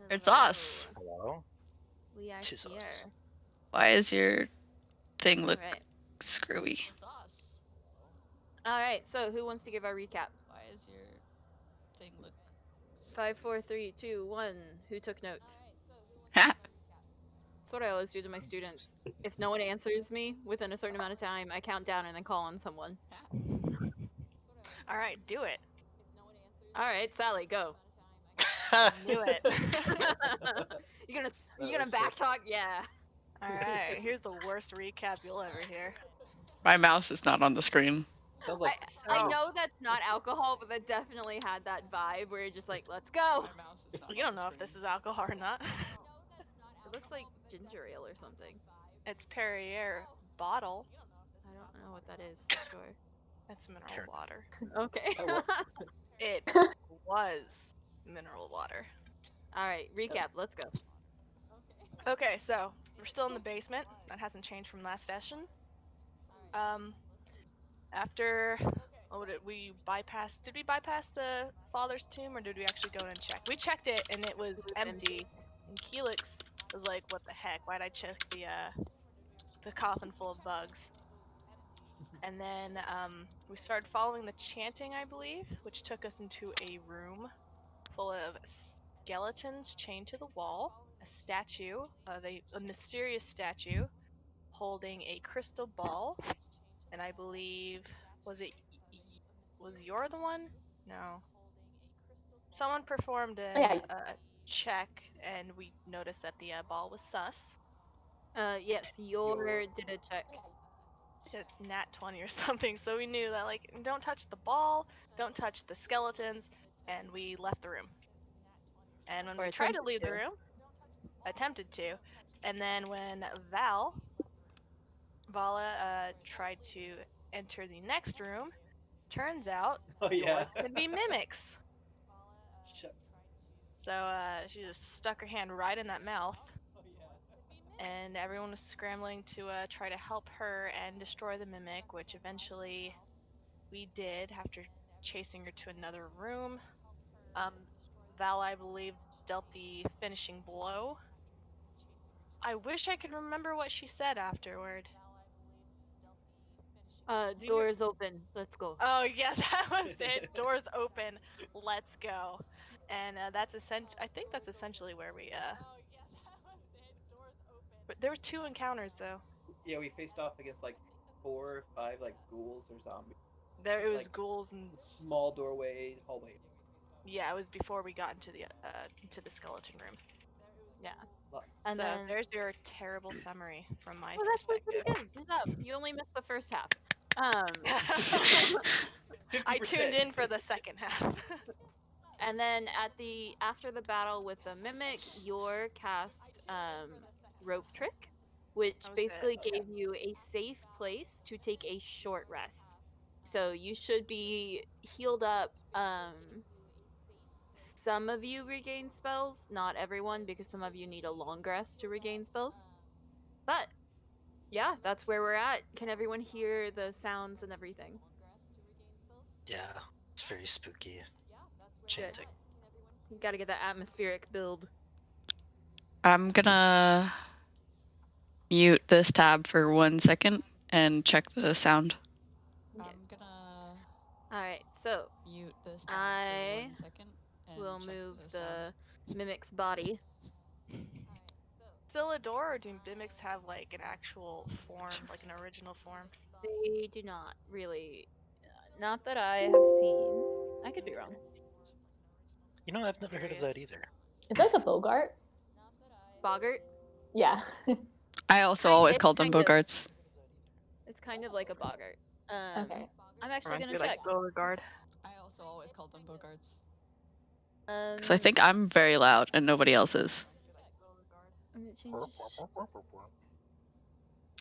It's us. Hello? We are Tis here. us. Why is your thing look Alright. screwy? Alright, so who wants to give our recap? Why is your thing look 5, 4, 3, 2, 1. Who took notes? Ha! That's what I always do to my students. If no one answers me within a certain amount of time, I count down and then call on someone. Alright, do it. Alright, Sally, go. Knew it. you gonna backtalk? Yeah. Alright, here's the worst recap you'll ever hear. My mouse is not on the screen. Sounds like I know that's not alcohol, but that definitely had that vibe where you're just like, let's go. You don't know if this is alcohol or not. It looks like ginger ale or something. It's Perrier bottle. I don't know what that is for sure. It's mineral water. Okay. It was mineral water. Alright, recap, let's go. Okay, so we're still in the basement. That hasn't changed from last session. After did we bypass the father's tomb, or did we actually go in and check? We checked it and it was empty. And Keelix was like, what the heck? Why'd I check the coffin full of bugs? And then we started following the chanting, I believe, which took us into a room full of skeletons chained to the wall, a statue, a mysterious statue, holding a crystal ball, and I believe, was you're the one? No. Someone performed a check, and we noticed that the ball was sus. Yes, Yor did a check. Nat 20 or something, so we knew that, like, don't touch the ball, don't touch the skeletons, and we left the room. And when we tried to leave the room, attempted to, and then when Vala tried to enter the next room, turns out doors can be mimics. So she just stuck her hand right in that mouth. And everyone was scrambling to try to help her and destroy the mimic, which eventually we did after chasing her to another room. Val, I believe, dealt the finishing blow. I wish I could remember what she said afterward. Doors open. Let's go. Oh yeah, that was it. Doors open. Let's go. And I think that's essentially where we But there were 2 encounters though. Yeah, we faced off against like 4 or 5 like ghouls or zombies. It was ghouls and small doorway hallway. Yeah, it was before we got into the skeleton room. Yeah. And so there's your terrible summary from my perspective. That's pretty good. Good job. You only missed the first half. I tuned in for the second half. And then after the battle with the mimic, Yor cast rope trick, which basically gave you a safe place to take a short rest. So you should be healed up. Some of you regain spells, not everyone, because some of you need a long rest to regain spells. But yeah, that's where we're at. Can everyone hear the sounds and everything? Yeah, it's very spooky. Chanting. You gotta get that atmospheric build. I'm gonna mute this tab for 1 second and check the sound. Okay. I'm gonna Alright, so mute this tab I for 1 second and will check move the sound. mimic's body. Silidor, or do mimics have like an actual form, like an original form? They do not really. Not that I have seen. I could be wrong. You know, I've never heard of that either. Is that a Bogart? Bogart? Yeah. I also always called them Bogarts. It's kind of like a Bogart. Okay. I'm actually gonna check. Beauregard. I also always called them Bogarts. Because I think I'm very loud and nobody else is.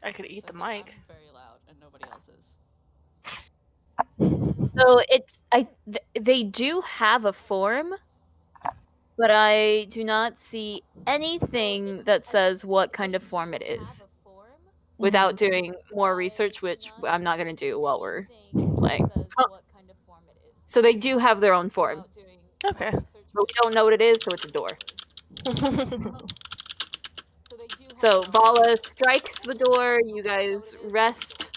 I could eat the mic. I'm very loud and nobody else is. So they do have a form, but I do not see anything that says what kind of form it is. Without doing more research, which I'm not going to do while we're playing. So they do have their own form. Okay. But we don't know what it is, so it's a door. So Vala strikes the door, you guys rest,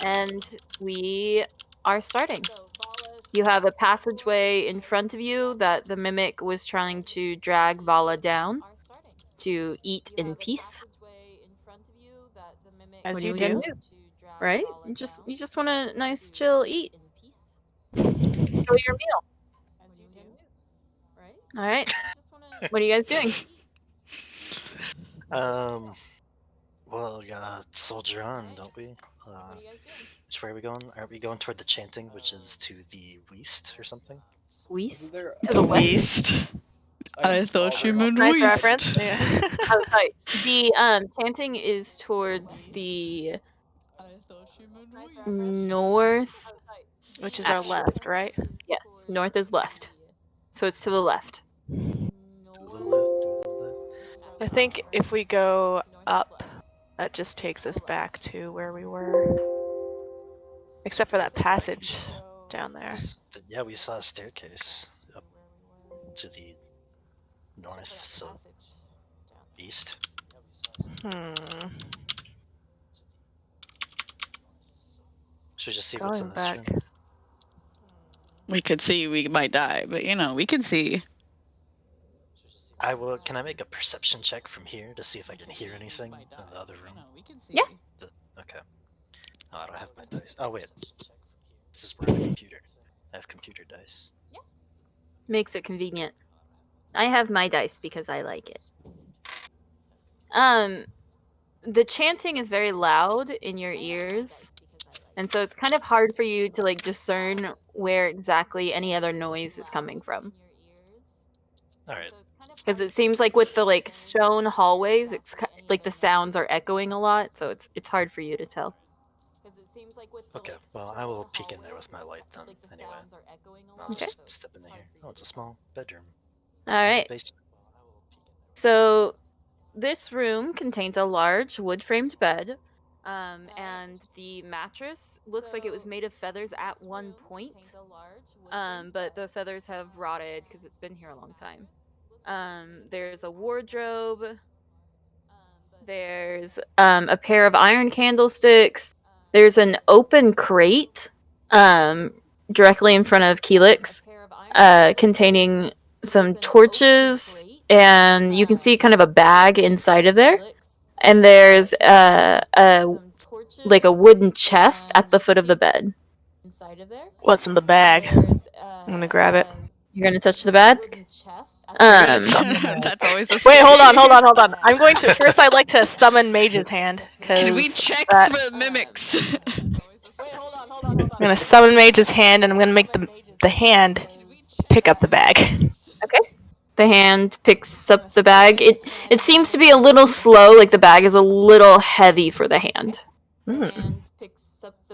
and we are starting. You have a passageway in front of you that the mimic was trying to drag Vala down to eat in peace. As What are you you gonna do. Right? You just want a nice chill eat. Enjoy your meal. All right. What are you guys doing? Well, we gotta soldier on, don't we? Which way are we going? Aren't we going toward the chanting, which is to the west or something? West? there To the west? Waste. like a I thought small you meant Nice waste. reference. Yeah. Oh, sorry. The chanting is towards the north. Which is our Actually. left, right? Yes, north is left. So it's to the left. To the left, to the left. I think if we go up, that just takes us back to where we were. Except for that passage down there. Yeah, we saw a staircase up to the north, so east. Should we just see what's in Going this back. room? We could see we might die, but we can see. I will. Can I make a perception check from here to see if I can hear anything in the other room? Yeah. Okay. Oh, I don't have my dice. Oh wait. This is where I have a computer. I have computer dice. Makes it convenient. I have my dice because I like it. The chanting is very loud in your ears, and so it's kind of hard for you to discern where exactly any other noise is coming from. All right. Because it seems like with the stone hallways, it's like the sounds are echoing a lot, so it's hard for you to tell. Okay. Well, I will peek in there with my light then. Anyway. I'll just step in here. Oh, it's a small bedroom. All right. So this room contains a large wood-framed bed, and the mattress looks like it was made of feathers at one point, but the feathers have rotted because it's been here a long time. There's a wardrobe. There's a pair of iron candlesticks. There's an open crate directly in front of Keelix, containing some torches, and you can see kind of a bag inside of there. And there's a wooden chest at the foot of the bed. What's in the bag? I'm gonna grab it. You're gonna touch the bag? That's always a Wait, hold on. I'm going to first. I'd like to summon Mage's Hand. Can we check that... for mimics? I'm gonna summon Mage's Hand, and I'm gonna make the hand pick up the bag. Okay. The hand picks up the bag. It seems to be a little slow. Like the bag is a little heavy for the hand.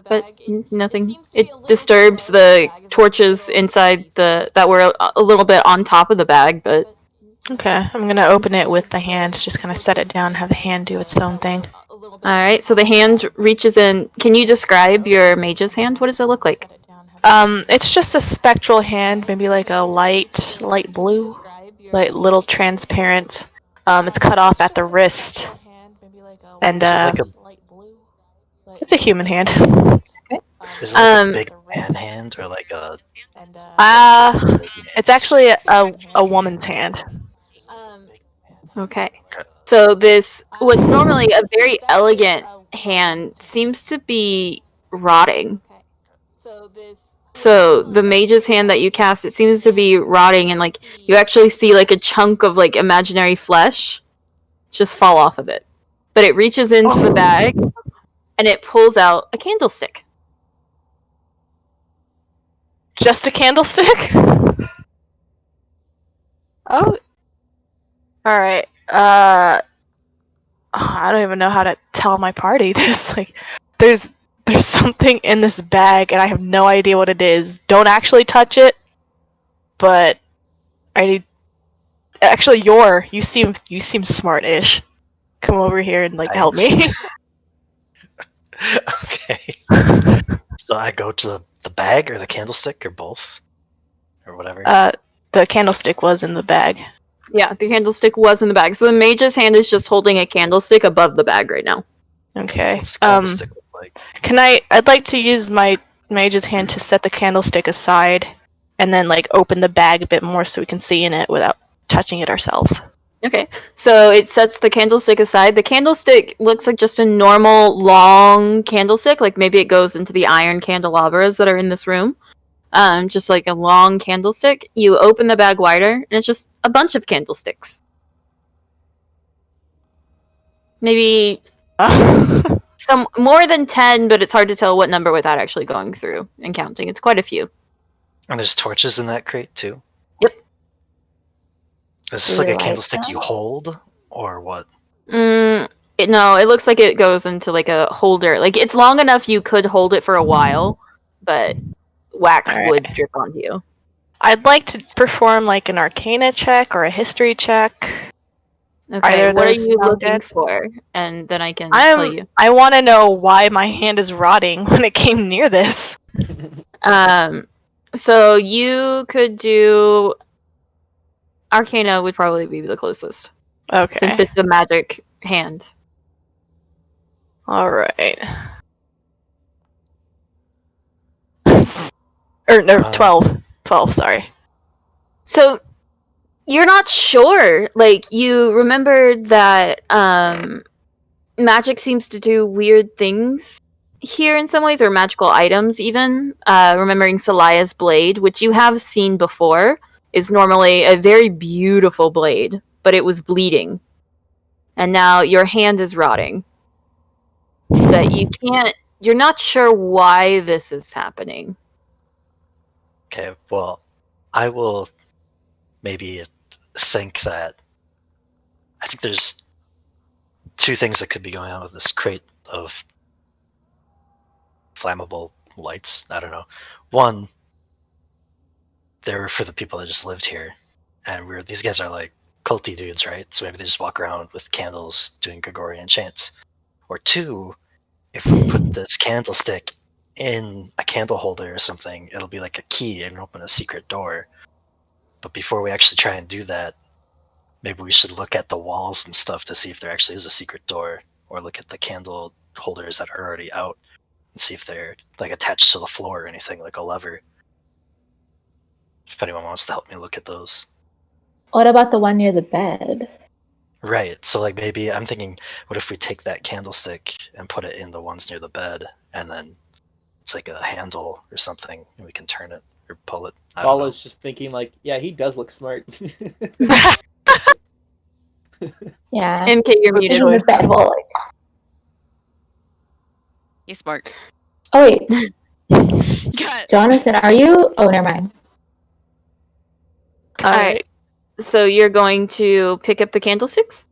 But nothing. It disturbs the torches inside that were a little bit on top of the bag, but... Okay, I'm gonna open it with the hand, just kind of set it down, have the hand do its own thing. Alright, so the hand reaches in. Can you describe your mage's hand? What does it look like? It's just a spectral hand, maybe like a light blue, like little transparent. It's cut off at the wrist, and it's a human hand. Okay. Is it like a big man hand or like a? It's actually a woman's hand. Okay. So this, what's normally a very elegant hand, seems to be rotting. So the mage's hand that you cast, it seems to be rotting, and you actually see a chunk of imaginary flesh just fall off of it. But it reaches into the bag and it pulls out a candlestick. Just a candlestick? Oh. Alright. I don't even know how to tell my party this. There's something in this bag and I have no idea what it is. Don't actually touch it. But I need... Actually, you seem smart-ish. Come over here and help me. Okay. So I go to the bag or the candlestick or both? Or whatever? The candlestick was in the bag. Yeah, the candlestick was in the bag. So the mage's hand is just holding a candlestick above the bag right now. Okay. What's the candlestick look like? I'd like to use my mage's hand to set the candlestick aside and then like open the bag a bit more so we can see in it without touching it ourselves. Okay, so it sets the candlestick aside. The candlestick looks like just a normal long candlestick, like maybe it goes into the iron candelabras that are in this room. Just like a long candlestick. You open the bag wider, and it's just a bunch of candlesticks. Maybe some more than 10, but it's hard to tell what number without actually going through and counting. It's quite a few. And there's torches in that crate too? Yep. Is this Do like we a light candlestick you them? hold, or what? No, it looks like it goes into like a holder. Like it's long enough you could hold it for a while, but wax Alright. would drip onto you. I'd like to perform like an arcana check or a history check. Okay, Either of what are those you sound looking good? for? And then I can tell you. I want to know why my hand is rotting when it came near this. So you could do Arcana would probably be the closest. Okay. Since it's a magic hand. Alright. Or no, 12. 12, sorry. So you're not sure. Like you remember that magic seems to do weird things here in some ways, or magical items even. Remembering Celia's blade, which you have seen before, is normally a very beautiful blade, but it was bleeding. And now your hand is rotting. That you're not sure why this is happening. Okay, well, I will maybe think that I think there's two things that could be going on with this crate of flammable lights. I don't know. One, they were for the people that just lived here, and these guys are like culty dudes, right? So maybe they just walk around with candles doing Gregorian chants. Or two, if we put this candlestick in a candle holder or something, it'll be like a key and open a secret door. But before we actually try and do that, maybe we should look at the walls and stuff to see if there actually is a secret door, or look at the candle holders that are already out and see if they're like attached to the floor or anything, like a lever. If anyone wants to help me look at those. What about the one near the bed? Right, so like maybe I'm thinking, what if we take that candlestick and put it in the ones near the bed, and then it's like a handle or something, and we can turn it or pull it. I don't know. Paula's just thinking like, yeah, he does look smart. Yeah. MK, you're Good muted. In the bed, well, like, He's smart. oh wait, Got Jonathan, are you? Oh, never mind. Alright. So you're going to pick up the candlesticks?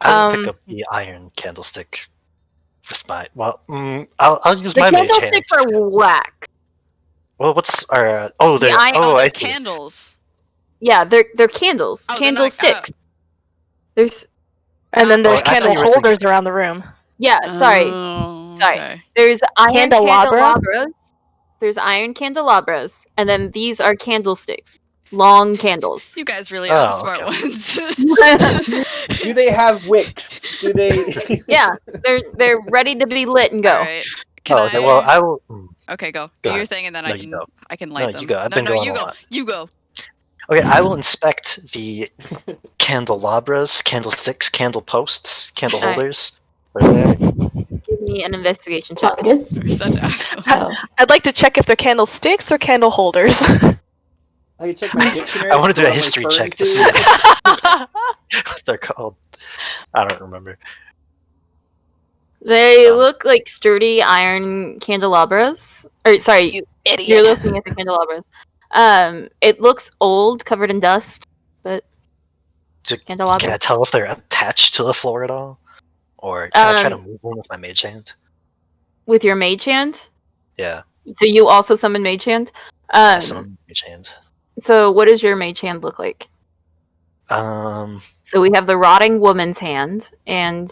I will pick up the iron candlestick with my I'll use The my mage hand. candlesticks are wax. Well, what's our oh The they're iron- I see. candles. Yeah, they're candles. Oh, they're not- Candlesticks. There's And then there's I thought candle you were thinking- holders around the room. yeah, sorry. Sorry. Okay. There's iron Candelabra? candelabras. There's iron candelabras, and then these are candlesticks. Long candles. You guys really are the Oh, smart okay. ones. Do they have wicks? Do they? Yeah, they're ready to be lit and go. All right. Can Okay, well I will. Okay, go. Go Do your ahead. thing, and then No, I you can go. I can light No, them. you go. I've no, been no, going you a go. lot. You go. Okay, I will inspect the candelabras, candlesticks, candle posts, candle Alright. holders. Are there? Give me an investigation check. Fungus. You're such assholes. Oh, I'd like to check if they're candlesticks or candle holders. I can check my dictionary. I want to do what a I'm history referring check to see what they're called. I don't remember. They look like sturdy iron candelabras. Or sorry, You idiot. you're looking at the candelabras. It looks old, covered in dust, but candelabras. Can I tell if they're attached to the floor at all? Or can I try to move one with my mage hand? With your mage hand? Yeah, So you also summon mage hand? I summon mage hand. So what does your mage hand look like? So we have the rotting woman's hand, and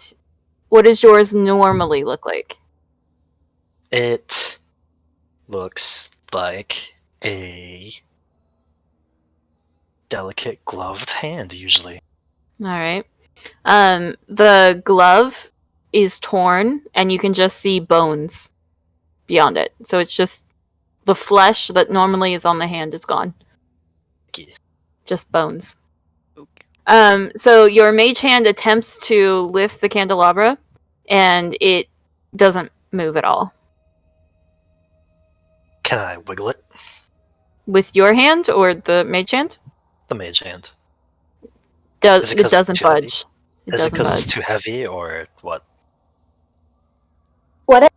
what does yours normally look like? It looks like a delicate gloved hand usually. All right. The glove is torn, and you can just see bones beyond it. So it's just the flesh that normally is on the hand is gone. Okay. Just bones. Okay. So your mage hand attempts to lift the candelabra, and it doesn't move at all. Can I wiggle it? With your hand or the mage hand? The mage hand. It 'cause it's doesn't too heavy? budge. Is it doesn't because it's budge. too heavy or what? What if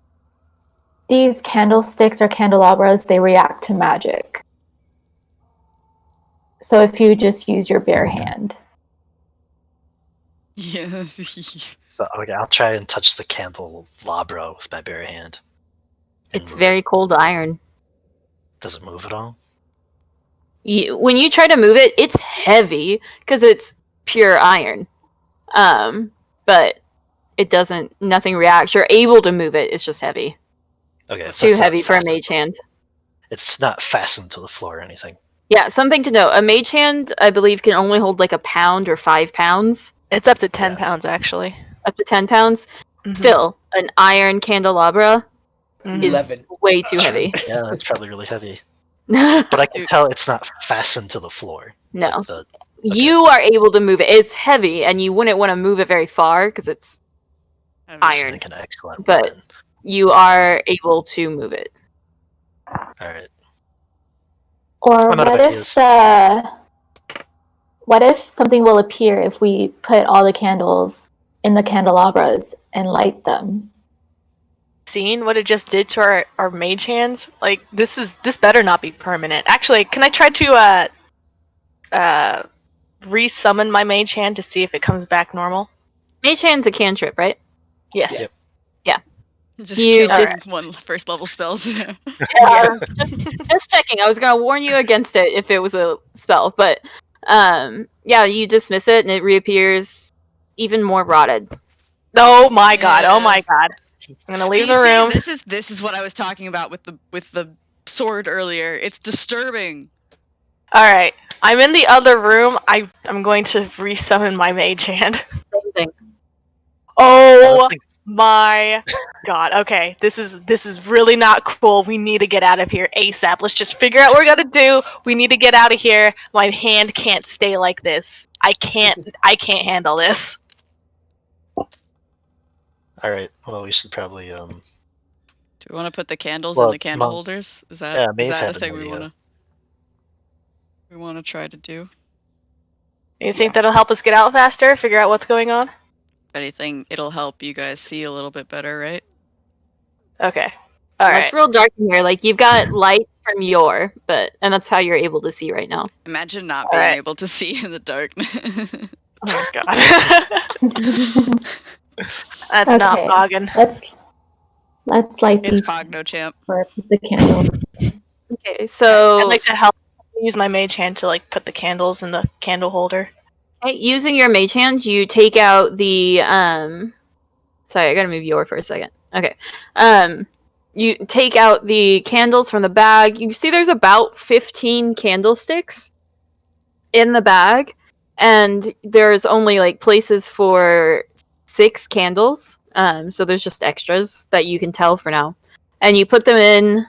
these candlesticks or candelabras, they react to magic? So if you just use your bare hand. Yes. So okay, I'll try and touch the candelabra with my bare hand. and It's move very it. cold iron. Does it move at all? When you try to move it, it's heavy because it's pure iron. But it doesn't. Nothing reacts. You're able to move it. It's just heavy. Okay, It's so too it's not heavy for a fastened. mage hand. It's not fastened to the floor or anything. Yeah, something to note. A mage hand, I believe, can only hold like a pound or 5 pounds. It's up to 10 Yeah. pounds, actually. Up to 10 pounds. Mhm. Still, an iron candelabra is 11. way too heavy. Yeah, that's probably really heavy. No, But I can Dude. tell it's not fastened to the floor. Like the, you are able to move it. It's heavy, and you wouldn't want to move it very far because it's I was Iron. like an excellent But- weapon. you are able to move it. Alright. Or I'm out of what ideas. what if something will appear if we put all the candles in the candelabras and light them? Seen what it just did to our mage hands? Like, this better not be permanent. Actually, can I try to resummon my mage hand to see if it comes back normal? Mage hand's a cantrip, right? Yes. Yep. just You killing just- one first level spells. Just checking. I was gonna warn you against it if it was a spell, but yeah, you dismiss it and it reappears even more rotted. Oh my god! Oh Yeah. my god! I'm gonna Do leave you the see, room. this is what I was talking about with the sword earlier. It's disturbing. All right, I'm in the other room. I'm going to resummon my mage hand. Same thing. Oh my god. Okay, this is really not cool. We need to get out of here ASAP. Let's just figure out what we're gonna do. We need to get out of here. My hand can't stay like this. I can't handle this. Alright, well we should probably Do we want to put the candles Well, in the candle Monk- holders? Is yeah, that Maeve is that had the an thing we idea. want to try to do? You think that'll help us get out faster? Figure out what's going on? If anything, it'll help you guys see a little bit better, right? Okay. Well, Alright. it's real dark in here. Like you've got lights from and that's how you're able to see right now. Imagine not being Alright. able to see in the darkness. Oh my god. That's not Okay. fogging. Let's light It's these Pogno Champ. for the candles. Okay, so I'd like to help use my mage hand to like put the candles in the candle holder. okay, using your mage hand, you take out the Sorry, I gotta move yours for a second. Okay. You take out the candles from the bag. You see there's about 15 candlesticks in the bag, and there's only like places for 6 candles. So there's just extras that you can tell for now. And you put them in,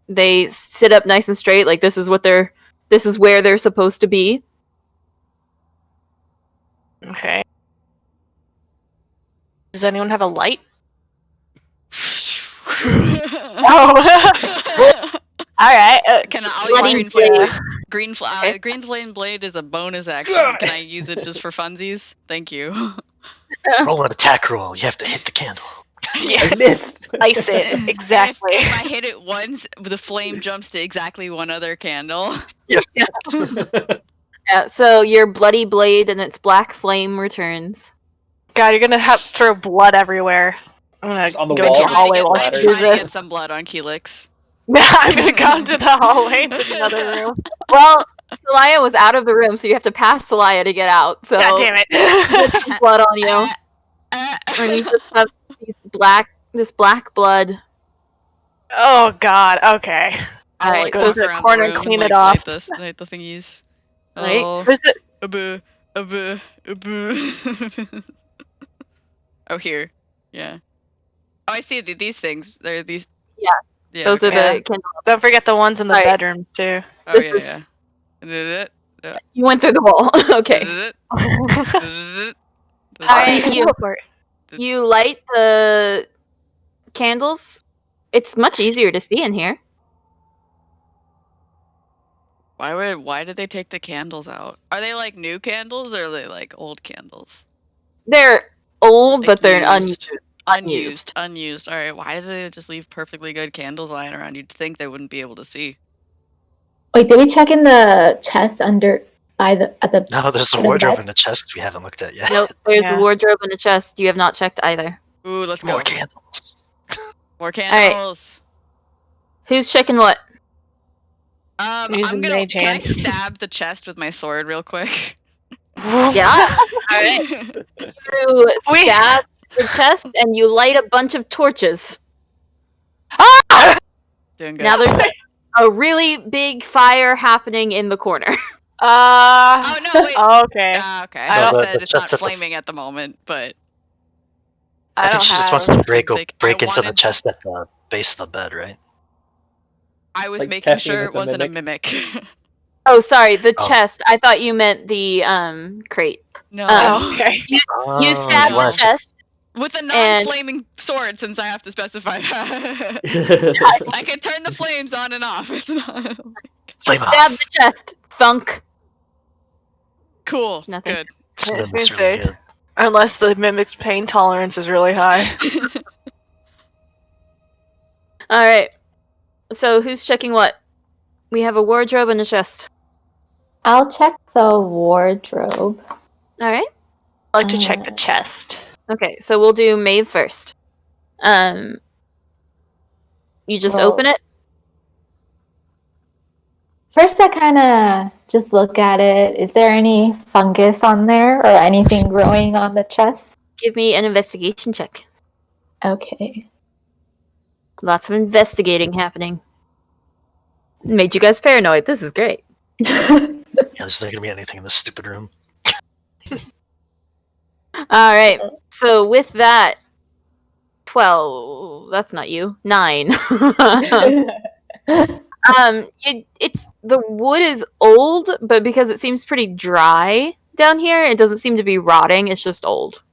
they sit up nice and straight, like this is where they're supposed to be. Okay. Does anyone have a light? Oh. Alright. Can I'll Bloody use green blade. flame? Okay. Green flame blade is a bonus action. Can I use it just for funsies? Thank you. roll an attack roll. You have to hit the candle. Yeah. I missed. Ice it. Exactly. If I hit it once, the flame jumps to exactly one other candle. Yeah, so your bloody blade and its black flame returns. God, you're gonna have to throw blood everywhere. I'm gonna Just on the go wall, into the just hallway while splatter. she does Trying to this. get some blood on Keelix. I'm gonna go into the hallway to the other room. Well, Celaya was out of the room, so you have to pass Celaya to get out. So God damn it. there's some blood on you, and you just have this black blood. Oh god, okay. I'll Alright, like so walk this around corner the room clean and, it like, off. light the thingies. Right. Oh. Where's the? Oh, here. Yeah. Oh, I see these things. They're these. Yeah. Yeah. Those are okay. the candelabras. Don't forget the ones in the Alright. bedrooms too. Oh, this yeah, is- yeah. You went through the wall. Okay. Alright, you light the candles. It's much easier to see in here. Why did they take the candles out? Are they like new candles or are they like old candles? They're old, Like but they're used. unused. Unused. All right. Why did they just leave perfectly good candles lying around? You'd think they wouldn't be able to see. Wait, did we check in the chest under at the? No, there's a Under the wardrobe bed? in the chest we haven't looked at yet. Nope, there's Yeah. a wardrobe and a chest. You have not checked either. Ooh, let's More go. candles. More candles. Who's checking what? I'm Using gonna. mage Can I hand. stab the chest with my sword real quick? Yeah. Alright. You We- stab the chest and you light a bunch of torches. Ah! Doing good. Now there's a really big fire happening in the corner. Oh no! Wait. Okay. Okay. I I don't- said the it's not chest at the- flaming at the moment, but I think she just wants to break Like, break I into the wanted- chest at the base of the bed, right? I was Like making testing if sure it it's a wasn't mimic. a mimic. Oh, sorry, the Oh. chest. I thought you meant the crate. No. Okay. Oh, You stab you the wanna chest. With a And- non-flaming sword, since I have to specify that. I can turn the flames on and off. It's not Flame Stab off. the chest. Thunk. cool. Nothing. Good. This I was mimic's gonna really say. good. Unless the mimic's pain tolerance is really high. Alright. So who's checking what? We have a wardrobe and a chest. I'll check the wardrobe. Alright. I like to check the chest. Okay, so we'll do Maeve first. You just Well- open it. First, I kind of just look at it. Is there any fungus on there or anything growing on the chest? Give me an investigation check. Okay. Lots of investigating happening. Made you guys paranoid. This is great. Yeah, there's not gonna be anything in this stupid room. Alright, so with that, 12. That's not you. 9. It's the wood is old, but because it seems pretty dry down here, it doesn't seem to be rotting. It's just old.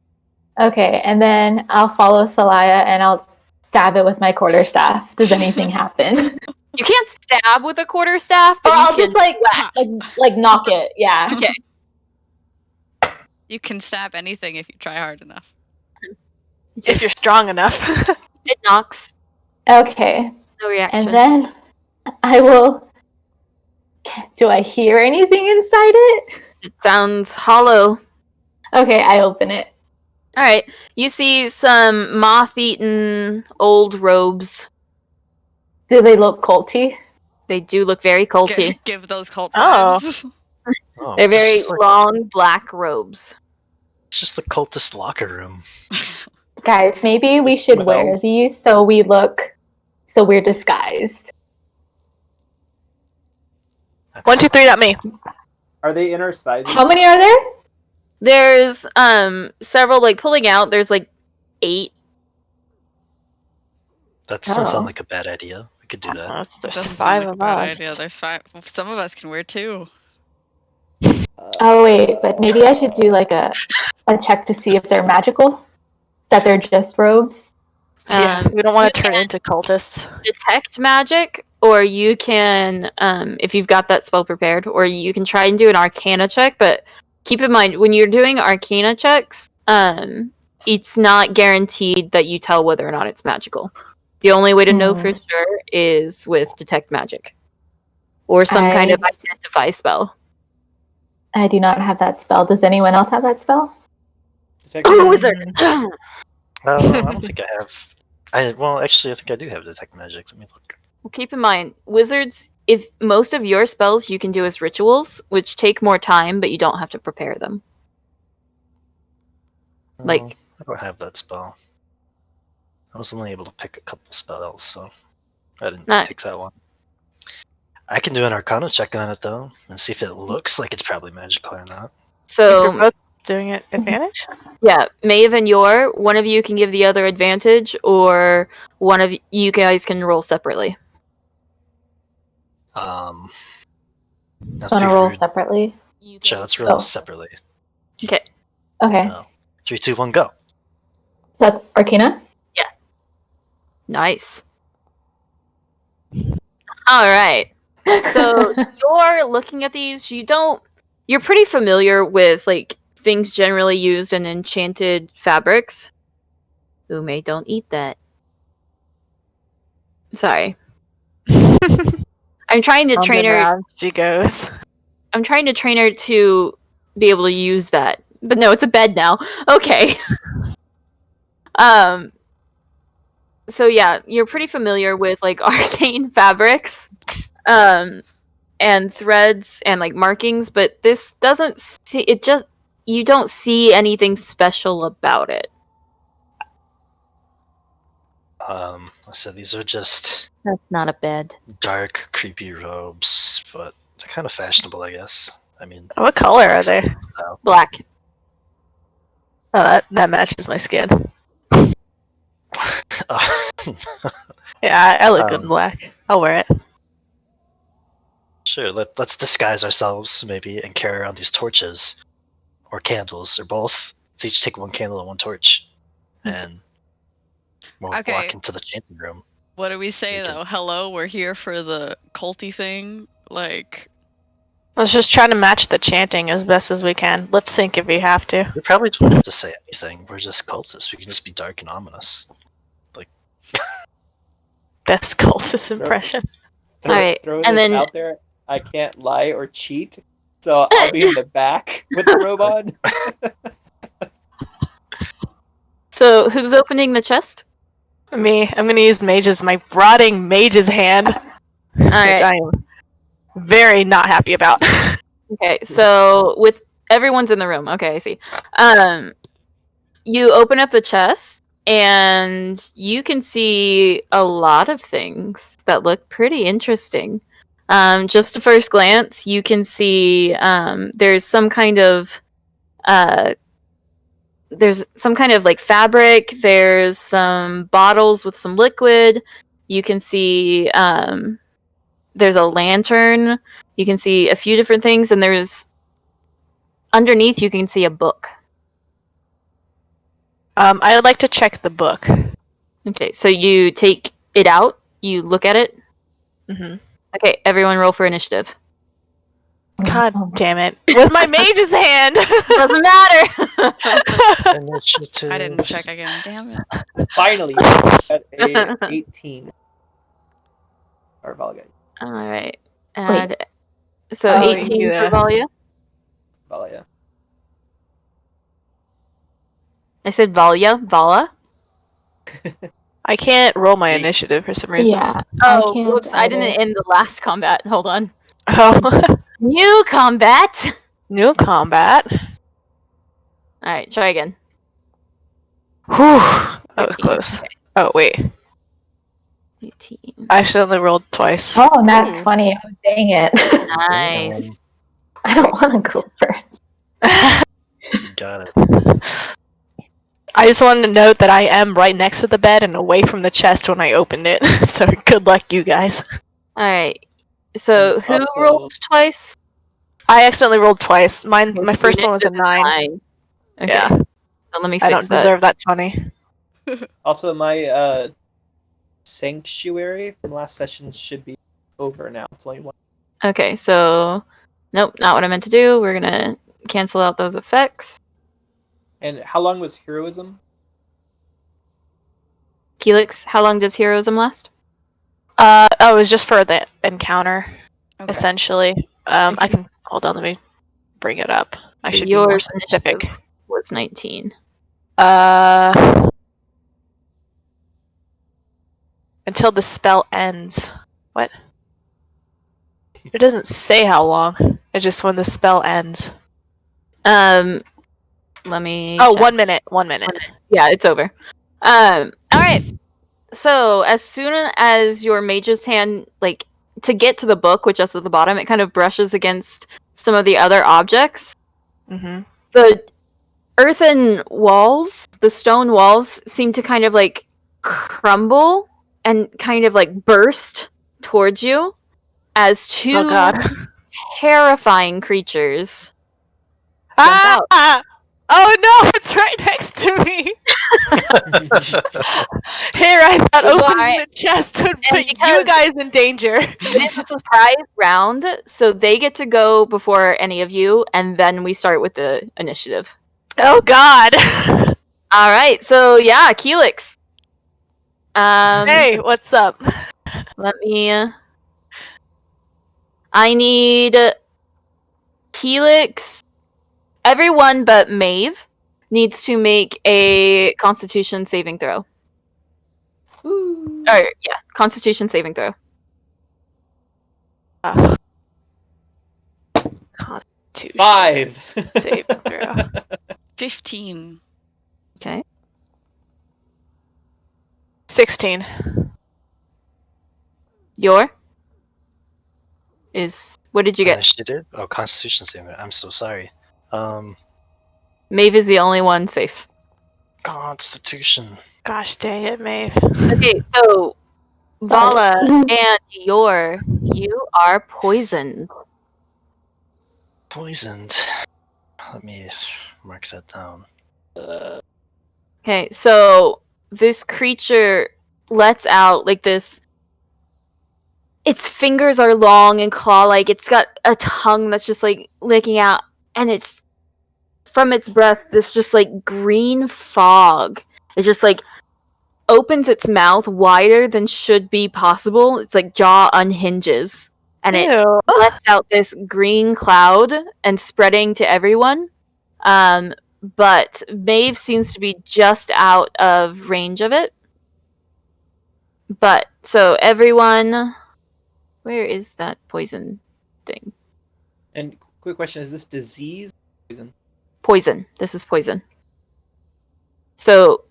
Okay, and then I'll follow Salaya and I'll stab it with my quarterstaff. Does anything happen? You can't stab with a quarterstaff, but Or you I'll can just like knock it. Yeah. Okay. You can stab anything if you try hard enough. If you're strong enough. It knocks. Okay, No reaction. and then I will. Do I hear anything inside it? It sounds hollow. Okay, I open it. All right. You see some moth-eaten old robes. Do they look culty? They do look very culty. Give those cult Oh. vibes. Oh, They're very it's, like, long black robes. it's just the cultist locker room. Guys, maybe we It should wear smells. these so we're disguised. 1, 2, 3, not me. Are they inner sizes? How many are there? There's several like pulling out. There's like 8. That doesn't Oh. sound like a bad idea. We could do that. There's Doesn't seem 5 like a of bad us. idea. There's 5. Some of us can wear 2. Oh wait, but maybe I should do like a check to see if they're magical. That they're just robes. Yeah, we don't want to turn into cultists. Detect magic, or you can, if you've got that spell prepared, or you can try and do an Arcana check. But keep in mind when you're doing Arcana checks, it's not guaranteed that you tell whether or not it's magical. The only way to know for sure is with detect magic, or some kind of identify spell. I do not have that spell. Does anyone else have that spell? Oh, wizard! I don't think I have. Well, actually, I think I do have detect magic. Let me look. Well, keep in mind, wizards, if most of your spells you can do as rituals, which take more time, but you don't have to prepare them. Like- Oh, I don't have that spell. I was only able to pick a couple spells, so I didn't Not- pick that one. I can do an Arcana check on it though, and see if it looks like it's probably magical or not. If you're So both doing it advantage? yeah, Maeve and Yor, one of you can give the other advantage, or one of you guys can roll separately. Not Just want to roll separately. Sure, let's roll Oh. separately. Okay. Okay. 3, 2, 1, go. So that's Arcana? Nice. All right. So you're looking at these. You're pretty familiar with like things generally used in enchanted fabrics. Ume, don't eat that. Sorry. I'm trying to On train the her. round she goes. I'm trying to train her to be able to use that. But no, it's a bed now. Okay. So yeah, you're pretty familiar with like arcane fabrics. And threads and like markings, but this doesn't see it. Just you don't see anything special about it. So these are just That's not a bed. dark, creepy robes, but they're kind of fashionable, I guess. I mean, What color are they? style. Black. Oh, that matches my skin. Yeah, I look good in black. I'll wear it. Sure, let's disguise ourselves maybe and carry around these torches or candles or both. Let's each take one candle and one torch, and we'll Okay. walk into the chanting room. What do we say We can- though? Hello, we're here for the culty thing. Like, Let's just try to match the chanting as best as we can. Lip sync if we have to. We probably don't have to say anything. We're just cultists. We can just be dark and ominous. Best cultist impression. Alright, Throw and this then- out there. I can't lie or cheat, so I'll be in the back with the robe on. So who's opening the chest? Me. I'm gonna use my rotting mage's hand, All which right. I am very not happy about. Okay. So with everyone's in the room. Okay, I see. You open up the chest and you can see a lot of things that look pretty interesting. Just at first glance, you can see there's some kind of like fabric. There's some bottles with some liquid. You can see there's a lantern. You can see a few different things, and there's underneath you can see a book. I would like to check the book. Okay, so you take it out, you look at it. Hmm. Okay, everyone roll for initiative. God damn it! With my mage's hand. Doesn't matter. Initiative. I didn't check again. Damn it. Finally, at a 18. Or Valga. All right. Add. So Oh, 18 yeah. for Valia. Valia. I said Valia. Vala. I can't roll my initiative for some reason. Yeah. Oh, can't whoops! I didn't either. end the last combat. Hold on. Oh, New combat. new combat. All right, try again. Whew, that was 15. close. Oh wait, 18. I actually only rolled twice. Oh, nat 20. Oh, dang it. Nice. I don't want to go first. Got it. I just wanted to note that I am right next to the bed and away from the chest when I opened it. So good luck, you guys. All right. So And who also- rolled twice? I accidentally rolled twice. My Okay, so first one was a initiative is 9. Okay. Yeah. So let me fix I don't that. deserve that 20. Also, my sanctuary from last session should be over now. It's only one. Okay, so nope, not what I meant to do. We're gonna cancel out those effects. And how long was heroism? Helix, how long does heroism last? It was just for the encounter, Okay. essentially. I Okay. can hold on. Let me bring it up. I So should be more yours specific. initiative was 19. Until the spell ends. What? It doesn't say how long. It's just when the spell ends. Let me. Oh, check. 1 minute. 1 minute. Yeah, it's over. All right. So as soon as your mage's hand like to get to the book, which is at the bottom, it kind of brushes against some of the other objects. Mm-hmm. The earthen walls, the stone walls, seem to kind of like crumble and kind of like burst towards you as two Oh god. terrifying creatures jump out. Oh no, it's right next to me. Here I thought opening the chest would put you guys in danger. It's a surprise round, so they get to go before any of you, and then we start with the initiative. Oh god. All right, so yeah, Keelix. Hey, what's up? Let me. I need Keelix. Everyone but Maeve needs to make a Constitution saving throw. Ooh. Or yeah, Constitution saving throw. Constitution 5. saving throw. 15. Okay. 16. Your is what did you get? She did? Oh, Constitution saving. I'm so sorry. Maeve is the only one safe. Constitution. Gosh dang it, Maeve. Okay, so Vala Sorry. and you are poisoned. Poisoned. Let me mark that down. Okay, so this creature lets out like this. Its fingers are long and claw-like. It's got a tongue that's just like licking out, and it's from its breath this just like green fog. It just like opens its mouth wider than should be possible. Its like jaw unhinges, and it Ew. lets out this green cloud and spreading to everyone. But Maeve seems to be just out of range of it. But so everyone, where is that poison thing? And quick question: is this disease? Poison. Poison. This is poison. So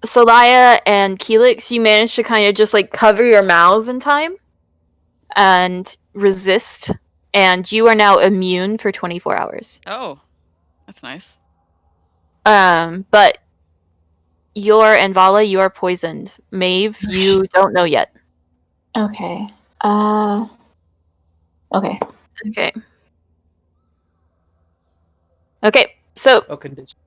Salaya and Keelix, you managed to kind of just like cover your mouths in time and resist, and you are now immune for 24 hours. Oh, that's nice. But and Vala, you are poisoned. Maeve, you don't know yet. Okay. Okay. Okay, so Oh, condition.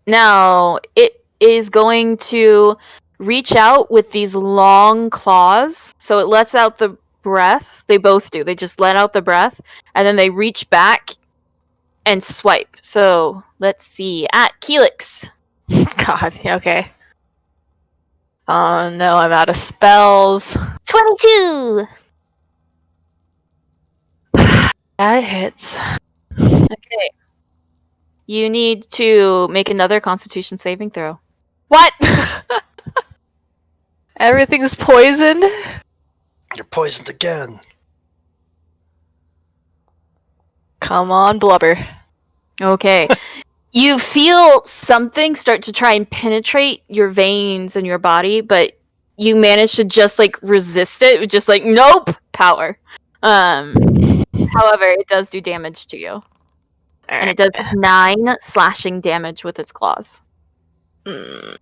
now it is going to reach out with these long claws. So it lets out the breath. They both do. They just let out the breath, and then they reach back and swipe. So let's see. At Keelix. God, okay. Oh no, I'm out of spells. 22! That hits. Okay. You need to make another Constitution saving throw. What? Everything's poisoned? You're poisoned again. Come on, blubber. Okay. You feel something start to try and penetrate your veins and your body, but you manage to just like resist it with just like nope power. However, it does do damage to you. And it does 9 slashing damage with its claws. Is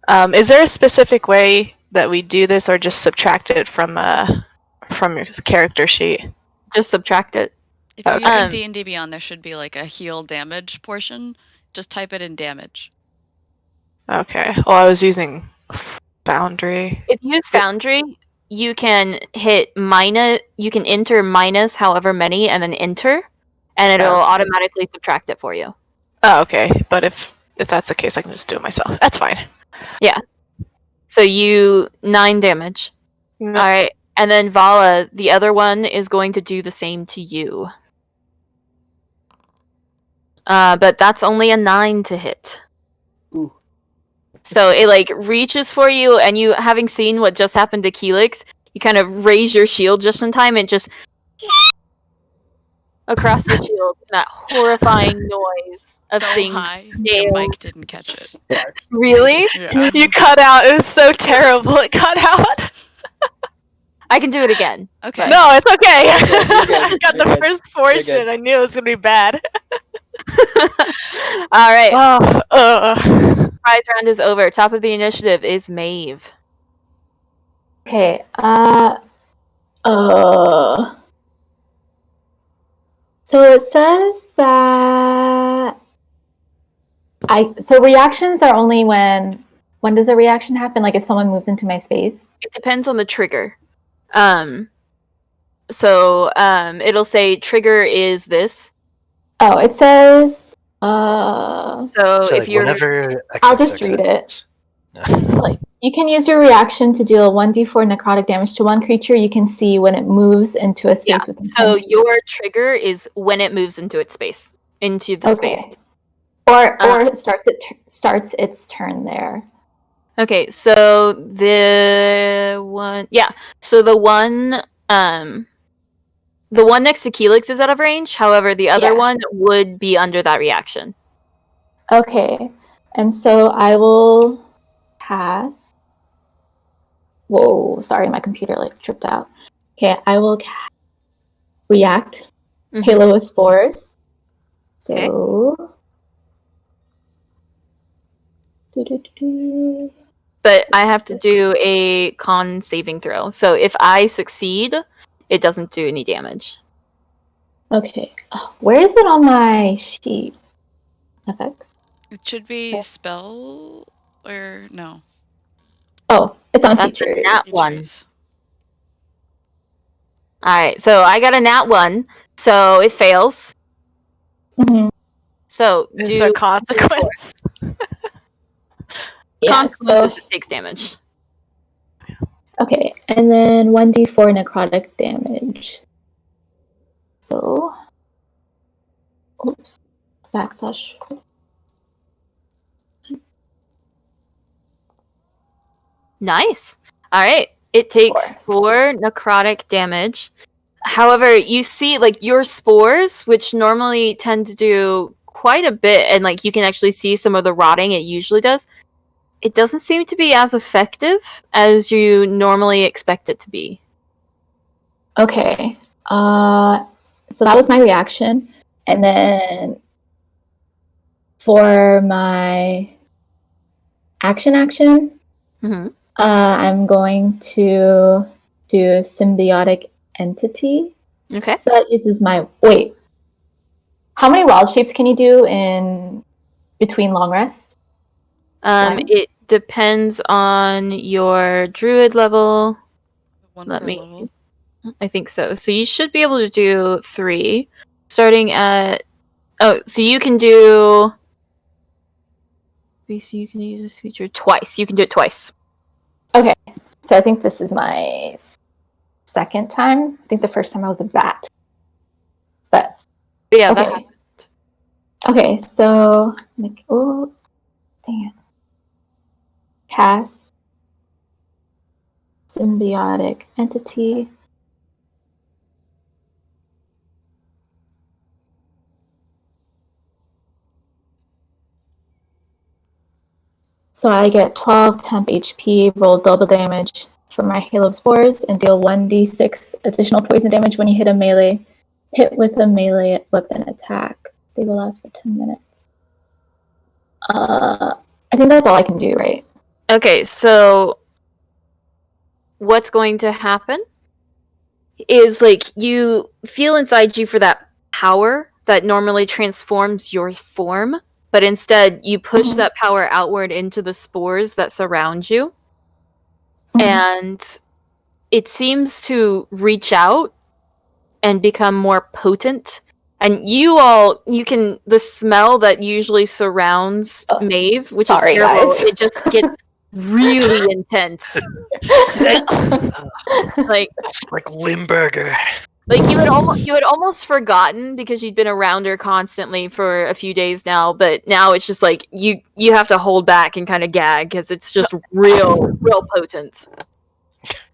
there a specific way that we do this, or just subtract it from your character sheet? Just subtract it. If you're Okay. using D&D Beyond, there should be like a heal damage portion. Just type it in damage. Okay. Well, I was using Foundry. If you use Foundry, you can hit minus. You can enter minus however many, and then enter, and it'll automatically subtract it for you. Oh, okay. But if that's the case, I can just do it myself. That's fine. So you 9 damage. No. All right, and then Vala, the other one, is going to do the same to you. But that's only a 9 to hit. Ooh. So it like reaches for you, and you, having seen what just happened to Keelix, you kind of raise your shield just in time and just across the shield, that horrifying noise of So things. high, nails. your mic didn't catch it. Sparks. Really? Yeah. You cut out. It was so terrible. It cut out. I can do it again. Okay. No, it's okay. You're good. I got You're the good. first You're portion. good. I knew it was gonna be bad. All right. Oh, Prize round is over. Top of the initiative is Maeve. Okay. So it says that so reactions are only when does a reaction happen? Like if someone moves into my space? It depends on the trigger. So it'll say trigger is this. Oh, it says So So if like you're whenever I'll just read it. So, like, you can use your reaction to deal 1d4 necrotic damage to one creature you can see when it moves into a space within 10 so feet. your trigger is when it moves into its space, into the space. Or it starts its turn there. Okay, so the one next to Keelix is out of range. However, the other one would be under that reaction. Okay, and so I will cast. Whoa, sorry, my computer tripped out. Okay, I will react. Mhm. Halo of Spores. So. But I have to do a con saving throw. So if I succeed, it doesn't do any damage. Okay. Where is it on my sheet? FX. It should be spell or no. Oh, it's on That's features. a nat one. Features. Alright, so I got a nat 1, so it fails. Mhm. So is do there a consequence? Yeah, consequences so, it takes damage. okay, and then 1d4 necrotic damage. So, oops, backslash. Nice. Alright. It takes 4 necrotic damage. However, you see like your spores, which normally tend to do quite a bit, and like you can actually see some of the rotting it usually does. It doesn't seem to be as effective as you normally expect it to be. Okay, so that was my reaction, and then for my action, Mm-hmm. I'm going to do symbiotic entity. Okay. So that uses my wait. How many wild shapes can you do in between long rests? One? It depends on your druid level. One Let per me. level. I think so. So you should be able to do 3, starting at. Oh, so you can do. So you can use this feature twice. You can do it twice. Okay, so I think this is my second time. I think the first time I was a bat. But Yeah. okay. That Okay, so oh, dang it. Cast symbiotic entity. So I get 12 temp HP, roll double damage for my Halo of Spores, and deal 1d6 additional poison damage when you hit with a melee weapon attack. They will last for 10 minutes. I think that's all I can do, right? Okay, so what's going to happen is like you feel inside you for that power that normally transforms your form, but instead you push that power outward into the spores that surround you. And it seems to reach out and become more potent. And the smell that usually surrounds Maeve, which sorry, is terrible, guys. it just gets really intense. Like It's like Limburger. Like you had almost forgotten because you'd been around her constantly for a few days now, but now it's just like you have to hold back and kind of gag because it's just real potent.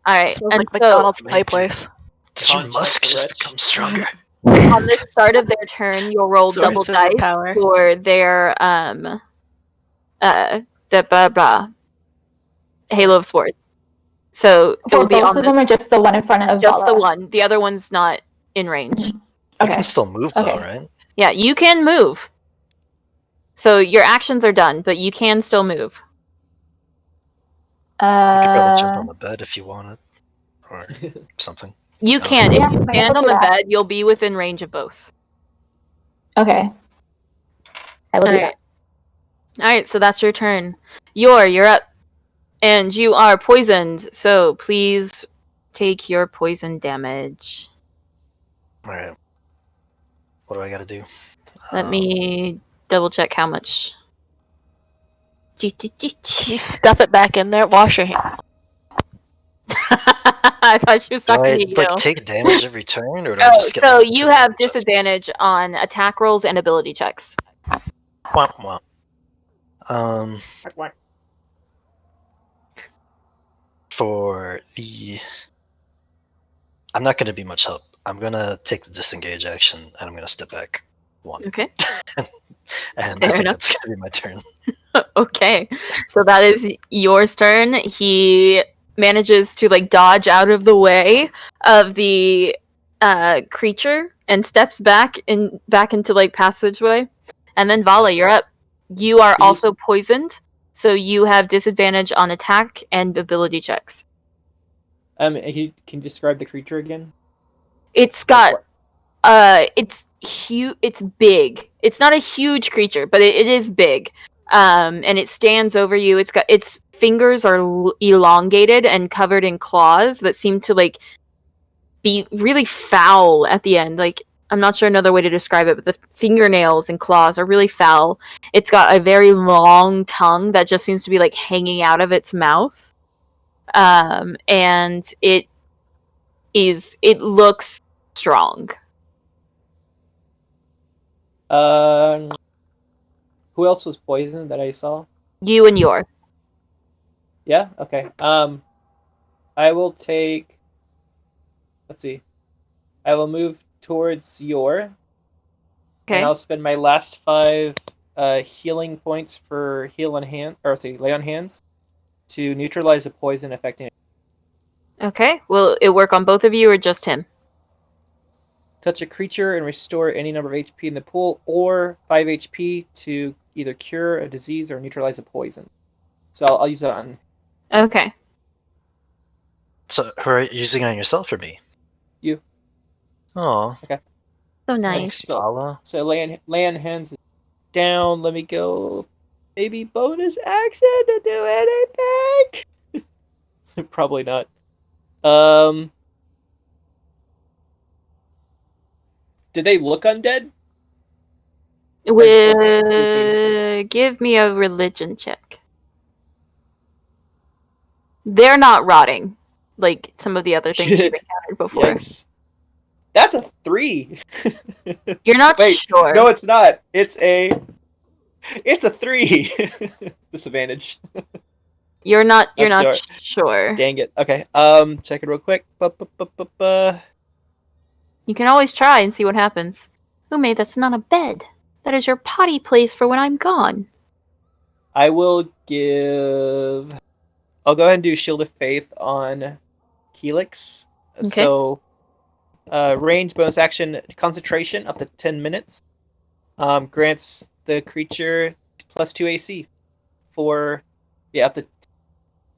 All right, Smells and like so McDonald's pie place. Does your Contact musk the just wretch. become stronger? on the start of their turn, you'll roll Source double of dice power. for their Halo of Spores. So it For will be both on of them, or just the one in front of just the Vala? one. The other one's not in range. You Okay. can still move though, Okay. right? Yeah, you can move. So your actions are done, but you can still move. You could probably jump on the bed if you wanted, or something. You Oh. can. Yeah, If you I guess stand I'll on do the that. bed, you'll be within range of both. Okay. I will do that. Alright, so that's your turn. You're up. And you are poisoned, so please take your poison damage. Alright. What do I gotta do? Let me double check how much. Can you stuff it back in there? Wash your hands. I thought she was Do talking I to you. like take damage every turn, or do I Oh, just get so like, you have disadvantage? disadvantage on attack rolls and ability checks. Womp womp. For the, I'm not gonna be much help. I'm gonna take the disengage action, and I'm gonna step back one, Okay. and Fair I think enough. that's gonna be my turn. Okay. So that is yours turn. He manages to like dodge out of the way of the creature and steps back into like passageway. And then Vala, you're up. You are Please. also poisoned, so you have disadvantage on attack and ability checks. Can you describe the creature again? It's got it's huge. It's big. It's not a huge creature, but it is big. And it stands over you. It's got its fingers are elongated and covered in claws that seem to like be really foul at the end. Like, I'm not sure another way to describe it, but the fingernails and claws are really foul. It's got a very long tongue that just seems to be like hanging out of its mouth. And it looks strong. Who else was poisoned that I saw? You and your. Yeah. Okay. I will take. Let's see. I will move towards your. Okay. And I'll spend my last 5 healing points for heal on hand, or lay on hands, to neutralize the poison affecting. Okay. Will it work on both of you or just him? Touch a creature and restore any number of HP in the pool, or 5 HP to either cure a disease or neutralize a poison. So I'll use that on. Okay. So, who are you using on yourself or me? You. Oh, So thanks, nice. Vala. So lay on hands down. Let me go. Maybe bonus action to do anything. Probably not. Did they look undead? Give me a religion check. They're not rotting like some of the other things you've encountered before. Yikes. That's a 3. You're not Wait, sure. no, it's not. It's a 3. Disadvantage. You're not Not sure. Dang it. Okay. Check it real quick. You can always try and see what happens. Ume, that's not a bed. That is your potty place for when I'm gone. I will give. I'll go ahead and do Shield of Faith on Helix. Okay. So, range bonus action concentration up to 10 minutes. Grants the creature +2 AC for up to.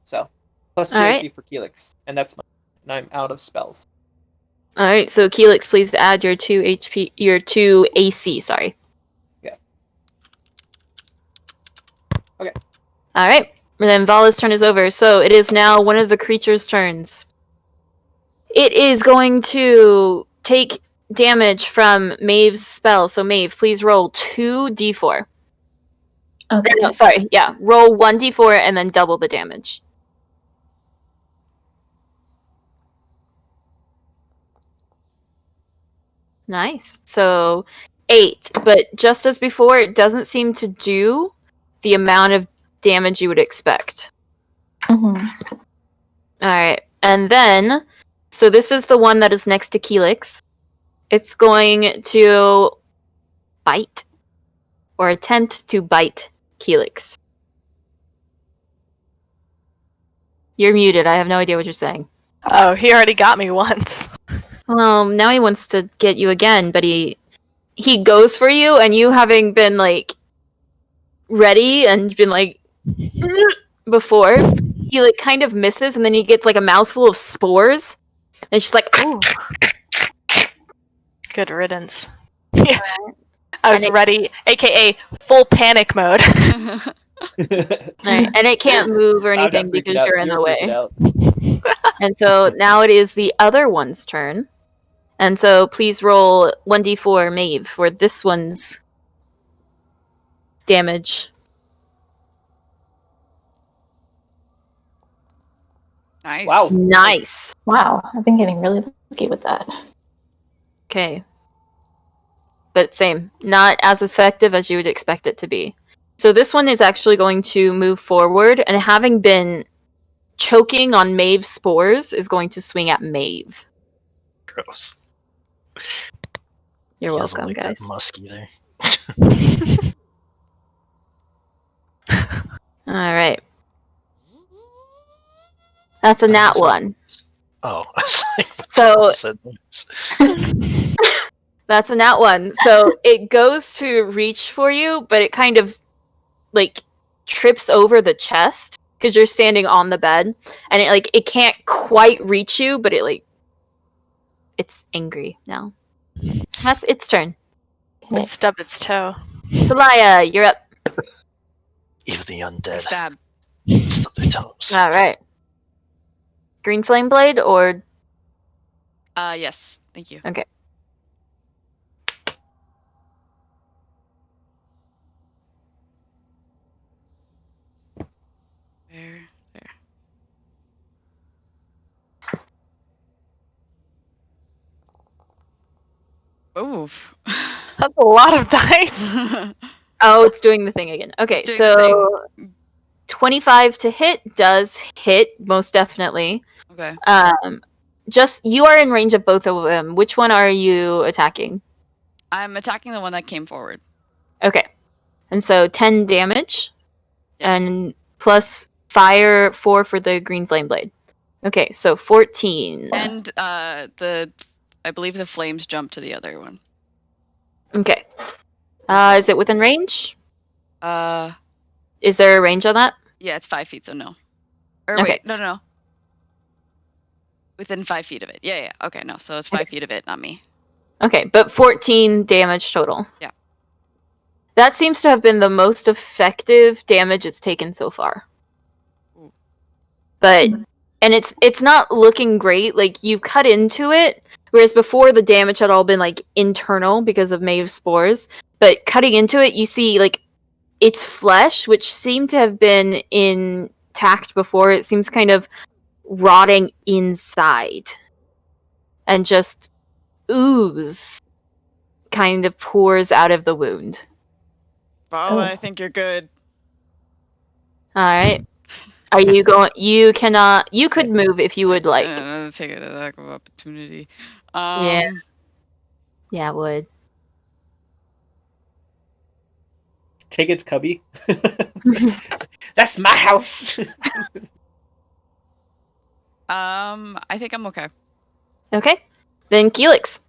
So, +2 All AC right. for Helix, and that's and I'm out of spells. All right, so Keelix, please add your 2 HP, your 2 AC. Sorry. Yeah. Okay. All right, and then Vala's turn is over. So it is now one of the creature's turns. It is going to take damage from Maeve's spell. So Maeve, please roll 2d4. Okay. No, sorry. Yeah, roll 1d4 and then double the damage. Nice. So 8, but just as before, it doesn't seem to do the amount of damage you would expect. Mhm. Alright, and then, so this is the one that is next to Keelix. It's going to bite, or attempt to bite Keelix. You're muted. I have no idea what you're saying. Oh, he already got me once. Now he wants to get you again, but he goes for you, and you having been like ready and been like before, he like kind of misses, and then he gets like a mouthful of spores, and it's just like Ooh. Good riddance. Yeah. I was And it- ready, aka full panic mode. Right. And it can't move or I'm not anything freaking because out. you're in the freaking way. out. And so now it is the other one's turn. And so please roll 1d4 Maeve for this one's damage. Nice. Wow. Nice. Wow, I've been getting really lucky with that. Okay. But same. Not as effective as you would expect it to be. So this one is actually going to move forward, and having been choking on Maeve's spores, is going to swing at Maeve. Gross. You're He doesn't welcome, like guys. that musk either. Alright. That's a I don't know nat if I- one. Oh, I was like, what the So hell is that noise? that's a nat one. So it goes to reach for you, but it kind of like trips over the chest because you're standing on the bed, and it can't quite reach you, but it's angry now. That's its turn. It stubbed its toe. Salaya, you're up. Even the undead Stab. stub their toes. All right. Green flame blade or Yes. Thank you. okay. There. Oof. That's a lot of dice. Oh, it's doing the thing again. Okay, Doing the so 25 to hit does hit most definitely. Okay. Just you are in range of both of them. Which one are you attacking? I'm attacking the one that came forward. Okay. And so 10 damage. Yeah. And plus fire 4 for the green flame blade. Okay, so 14. And I believe the flames jump to the other one. Okay. Is it within range? Yeah, Is there a range on that? it's 5 feet, so no. Or Okay. wait, no. Within 5 feet of it. Yeah. Okay, no. So it's 5 feet of it, not me. Okay, but 14 damage total. Yeah. That seems to have been the most effective damage it's taken so far. Ooh. But and it's not looking great. Like you cut into it, whereas before the damage had all been like internal because of Maeve's spores. But cutting into it, you see like its flesh, which seemed to have been intact before, it seems kind of rotting inside, and just ooze kind of pours out of the wound. Oh, I think you're good. All right. Are you going? You cannot. You could move if you would like. Take it as a lack of opportunity. Yeah, it would. Take its cubby. That's my house. I think I'm okay. Okay. Then Keelix.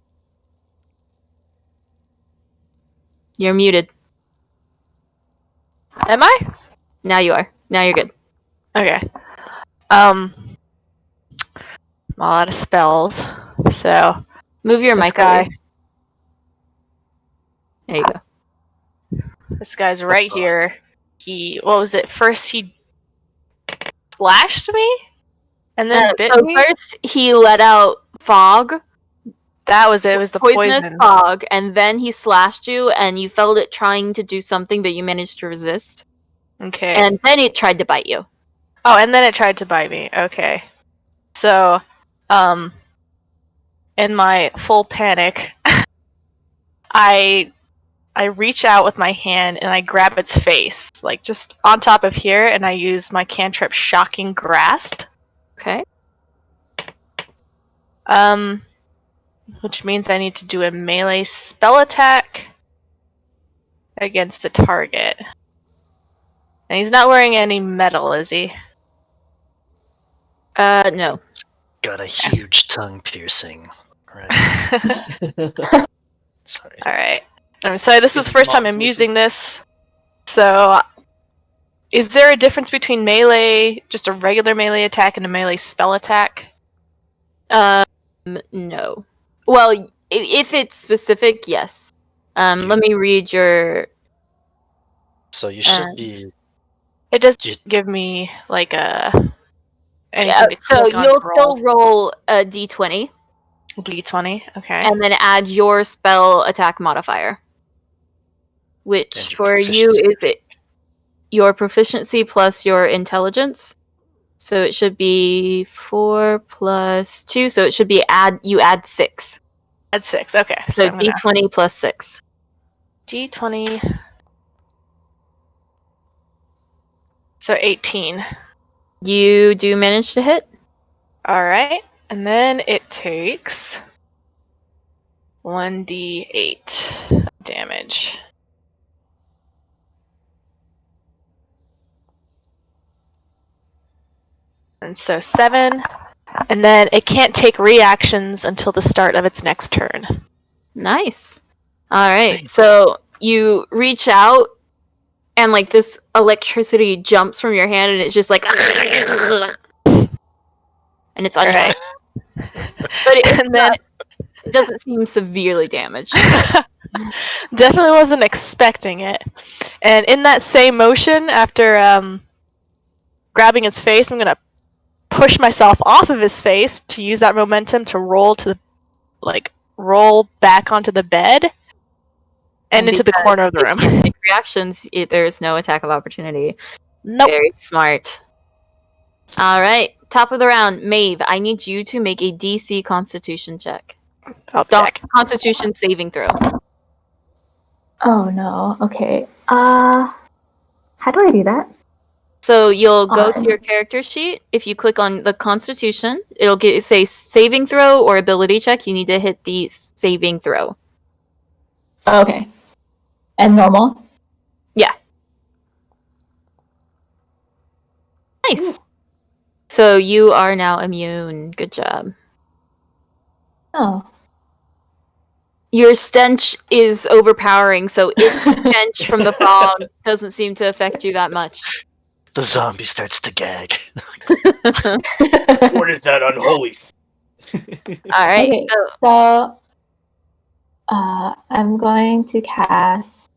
You're muted. Am I? Now you are. Now you're good. Okay. I'm all out of spells, so Move your this mic guy. over. There you go. This guy's right here. What was it? First he slashed me, and then bit So me. first he let out fog, That was it. It was the poisonous poison. fog, and then he slashed you, and you felt it trying to do something, but you managed to resist. Okay. And then it tried to bite you. Oh, and then it tried to bite me. Okay. So, in my full panic, I reach out with my hand and I grab its face, like just on top of here, and I use my cantrip Shocking Grasp. Okay. Which means I need to do a melee spell attack against the target. And he's not wearing any metal, is he? No. Got a huge tongue piercing. Right. Sorry. All right. I'm sorry. This is the first time I'm using this. So, is there a difference between melee, just a regular melee attack, and a melee spell attack? No. Well, if it's specific, yes. Let me read your. So you should be. It does give me like a. Yeah, so you'll still roll a d20. D20, okay. And then add your spell attack modifier. Which for you is it your proficiency plus your intelligence. So it should be 4 plus 2, so it should be you add 6. Add 6, okay. So d20 plus 6. D20. So 18. You do manage to hit. Alright. And then it takes 1d8 damage. And so 7. And then it can't take reactions until the start of its next turn. Nice. Alright, so you reach out and like this electricity jumps from your hand and it's just like and it's unhinged. But it doesn't seem severely damaged. Definitely wasn't expecting it. And in that same motion, after grabbing its face, I'm gonna push myself off of his face to use that momentum to roll back onto the bed and into the corner of the room. If you take reactions, there's no attack of opportunity. Nope. Very smart. All right, top of the round, Maeve. I need you to make a DC Constitution check. Constitution saving throw. Oh no. Okay. How do I do that? So you'll go to your character sheet. If you click on the Constitution, it'll say saving throw or ability check. You need to hit the saving throw. Okay. And normal? Yeah. Nice. So you are now immune. Good job. Oh. Your stench is overpowering, so if the stench from the fog doesn't seem to affect you that much. The zombie starts to gag. What is that unholy? Alright, Okay, so I'm going to cast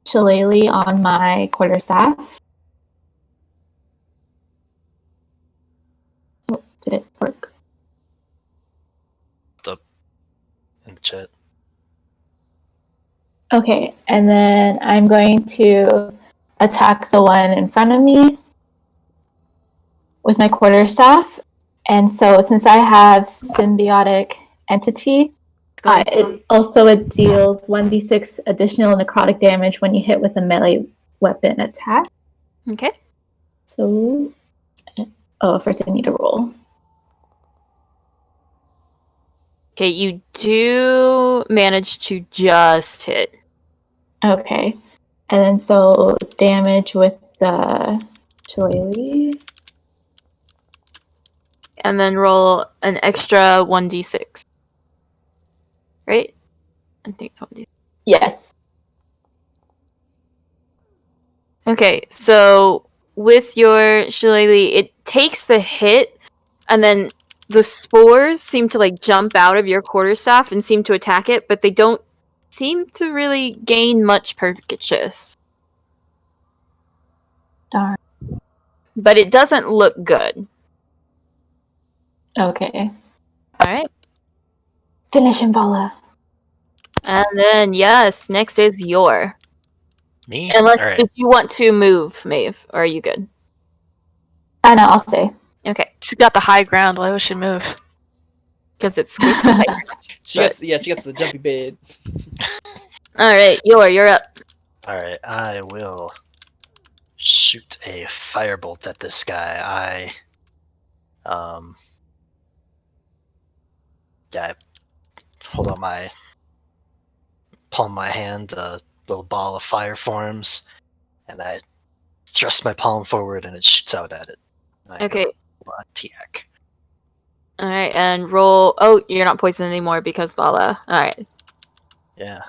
Shillelagh on my quarterstaff. Oh, did it work? Up in the chat. Okay, and then I'm going to attack the one in front of me with my quarterstaff. And so since I have symbiotic entity, it deals 1d6 additional necrotic damage when you hit with a melee weapon attack. Okay. So, first I need to roll. Okay, you do manage to just hit. Okay. And then so damage with the Shillelagh. And then roll an extra 1d6. Right? I think it's 1d6. Yes. Okay, so with your Shillelagh, it takes the hit, and then the spores seem to like jump out of your quarterstaff and seem to attack it, but they don't seem to really gain much purchase. Darn. But it doesn't look good. Okay. Alright. Finish him, Vala. And then, yes, next is your. Me? Unless, All right. did you want to move, Maeve? Or are you good? No, I'll stay. Okay. She's got the high ground. Why would she move? Because it's squishy. She gets the jumpy bed. Alright, you're up. Alright, I will shoot a firebolt at this guy. I hold out my palm of my hand, a little ball of fire forms, and I thrust my palm forward and it shoots out at it. I Okay. go, Tiak. All right, and roll. Oh, you're not poisoned anymore because Vala. All right. Yeah.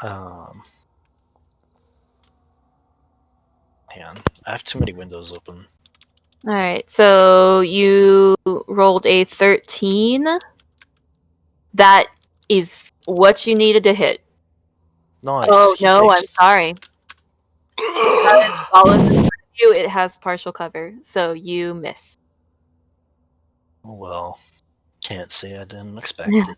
Hang on. I have too many windows open. All right. So you rolled a 13. That is what you needed to hit. Nice. Oh He no, takes- I'm sorry. Because Vala's in front of you, it has partial cover, so you miss. Oh, well, can't say I didn't expect it.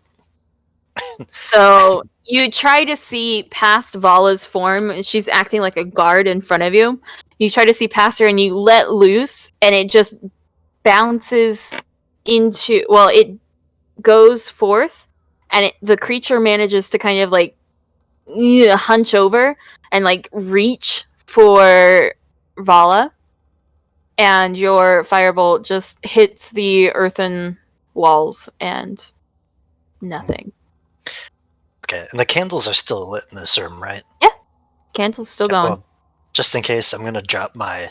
So you try to see past Vala's form, and she's acting like a guard in front of you. You try to see past her, and you let loose, and it just bounces into. Well, it goes forth, and the creature manages to kind of like hunch over and like reach for Vala, and your firebolt just hits the earthen walls and nothing. Okay, and the candles are still lit in this room, right? Candle's still Okay, going. well, just in case, I'm gonna drop my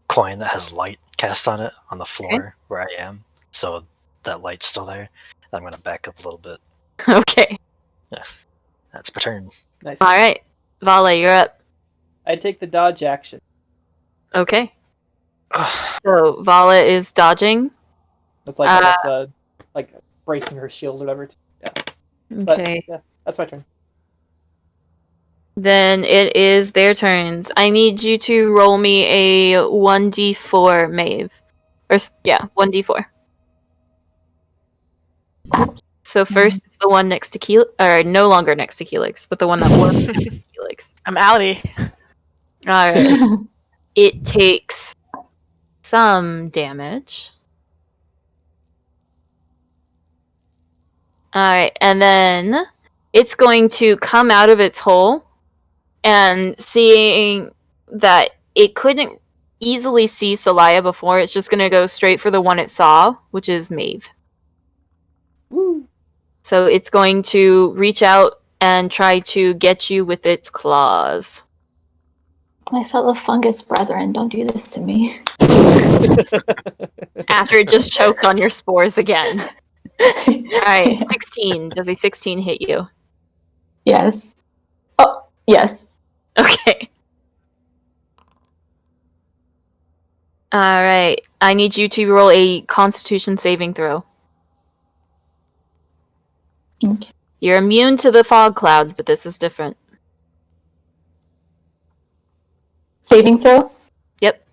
coin that has light cast on it on the floor where I am, so that light's still there. I'm gonna back up a little bit. Okay. That's my turn. Nice. All right. Vala, you're up. I take the dodge action. Okay. So Vala is dodging. It's like almost like bracing her shield or whatever. Yeah. But, Okay. yeah, that's my turn. Then it is their turns. I need you to roll me a 1d4, Maeve. Or, 1d4. So first is the one next to Keelix, or no longer next to Keelix, but the one that was next to Keelix. I'm outie. Alright. It takes some damage. Alright, and then it's going to come out of its hole, and seeing that it couldn't easily see Salaya before, it's just going to go straight for the one it saw, which is Maeve. Woo! So it's going to reach out and try to get you with its claws. My fellow fungus brethren, don't do this to me. After it just choked on your spores again. Alright, 16. Does a 16 hit you? Yes. Oh, yes. Okay. Alright, I need you to roll a Constitution saving throw. Okay. You're immune to the fog clouds, but this is different. Saving throw? Yep.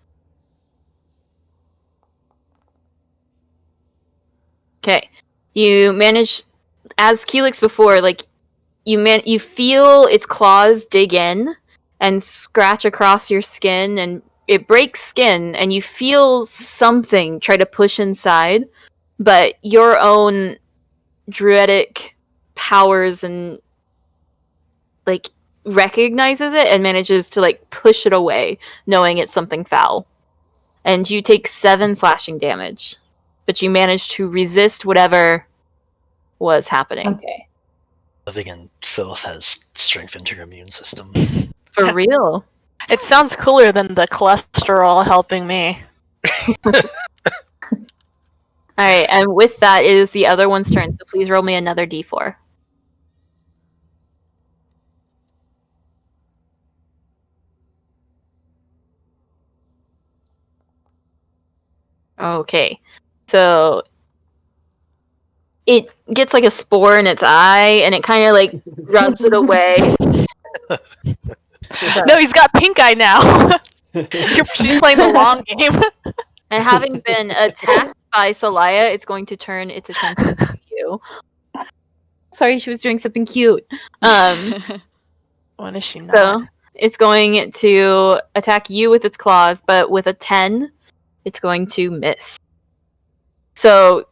Okay. You manage, as Keelix before, like, you feel its claws dig in and scratch across your skin, and it breaks skin, and you feel something try to push inside, but your own druidic powers and like recognizes it and manages to like push it away, knowing it's something foul. And you take 7 slashing damage, but you manage to resist whatever was happening. Okay. Living in filth has strengthened your immune system. For real. It sounds cooler than the cholesterol helping me. Alright, and with that is the other one's turn, so please roll me another d4. Okay, so it gets like a spore in its eye, and it kind of like rubs it away. No, he's got pink eye now. She's playing the long game. And having been attacked by Salaya, it's going to turn its attention to you. Sorry, she was doing something cute. When is she not? So it's going to attack you with its claws, but with a 10, it's going to miss. So,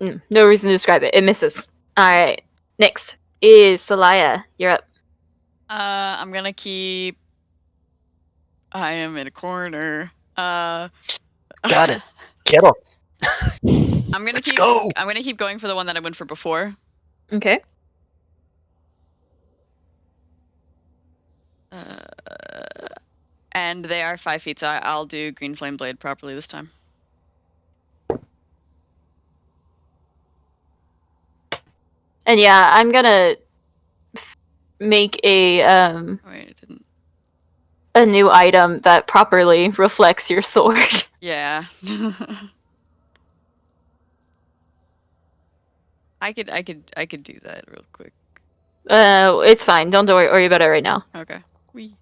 no reason to describe it. It misses. Alright, next is Salaya. You're up. I'm gonna keep. I am in a corner. Got it. Get him. I'm gonna Let's keep. go. I'm gonna keep going for the one that I went for before. Okay. And they are 5 feet, so I'll do Green Flame Blade properly this time. And yeah, I'm gonna make a Wait, it didn't. a new item that properly reflects your sword. Yeah. I could do that real quick. It's fine. Don't worry about it right now. Okay. Wee.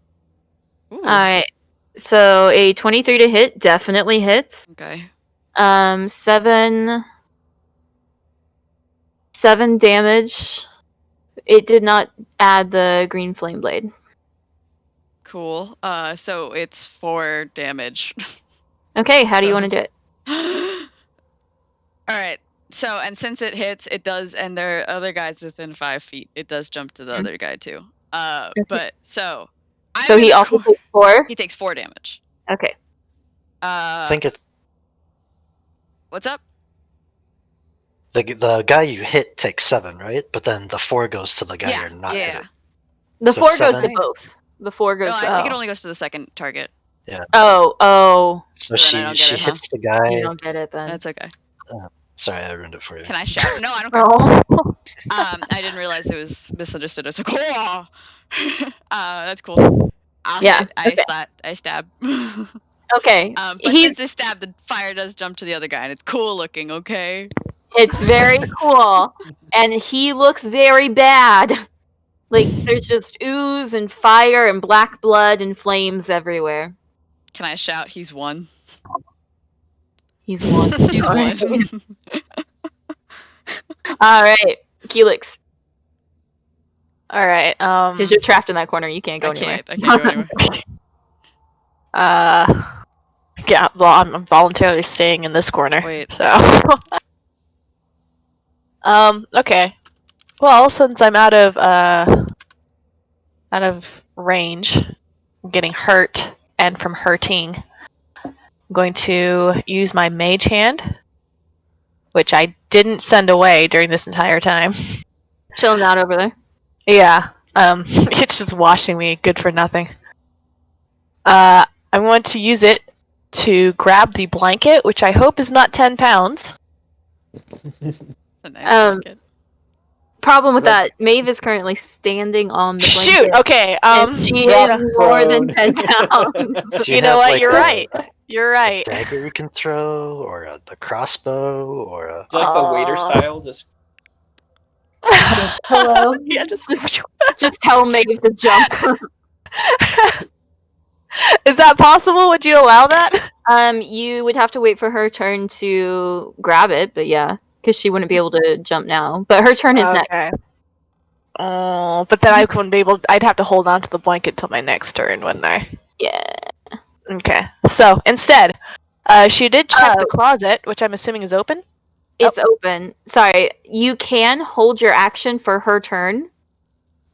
Ooh. Alright. So a 23 to hit definitely hits. Okay. 7 damage. It did not add the green flame blade. Cool. So it's 4 damage. Okay, how do you So- want to do it? All right. So, and since it hits, it does, and there are other guys within 5 feet. It does jump to the other guy too. But so. So he also takes 4? He takes 4 damage. Okay. I think it's What's up? the guy you hit takes 7, right? But then the 4 goes to the guy Yeah, you're not yeah. hitting. The So 4 goes to 7? both. The 4 goes No, to I think it only goes to the second target. Oh. So So then I don't she get it, huh? hits the guy. You don't get it then. That's okay. Sorry, I ruined it for you. Can I shout? No, I don't care. Oh. I didn't realize it was misunderstood as a claw. That's cool. Yeah, Hit. I stab. Okay. But He's since I stab, the fire does jump to the other guy, and it's cool looking. Okay. It's very cool. And he looks very bad. Like, there's just ooze and fire and black blood and flames everywhere. Can I shout? He's won. He's one. He's Alright. won. Alright, Keelix. Alright, Because you're trapped in that corner, you can't go anywhere. I can't go anywhere. Yeah, well, I'm voluntarily staying in this corner. Wait. So. Okay. Well, since I'm out of range, I'm getting hurt, and from hurting, I'm going to use my mage hand, which I didn't send away during this entire time. Chilling out over there. Yeah. It's just washing me, good for nothing. I'm going to use it to grab the blanket, which I hope is not 10 pounds. A nice blanket. Problem with that, Maeve is currently standing on the blanket. Shoot! Okay, And she Drop is more than prone. 10 pounds. Do you know have, what? like, You're a right. You're right. dagger you can throw, or the crossbow, or a... Do you like the waiter style? Just Hello. Yeah, just Just tell Maeve to jump. Is that possible? Would you allow that? You would have to wait for her turn to grab it, but yeah, because she wouldn't be able to jump now. But her turn is next. Oh, but then I wouldn't be able. I'd have to hold on to the blanket till my next turn, wouldn't I? Yeah. Okay. So instead, she did check the closet, which I'm assuming is open. It's open. Sorry, you can hold your action for her turn,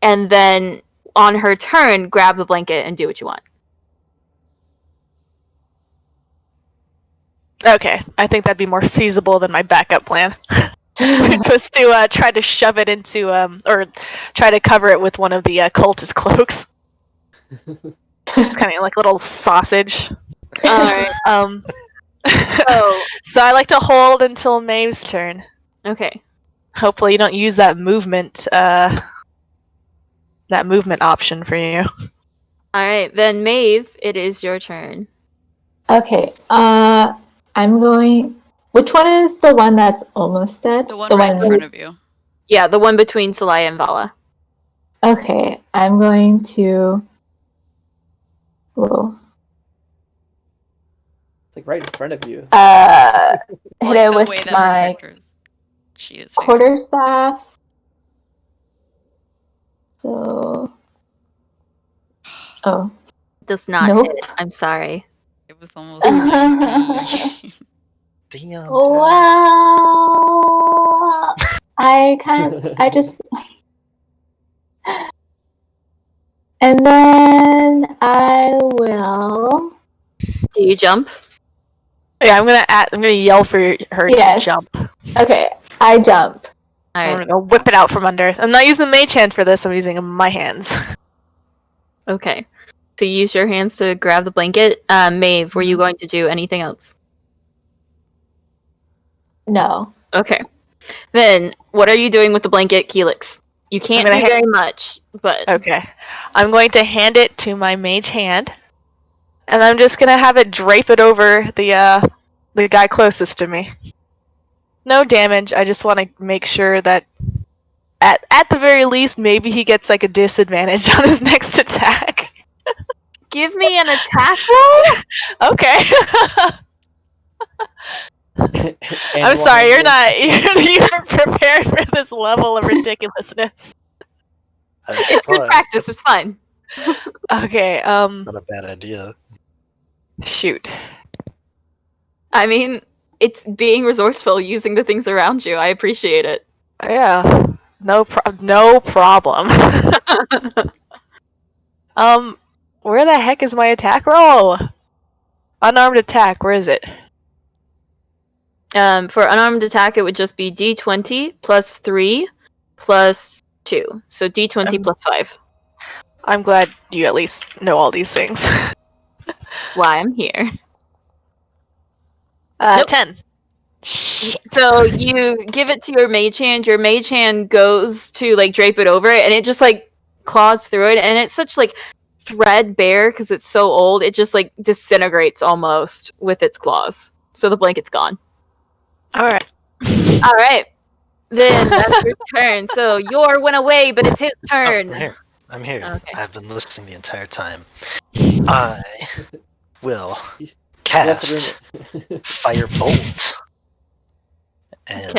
and then on her turn, grab the blanket and do what you want. Okay, I think that'd be more feasible than my backup plan. Which was to try to shove it into, or try to cover it with one of the cultist cloaks. It's kind of like a little sausage. Alright. So I like to hold until Maeve's turn. Okay. Hopefully you don't use that movement option for you. Alright, then Maeve, it is your turn. Okay. I'm going. Which one is the one that's almost dead? The one right in front of you. Yeah, the one between Celaya and Vala. Okay, I'm going to. Whoa. it's like right in front of you. Hit Like it the with way that her my character is. She is. quarterstaff. So. Oh. Does not Nope. hit. I'm sorry. It was almost. Like Damn. Well, I just. And then I will. Do you jump? Yeah, I'm gonna yell for her Yes. to jump. Okay, I jump. I'm Alright. gonna whip it out from under. I'm not using the mage hand for this. I'm using my hands. Okay. So you use your hands to grab the blanket. Maeve, were you going to do anything else? No. Okay. Then, what are you doing with the blanket, Keelix? You can't do very much, but... Okay. I'm going to hand it to my mage hand, and I'm just gonna have it drape it over the guy closest to me. No damage. I just want to make sure that at the very least, maybe he gets like a disadvantage on his next attack. Give me an attack roll? Okay. And I'm sorry, you're 100. not. You're prepared for this level of ridiculousness. It's good practice. It's fine. Okay. It's not a bad idea. Shoot. I mean, it's being resourceful using the things around you. I appreciate it. Yeah. No problem. Where the heck is my attack roll? Unarmed attack. Where is it? For unarmed attack, it would just be D20 plus 3 plus 2. So D20 plus 5. I'm glad you at least know all these things. Why I'm here. Nope. 10. So you give it to your mage hand. Your mage hand goes to like drape it over it, and it just like claws through it, and it's such like threadbare because it's so old. It just like disintegrates almost with its claws. So the blanket's gone. All right. All right. Then that's your turn. So Yor went away, but it's his turn. Oh, I'm here. Okay. I've been listening the entire time. I will cast Firebolt. And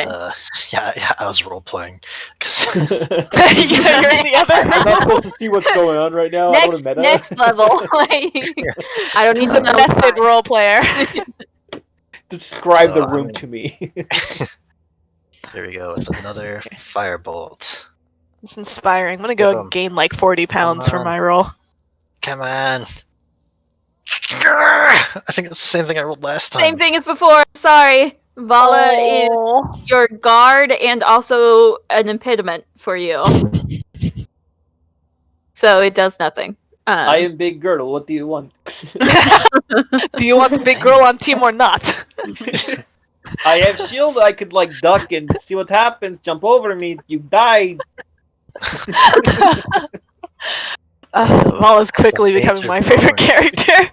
yeah, I was role playing. You're in the other I'm not supposed to see what's going on right now. Next level. I don't need to know. Method role player. Describe the room to me. Here we go with another Firebolt. It's inspiring. I'm gonna go and gain like 40 pounds for my roll. Come on. I think it's the same thing I rolled last time. Same thing as before. Sorry. Vala is your guard and also an impediment for you. So it does nothing. I am Big Girdle. What do you want? Do you want the big girl on team or not? I have shield. I could like duck and see what happens. Jump over me. You died. Vala's quickly becoming my favorite character.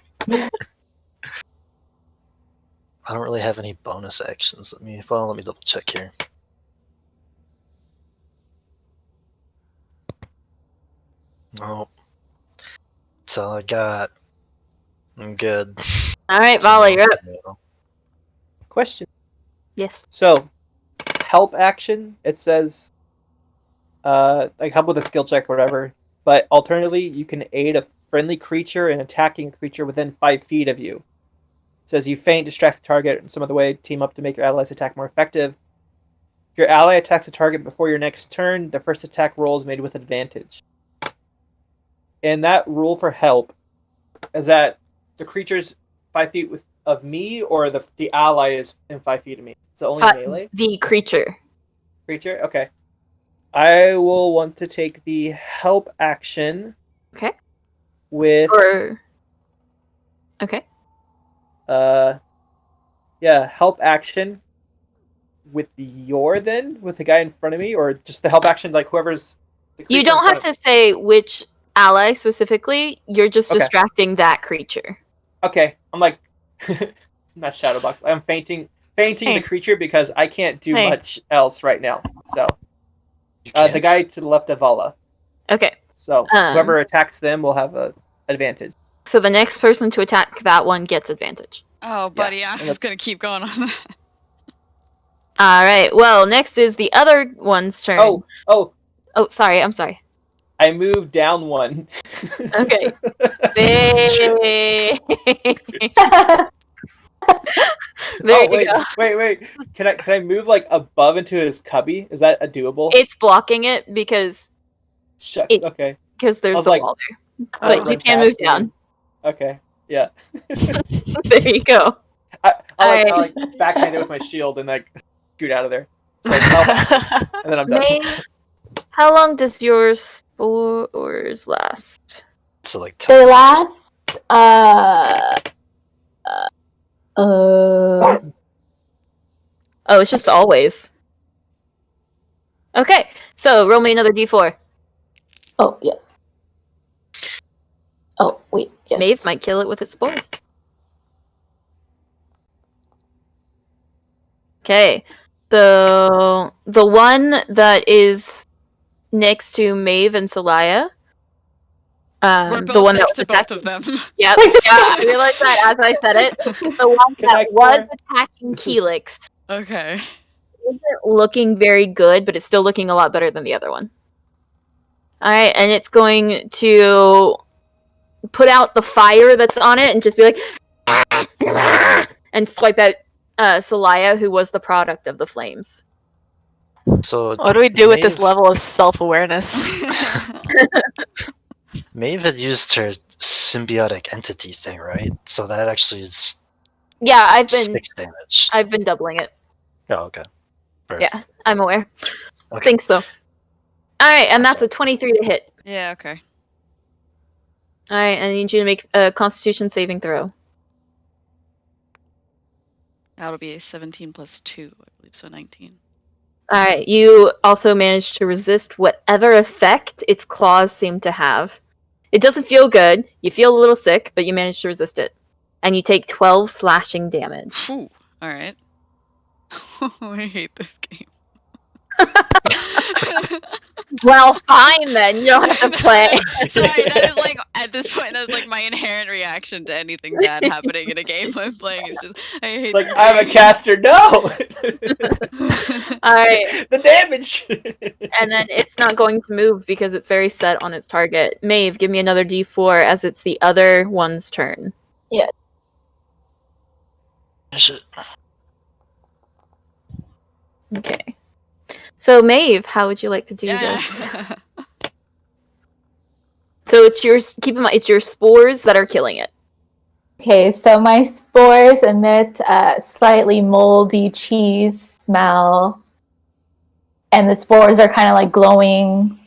I don't really have any bonus actions. Let me double check here. Nope. That's all I got. I'm good. Alright, Vala, you're up. Question. Yes. So, help action, it says, like help with a skill check or whatever, but alternatively, you can aid a friendly creature and attacking a creature within 5 feet of you. It says you feint, distract the target in some other way, team up to make your allies' attack more effective. If your ally attacks a target before your next turn, the first attack roll is made with advantage. And that rule for help is that the creature's 5 feet of me, or the ally is in 5 feet of me. Is it only melee? The creature. Creature? Okay. I will want to take the help action. Okay. With. Okay. Yeah, help action with with the guy in front of me, or just the help action, like whoever's. You don't have to say which ally specifically. You're just distracting that creature. Okay, I'm like, not Shadowbox. I'm fainting the creature because I can't do much else right now. So, the guy to the left of Vala. Okay. So whoever attacks them will have an advantage. So the next person to attack that one gets advantage. Oh, buddy, yeah. I'm just gonna keep going on that. All right. Well, next is the other one's turn. Oh, sorry. I'm sorry. I moved down one. Okay. Wait. Can I move like above into his cubby? Is that a doable? It's blocking it because. Shucks. Okay. Because there's a wall there, but you can move down. Okay. Yeah. There you go. I like backhand it with my shield and like shoot out of there. So, and then I'm done. How long does your spores last? So like 10 They minutes. last. Oh, it's just always. Okay, so roll me another d4. Oh, yes. Oh, wait, yes. Maeve might kill it with its spores. Okay, so the one that is next to Maeve and Celaya, We're the both one that next was to both attacking. of them. Yep, yeah, I realized that as I said it. The one that Connect was more. attacking Keelix Okay. isn't looking very good, but it's still looking a lot better than the other one. Alright, and it's going to put out the fire that's on it and just be like and swipe at Celaya, who was the product of the flames. So What do we do with this Maeve- level of self-awareness? Maeve had used her symbiotic entity thing, right? So that actually is Yeah, I've 6 damage. been doubling it. Oh, okay. Birth. Yeah, I'm aware. Okay. Thanks though. Alright, and that's Sorry. a 23 to hit. Yeah, okay. Alright, I need you to make a constitution saving throw. That'll be a 17 plus 2, I believe, so 19. Alright, you also managed to resist whatever effect its claws seem to have. It doesn't feel good. You feel a little sick, but you managed to resist it. And you take 12 slashing damage. Phew. Alright. I hate this game. Well, fine then. You don't have to play. Sorry, that is like, at this point, that's like my inherent reaction to anything bad happening in a game I'm playing. It's just, I hate Like, this I'm a game. caster. No! Alright, The damage! and then it's not going to move because it's very set on its target. Maeve, give me another d4 as it's the other one's turn. Finish it. Okay. So, Maeve, how would you like to do this? Yeah. So it's your, keep in mind, it's your spores that are killing it. Okay, so my spores emit a slightly moldy cheese smell. And the spores are kind of like glowing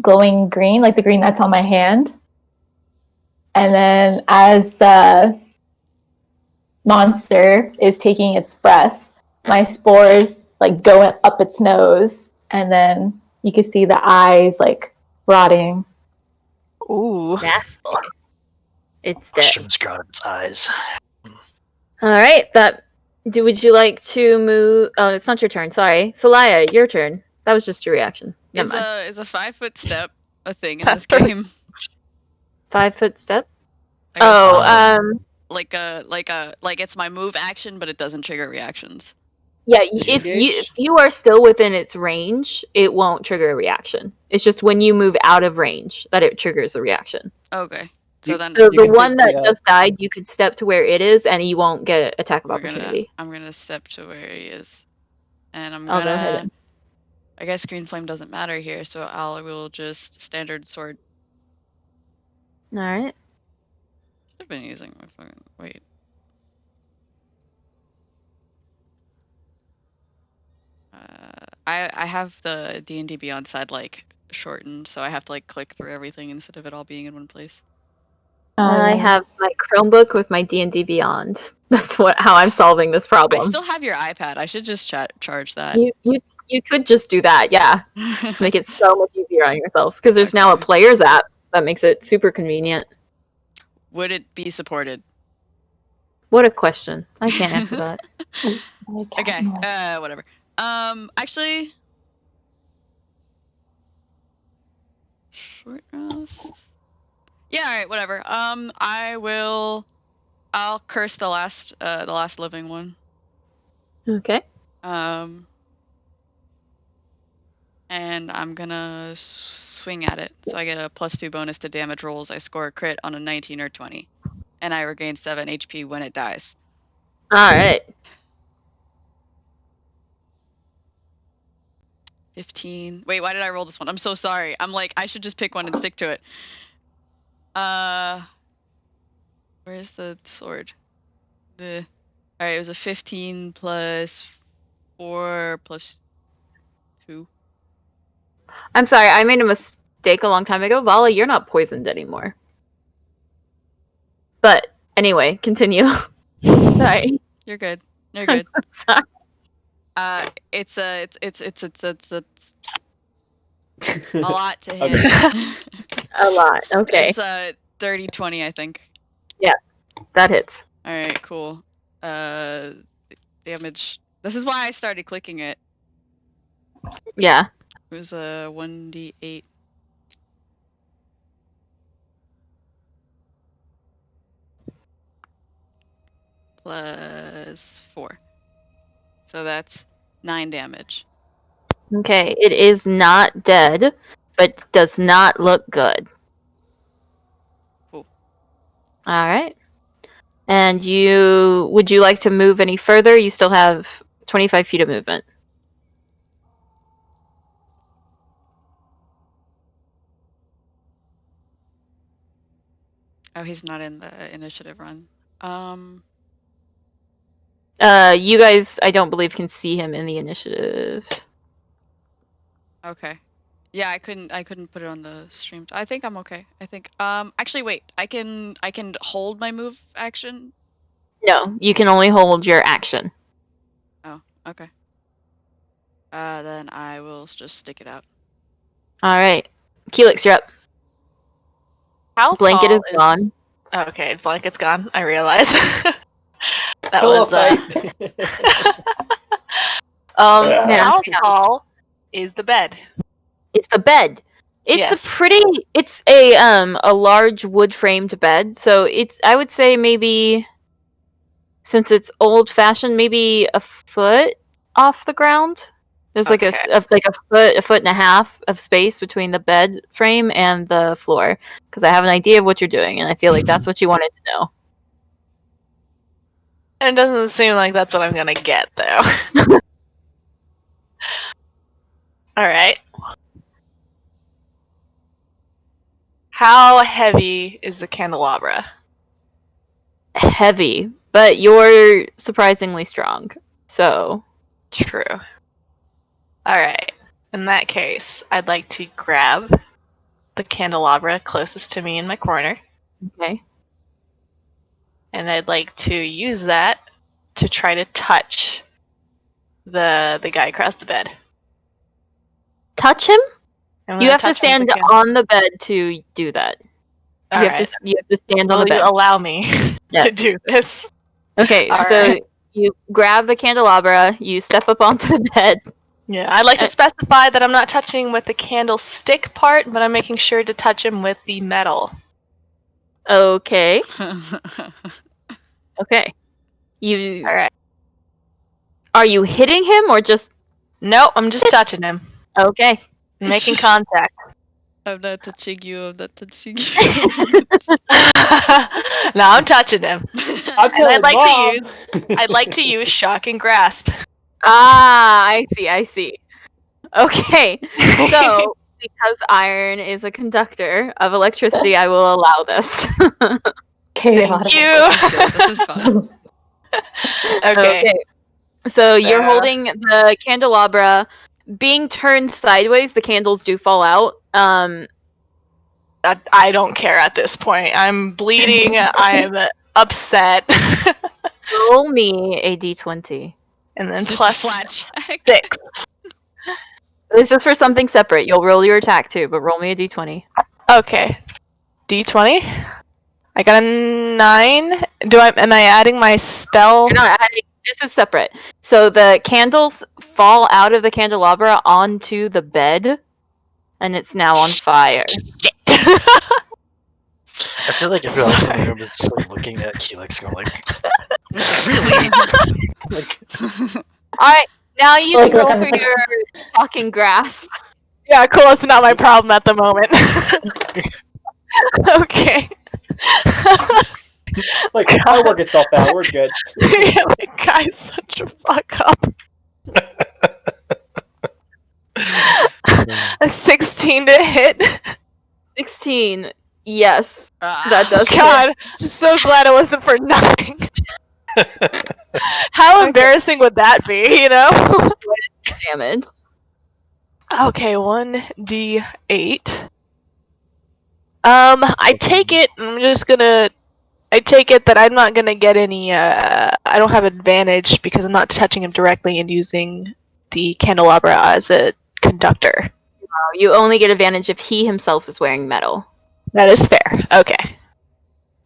green, like the green that's on my hand. And then as the monster is taking its breath, my spores like go up its nose, and then you can see the eyes like rotting. Ooh. Nasty. It's dead. Mushrooms grow out of its eyes. Alright, would you like to move? Oh, it's not your turn, sorry. Celaya, your turn. That was just your reaction. Never mind. Is a 5-foot step a thing in this game? 5-foot step? I guess, Oh, like it's my move action, but it doesn't trigger reactions. yeah, Disengage? if you are still within its range, it won't trigger a reaction. It's just when you move out of range that it triggers a reaction. Okay. So then So You the can one take that the, just died, you could step to where it is, and you won't get attack of opportunity. I'm gonna step to where he is, and I'll go ahead. And... I guess green flame doesn't matter here, so I will just standard sword. All right. Should have been using my fucking wait. I have the D&D Beyond side like shortened, so I have to like click through everything instead of it all being in one place. I have my Chromebook with my D&D Beyond. That's how I'm solving this problem. I still have your iPad. I should just charge that. You could just do that, yeah. Just make it so much easier on yourself because there's now a player's app that makes it super convenient. Would it be supported? What a question. I can't answer that. Okay, whatever. Actually, short rest. Yeah, all right, whatever. I'll curse the last living one. Okay. And I'm gonna swing at it. So I get a +2 bonus to damage rolls. I score a crit on a 19 or 20, and I regain 7 HP when it dies. All right. 15. Wait, why did I roll this one? I'm so sorry. I'm like, I should just pick one and stick to it. Where's the sword? Alright, it was a 15 plus 4 plus 2. I'm sorry, I made a mistake a long time ago. Vala, you're not poisoned anymore. But anyway, continue. Sorry. You're good. You're I'm good. so sorry. It's a lot to hit. A lot. Okay. It's 30, 20, I think. That hits. All right, cool. Damage. This is why I started clicking it. Yeah. It was a 1d8. Plus 4. So that's 9 damage. Okay. It is not dead, but does not look good. Cool. All right. And would you like to move any further? You still have 25 feet of movement. Oh, he's not in the initiative run. You guys, I don't believe, can see him in the initiative. Okay. Yeah, I couldn't put it on the stream. I think I'm okay. I think actually wait, I can hold my move action. No, you can only hold your action. Oh, okay. Then I will just stick it out. All right. Keelix, you're up. How Blanket tall is gone. Okay, blanket's gone. I realize. That Pillow was fight. Yeah. How tall is the bed? It's the bed. It's Yes. it's a large wood framed bed. So I would say maybe, since it's old fashioned, maybe a foot off the ground. There's like Okay. a foot and a half of space between the bed frame and the floor, because I have an idea of what you're doing, and I feel like that's what you wanted to know. It doesn't seem like that's what I'm gonna get, though. Alright. How heavy is the candelabra? Heavy, but you're surprisingly strong. So True. Alright. In that case, I'd like to grab the candelabra closest to me in my corner, okay. and I'd like to use that to try to touch the guy across the bed. Touch him? I'm You gonna have to touch him stand with the candle. on the bed to do that. You have to stand on Will the bed. you allow me Yeah. to do this? Okay, All so right. you grab the candelabra, you step up onto the bed. Yeah, I'd like to specify that I'm not touching with the candlestick part, but I'm making sure to touch him with the metal. Okay. Okay. You All right. Are you hitting him or just Nope, I'm just touching him. okay? Making contact. I'm not touching you. I'm not touching you. No, I'm touching him. I'm And I'd killing I'd like to use shock and grasp. Ah, I see. Okay. So, because iron is a conductor of electricity, I will allow this. Chaotic. Thank you. This is fun. Okay. So you're So- holding the candelabra. Being turned sideways, the candles do fall out. I don't care at this point. I'm bleeding. I'm upset. Roll me a d20. And then Just plus flat check. 6. This is for something separate. You'll roll your attack too, but roll me a d20. Okay. D20. I got a 9. Am I adding my spell? You're not adding. This is separate. So the candles fall out of the candelabra onto the bed, and it's now on fire. I feel like everyone else in the room is just like looking at Keelix going like, really? Like, Alright, now you Like, can roll I'm for like- your talking grasp. Yeah, cool. It's not my problem at the moment. Okay. Like, I'll work itself out. We're good. Yeah, the guy's such a fuck up. A 16 to hit. 16. Yes, Ah. that does hit. God, I'm so glad it wasn't for nothing. How embarrassing would that be, you know? damage. Okay, 1d8. I take it, and I'm just gonna I take it that I'm not gonna get any. I don't have advantage because I'm not touching him directly and using the candelabra as a conductor. You only get advantage if he himself is wearing metal. That is fair. Okay.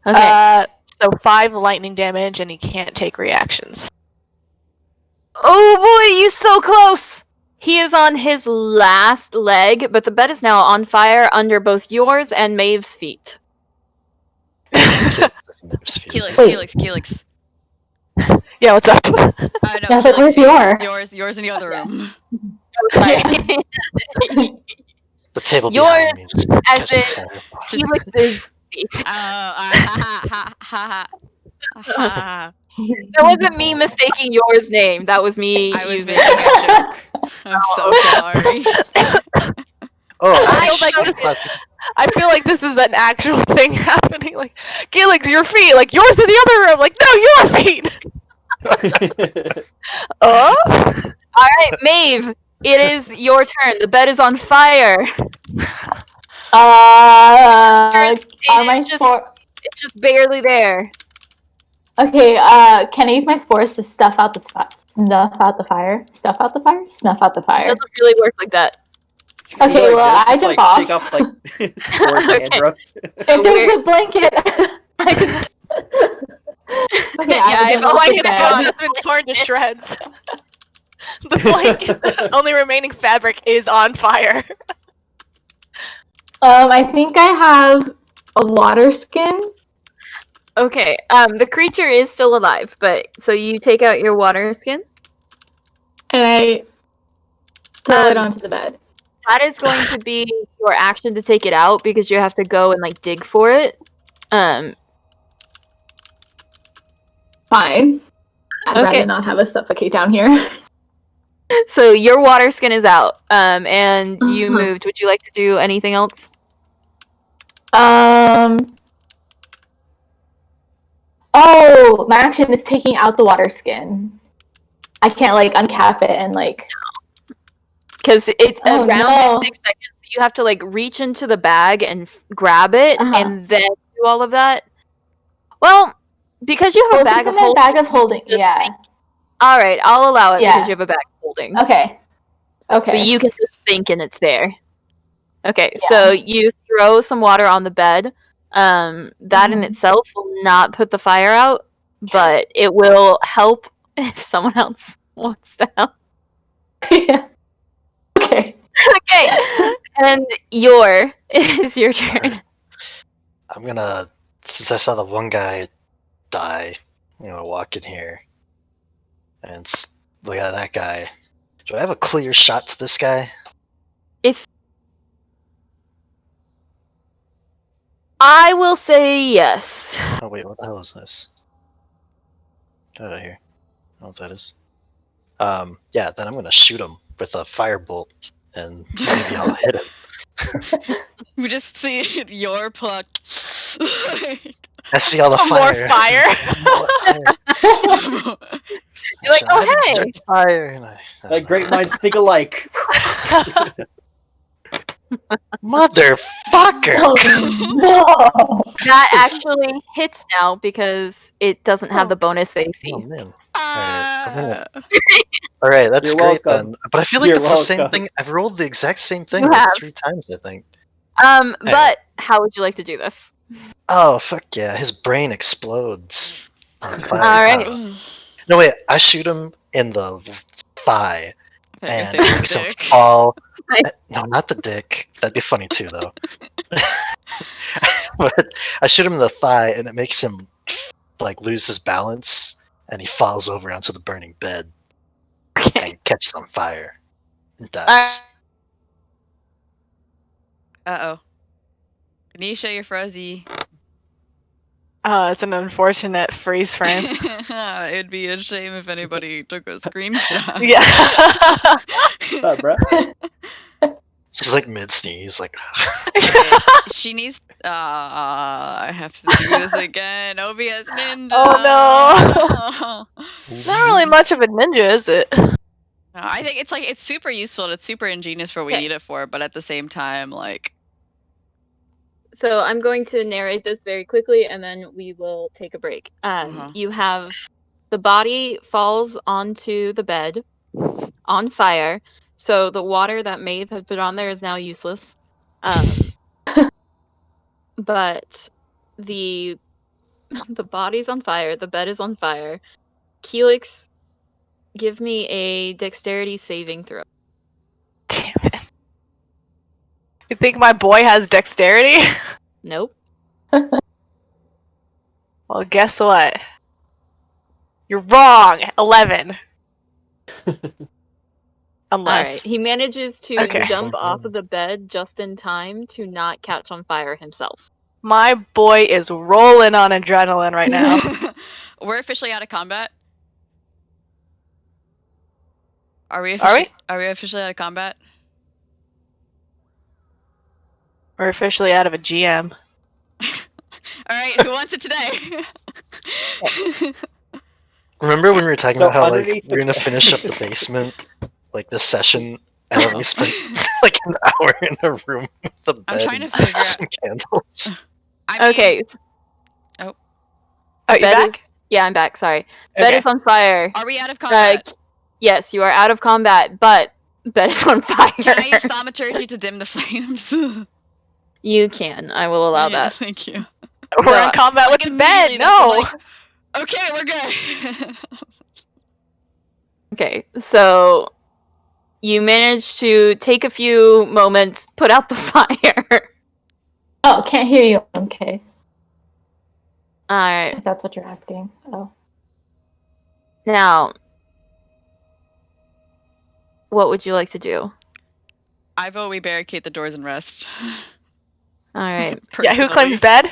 Okay. So 5 lightning damage, and he can't take reactions. Oh boy, you so close! He is on his last leg, but the bed is now on fire under both yours and Maeve's feet. Keelix. Yeah, what's up? I know. Yeah, but where's yours in the other room. The table Yours, behind me just as catches in- fire. Felix's feet. That wasn't me mistaking yours name. That was me I was using making a joke. I'm so sorry. Oh, I feel like this is an actual thing happening. Like, Gilix, your feet. Like, yours in the other room. Like, no, your feet. Oh? Alright, Maeve, it is your turn. The bed is on fire. Are my It's just- spores? It's just barely there. Okay. Can I use my spores to snuff out the fire? Snuff out the fire? Snuff out the It fire. doesn't really work like that. Okay, You know, well, just I jump like off. shake off like spore Okay. dandruff. If there's a blanket, I can. Okay, Yeah, I if jump a off blanket the is bed. gone, It's been torn to shreds. The blanket, the only remaining fabric, is on fire. I think I have a water skin. Okay, the creature is still alive, but so you take out your water skin. And I throw it Um, onto the bed. That is going to be your action to take it out because you have to go and like dig for it. Fine. I'd Okay. rather not have us suffocate down here. So your water skin is out, and you moved. Would you like to do anything else? Oh, my action is taking out the water skin. I can't like uncap it and like. Because it's Oh, around no. 6 seconds. So you have to like reach into the bag and grab it, and then do all of that. Well, because you have a bag of holding. Bag of holding. Yeah. All right, I'll allow it Yeah. because you have a bag of holding. Okay. So you can just think and it's there. Okay, Yeah. so you throw some water on the bed. That in itself will not put the fire out, but it will help if someone else wants to help. Yeah. Okay. Okay, and is your turn. I'm gonna, since I saw the one guy die, I'm gonna walk in here and look at that guy. Do I have a clear shot to this guy? If I will say yes. Oh wait, what the hell is this? Get out of here. I don't know what that is. Yeah, then I'm gonna shoot him with a firebolt, and maybe I'll hit him. We just see your pluck. I see all the More fire. fire. You're like, oh hey. Start the fire, and I Like great minds think alike. Motherfucker! Oh, no. That actually hits now because it doesn't have the bonus AC. Oh man. Ah. Alright, that's You're great welcome. then. But I feel like You're it's the same welcome. thing. I've rolled the exact same thing You like have. 3 times, I think. But how would you like to do this? Oh, fuck yeah. His brain explodes. On fire. Alright. No, wait. I shoot him in the thigh. I thought you were And saying it makes him dick. fall. No, not the dick. That'd be funny too, though. But I shoot him in the thigh, and it makes him like lose his balance, and he falls over onto the burning bed Okay. and catches on fire and dies. Uh-oh. Kanisha, you're frozy. It's an unfortunate freeze frame. It'd be a shame if anybody took a screenshot. Yeah. What's up, bro? She's like mid sneeze, like. Okay, she needs. I have to do this again. OBS Ninja. Oh Not really much of a ninja, is it? No, I think it's super useful. And it's super ingenious for what we Okay. need it for, but at the same time, like. So I'm going to narrate this very quickly, and then we will take a break. You have the body falls onto the bed on fire. So the water that Maeve had put on there is now useless. But the body's on fire. The bed is on fire. Keelix, give me a dexterity saving throw. Damn it. You think my boy has dexterity? Nope. Well, guess what? You're wrong. 11. Unless. Alright. He manages to Okay. jump off of the bed just in time to not catch on fire himself. My boy is rolling on adrenaline right now. We're officially out of combat. Are we officially out of combat? We're officially out of a GM. Alright, who wants it today? Remember when we were talking So about how like underneath we're the gonna finish up the basement, like this session, and then we spent like an hour in a room with the bed I'm trying to and figure out. some candles. I mean, Okay. Oh, you Bed back? Yeah, I'm back. Sorry. Bed Okay. is on fire. Are we out of combat? Yes, you are out of combat, but bed is on fire. Can I use thaumaturgy to dim the flames? You can. I will allow Yeah, that. thank you. We're So, in combat with the bed. immediately that's No. like- Okay, we're good. Okay, so you manage to take a few moments, put out the fire. Oh, can't hear you. Okay, Alright, if that's what you're asking. Oh. now, what would you like to do? I vote we barricade the doors and rest. Alright. Yeah, who claims bed?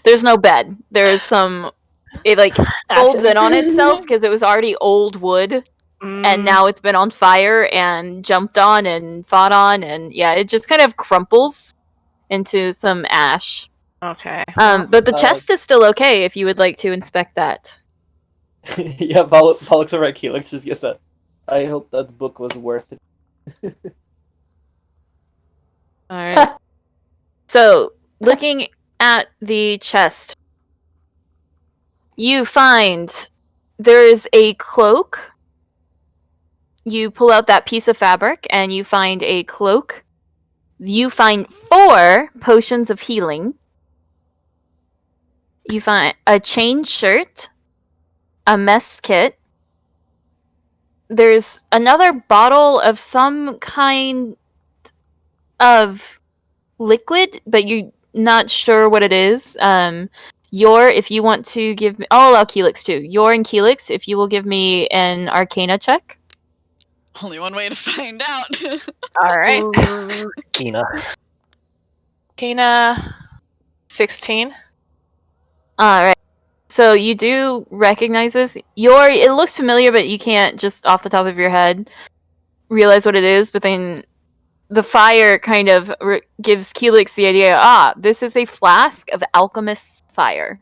There's no bed. There's some. It like folds Ashes. in on itself because it was already old wood, and now it's been on fire and jumped on and fought on, and yeah, it just kind of crumples into some ash. Okay. But the chest is still okay if you would like to inspect that. Yeah, Pollux over at Keelix just gets that. I hope that book was worth it. Alright. So, looking at the chest, you find there is a cloak. You pull out that piece of fabric and you find a cloak. You find 4 potions of healing. You find a chain shirt, a mess kit. There's another bottle of some kind of liquid, but you're not sure what it is. If you want to give me... I'll allow Keelix too. And Keelix, if you will give me an Arcana check. Only one way to find out. Alright. Kina. Kina, 16. Alright. So you do recognize this. It looks familiar, but you can't just off the top of your head realize what it is, but then the fire kind of gives Keelix the idea, this is a flask of alchemist's fire.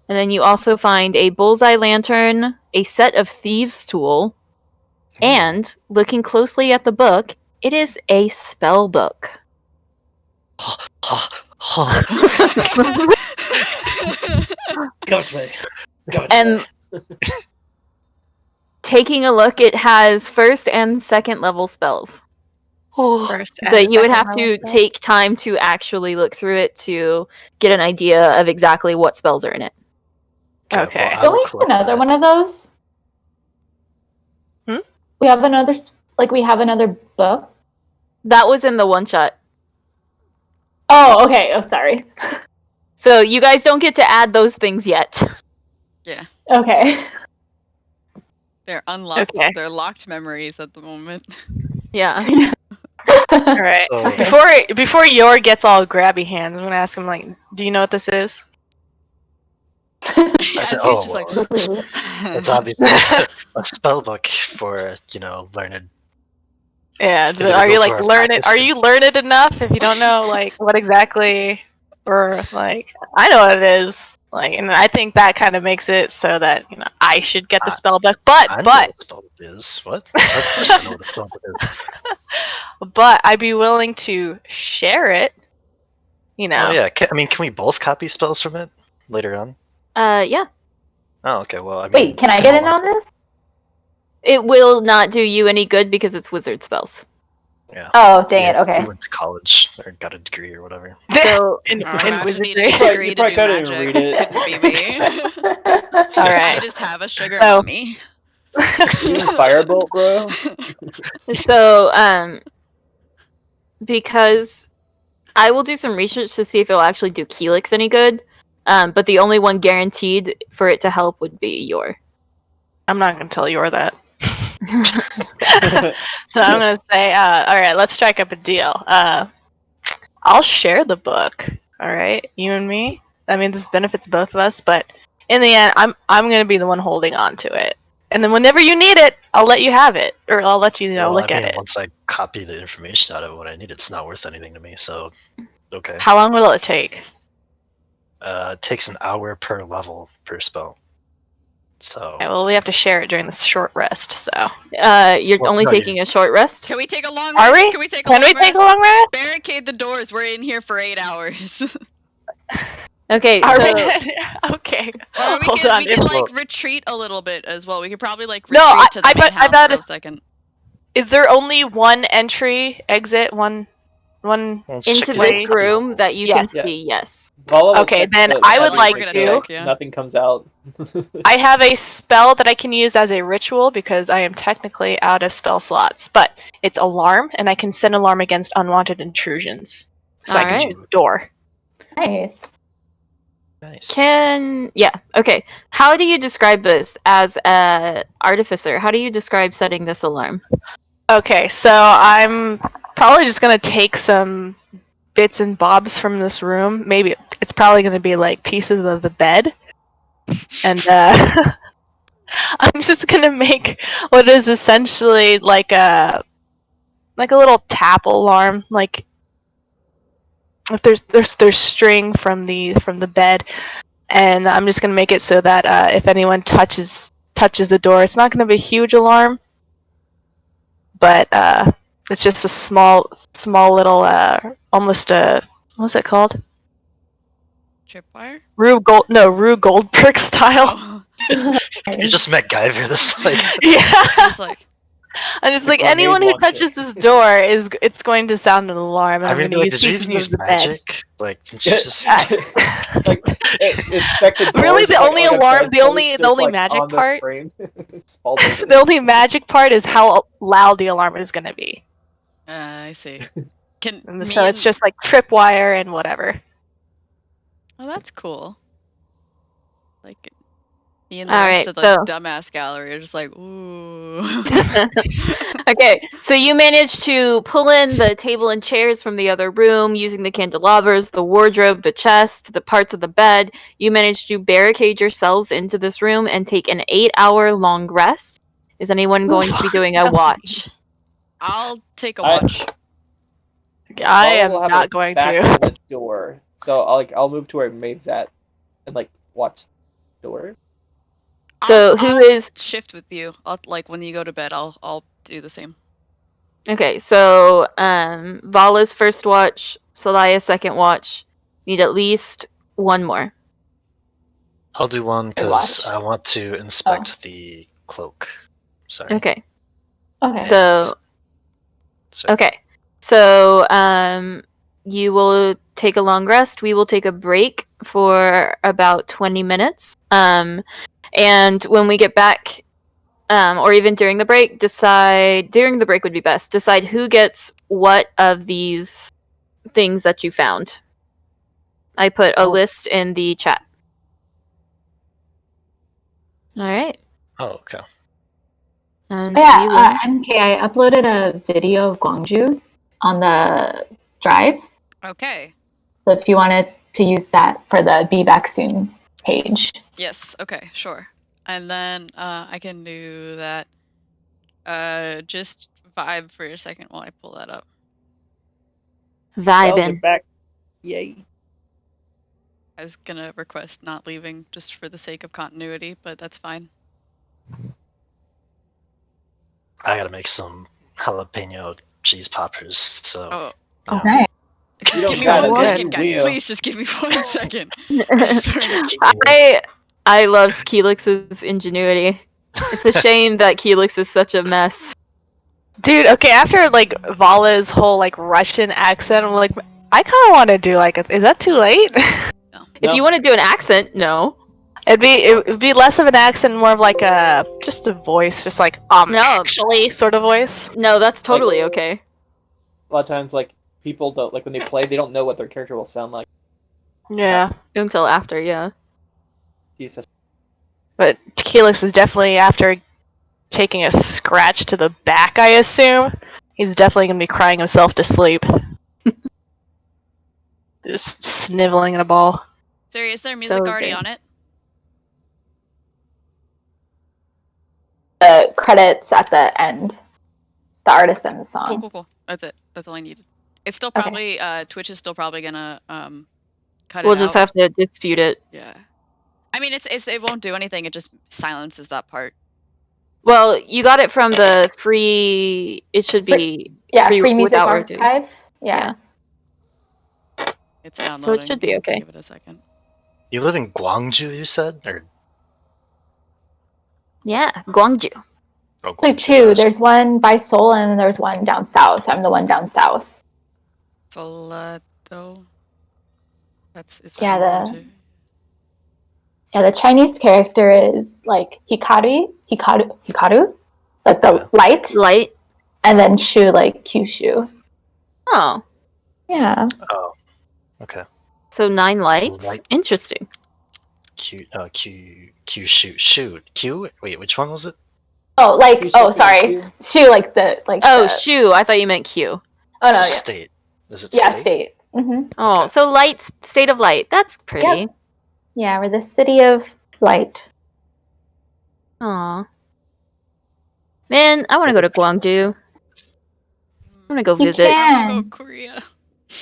And then you also find a bullseye lantern, a set of thieves' tool, and, looking closely at the book, it is a spell book. Coach me. And taking a look, it has first and second level spells. First and But you would have second to level spell. take time to actually look through it to get an idea of exactly what spells are in it. Okay. Well, I Don't will we have collect another that. one of those? We have another, we have another book? That was in the one shot. Oh, okay. Oh, sorry. So you guys don't get to add those things yet. Yeah, Okay. they're unlocked. Okay. They're locked memories at the moment. Yeah. Alright. So- Before Yor gets all grabby hands, I'm gonna ask him, like, do you know what this is? As said, he's oh, just like, Ooh. It's obviously a spell book for, learned. Yeah, but Individuals are you who like are learned? practiced Are in- you learned enough if you don't know like what exactly, or like I know what it is. Like, and I think that kind of makes it so that I should get the spell book. I know But what a spell book is. What? Of course I know what a spell book is. but I'd be willing to share it. You know. Oh yeah, can we both copy spells from it later on? Yeah. Oh, okay. Well, I mean, Wait, can I get in on this? It will not do you any good because it's wizard spells. Yeah. Oh, dang it. You Okay. went to college or got a degree or whatever. So in, Oh, imagine needing wizardry. a degree You to probably do couldn't even magic. read it. Couldn't be me. All I right. just have a sugar So- mommy. You in Firebolt, bro? So, because I will do some research to see if it'll actually do Keelix any good. But the only one guaranteed for it to help would be Yor. I'm not gonna tell you that. So I'm gonna say, all right, let's strike up a deal. I'll share the book. All right, you and me. I mean, this benefits both of us, but in the end, I'm gonna be the one holding on to it. And then whenever you need it, I'll let you have it, or I'll let you, Well, look I mean, at it. once I copy the information out of it when I need it, it's not worth anything to me. So, okay. How long will it take? It takes an hour per level per spell. So. Okay, well, we have to share it during this short rest. So You're Well, only no, taking a short rest? Can we take a long Are rest? we? Can we take a Can long we take a rest? long rest? Barricade the doors. We're in here for 8 hours. Okay, Are so we? Okay. Or we Hold could, on. we could Well- like retreat a little bit as well. We could probably like No, retreat to the I main thought- I house thought for a it's- second. Is there only one entry, exit, one? Let's check into these this copy room levels. that you Yes. can see, yes. Vala will Okay, check then the- I would make like sure to check, yeah. nothing comes out. I have a spell that I can use as a ritual because I am technically out of spell slots, but it's alarm, and I can send alarm against unwanted intrusions. So I can Alright. choose door. Nice. Nice. Okay. How do you describe this as a artificer? How do you describe setting this alarm? Okay, so I'm probably just gonna take some bits and bobs from this room. Maybe it's probably gonna be like pieces of the bed, and I'm just gonna make what is essentially like a little tap alarm. Like if there's string from the bed, and I'm just gonna make it so that if anyone touches the door, it's not gonna be a huge alarm, but it's just a small little almost a what's it called? Tripwire? Rube Goldberg style. Oh. You just MacGyver this, like. Yeah. It's like, I'm just The like grenade anyone who launcher. touches this door it's going to sound an alarm, and I I'm mean, going to like, use did you pieces even use of the bed. magic? Like, didn't you just. Like, inspect the doors, Really, the like, only a alarm- the bedpost only just, like, magic on the part- frame. Just falls over. The only magic part is how loud the alarm is going to be, I see. Can and me so it's and- just like tripwire and whatever. Oh, that's cool. Like, me and the Alright, rest of the so- dumbass gallery are just like, ooh. Okay, so you managed to pull in the table and chairs from the other room using the candelabras, the wardrobe, the chest, the parts of the bed. You managed to barricade yourselves into this room and take an 8-hour long rest. Is anyone going to be doing a watch? I'll take a I- watch. I Vala am will have not her going back to. to the door, so I'll move to where Maeve's at, and like watch the door. So I'll who is shift with you? I'll like when you go to bed. I'll do the same. okay? So Vala's first watch, Selaya's second watch. Need at least one more. I'll do one because watch. I want to inspect the cloak. Sorry. Okay. Okay. So Sorry. okay. So you will take a long rest. We will take a break for about 20 minutes. And when we get back, or even during the break, during the break would be best. Decide who gets what of these things that you found. I put a list in the chat. All right. Oh, okay. And Yeah, you will- MK, I uploaded a video of Gwangju on the drive. Okay. So if you wanted to use that for the Be Back Soon page. Yes. Okay. Sure. And then I can do that. Just vibe for a second while I pull that up. Bells are vibing. back. Yay. I was gonna request not leaving just for the sake of continuity, but that's fine. I gotta make some jalapeno cheese poppers. So Oh, you know. Okay. just don't give me got it, 1 then second, do guys. you? Please, just give me 1 second. I'm sorry. I loved Keelix's ingenuity. It's a shame that Keelix is such a mess. Dude, okay, after like Vala's whole like Russian accent, I'm like, I kind of want to do like, is that too late? If you want to do an accent, no. It'd be less of an accent, more of like a just a voice, just like No. actually sort of voice. No, that's totally okay. A lot of times, like people don't like when they play, they don't know what their character will sound like. Yeah, Until after, yeah. Jesus. but Keelix is definitely after taking a scratch to the back. I assume he's definitely gonna be crying himself to sleep, just sniveling in a ball. Sorry, is there music So already good. on it? The credits at the end. The artist and the song. Cool. That's it. That's all I needed. It's still Okay. probably Twitch is still probably gonna cut We'll it just out. have to dispute it. Yeah. I mean, it won't do anything. It just silences that part. Well, you got it from the free. It should be Yeah, free free music without royalty. archive. Yeah. It's downloading. should be okay. Give it a second. You live in Gwangju, you said, or Yeah, Gwangju. oh, Actually, Gwangju, two. gosh. There's one by Seoul and there's one down south. I'm the one down south. Solado. That's is Yeah, that the- Gwangju? Yeah, the Chinese character is like Hikaru, like the light, Light. and then Shu like Kyushu. Oh, Yeah. Oh, okay. so 9 lights. Light. Interesting. Q shoot. Q. Wait, which one was it? Oh, like Kyushu sorry, Q. Shu like the like. Oh, the, Shu. I thought you meant Q. Oh no, So yeah, state. Is it yeah, state? state. Mm-hmm. Oh, Okay. so light, state of light. That's pretty. Yep. Yeah, we're the city of light. Aw. Man, I want to go to Gwangju. I want to go You visit. I can. wanna go Korea.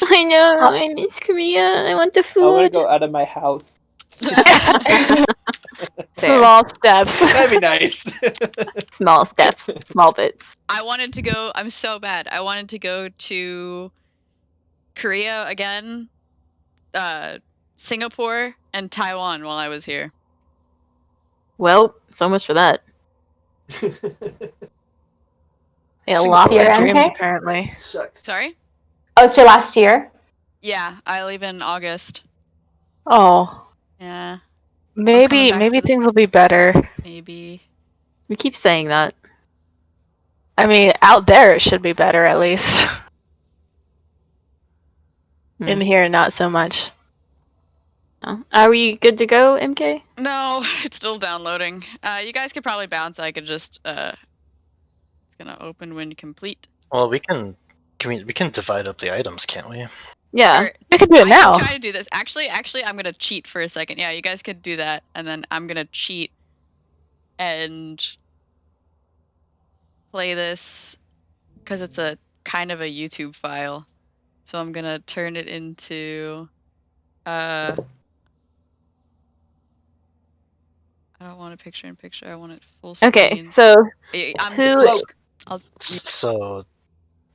I know. I miss Korea. I want the I want to food. go out of my house. Fair. Small steps. That'd be nice. Small steps, small bits. I wanted to go. I'm so bad. I wanted to go to Korea again, Singapore, and Taiwan while I was here. Well, so much for that. Yeah, a Singapore. lot of Here, dreams MK? apparently. Shucks. Sorry? Oh, it's your last year. Yeah, I leave in August. Oh, Yeah, maybe back maybe to the things will be better. maybe. We keep saying that. I mean, out there it should be better at least. In here, not so much. Oh. Are we good to go, MK? No, it's still downloading. You guys could probably bounce. I could just it's gonna open when complete. Well, we can divide up the items, can't we? Yeah. Or- We can do it I now. can try to do this. Actually, I'm gonna cheat for a second. Yeah, you guys could do that, and then I'm gonna cheat and play this because it's a kind of a YouTube file. So I'm gonna turn it into I don't want a picture-in-picture. I want it full screen. Okay, so I'm who- Cloak. So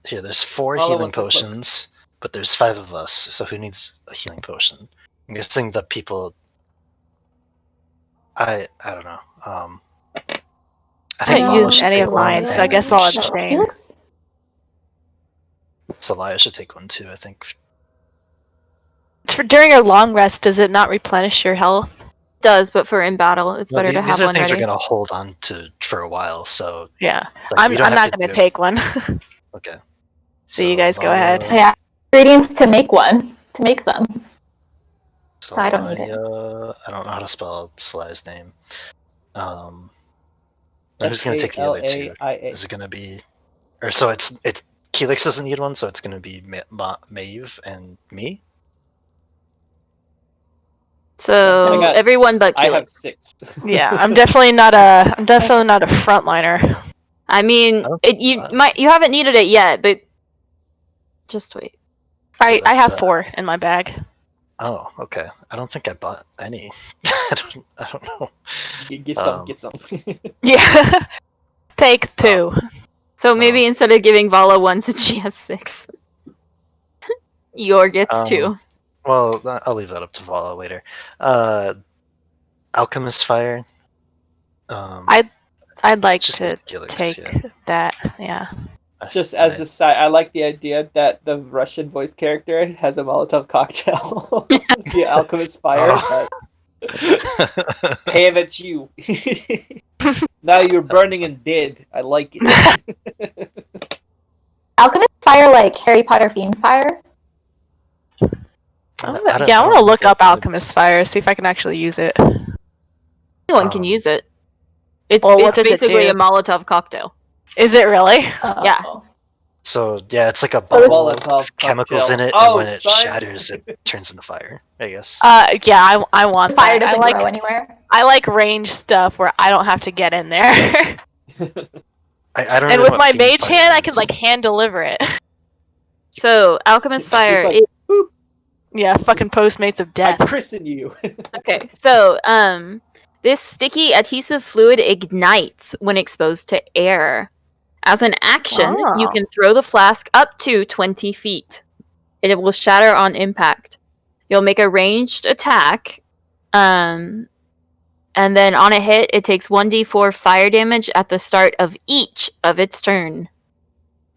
here, there's 4 All I healing want's a cloak. potions, but there's 5 of us. So who needs a healing potion? I'm guessing the people. I don't know. I think haven't Vala used should any take of one, mine, so I and guess I'll Sh- abstain. Felix? Celaya should take one too. I think. During your long rest, does it not replenish your health? it does, but for in battle, it's No, better to these have are one things ready. we're gonna hold on to for a while. So Yeah, like, I'm we don't have not to gonna do- take one. Okay. So you guys go ahead. Yeah. Ingredients to make one. To make them. So I don't need it. Celaya- I don't know how to spell Celaya's name. And who's gonna take the other 2? Salaia. Is it gonna be, or so it's Keelix doesn't need one, so it's gonna be Maeve and me. So I got- everyone but I Keelan. have 6. Yeah, I'm definitely not a frontliner. I mean, Oh, you haven't needed it yet, but just wait. I that, have 4 in my bag. Oh, okay. I don't think I bought any. I don't know. Get some, Um, get some. Yeah, take 2. So maybe instead of giving Vala 1 since she has 6, Yor gets 2. Well, I'll leave that up to Vala later. Alchemist Fire. I'd like just to like Helix, take yeah. that. Yeah. Just as a side, I like the idea that the Russian voice character has a Molotov cocktail via Alchemist Fire. Oh. Hey, it's you. Now you're burning and dead. I like it. Alchemist Fire, like Harry Potter Fiend Fire? I want to look up Alchemist Fire, see if I can actually use it. Anyone can use it. It's, Well, it's what does it basically do? a Molotov cocktail. Is it really? Yeah. So yeah, it's like a bubble Molotov with chemicals cocktail. in it, Oh, and when it son. shatters, it turns into fire. I guess. Yeah, I want The fire that. doesn't grow anywhere. I like range stuff where I don't have to get in there. I don't. And know with what my Fiend mage Fire hand, I can is. like hand deliver it. So Alchemist Fire. It's like, Yeah, fucking Postmates of Death. I christen you. Okay, so this sticky adhesive fluid ignites when exposed to air. As an action, you can throw the flask up to 20 feet. It will shatter on impact. You'll make a ranged attack, and then on a hit, it takes 1d4 fire damage at the start of each of its turn.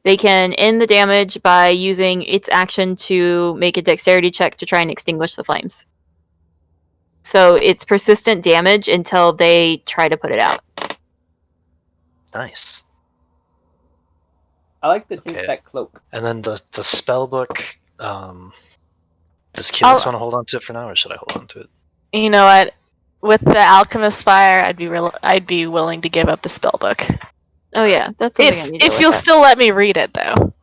They can end the damage by using its action to make a dexterity check to try and extinguish the flames. So it's persistent damage until they try to put it out. Nice. I like to take that cloak. And then the spell book. Does Helix want to hold on to it for now, or should I hold on to it? You know what? With the Alchemist Fire, I'd be willing to give up the spell book. Oh yeah, that's something I need to if look you'll at. still let me read it though.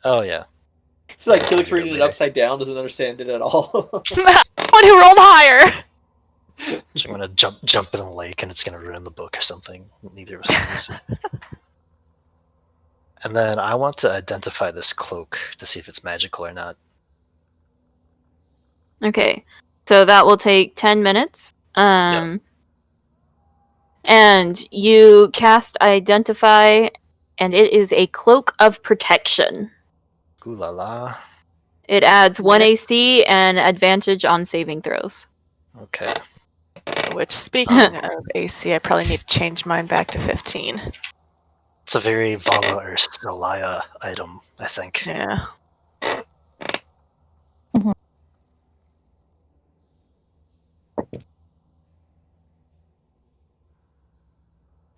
Oh yeah. It's like Helix reading it upside down, doesn't understand it at all. One who rolled higher. So I'm gonna jump in a lake, and it's gonna ruin the book or something. Neither of us can use it. And then I want to identify this cloak to see if it's magical or not. Okay, so that will take 10 minutes. And you cast Identify, and it is a cloak of protection. Ooh la la. It adds 1 AC and advantage on saving throws. Okay. Which, speaking of AC, I probably need to change mine back to 15. It's a very Vala or Stalaya item, I think. Yeah.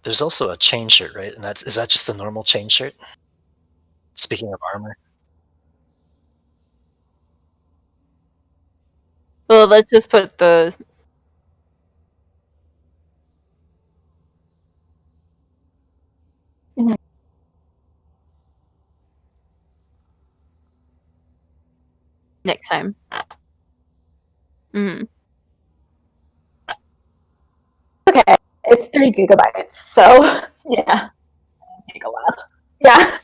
There's also a chain shirt, right? And is that just a normal chain shirt? Speaking of armor. Well, let's just put the... next time. Mm-hmm. Okay, it's 3 gigabytes, so yeah. It'll take a while. Yeah.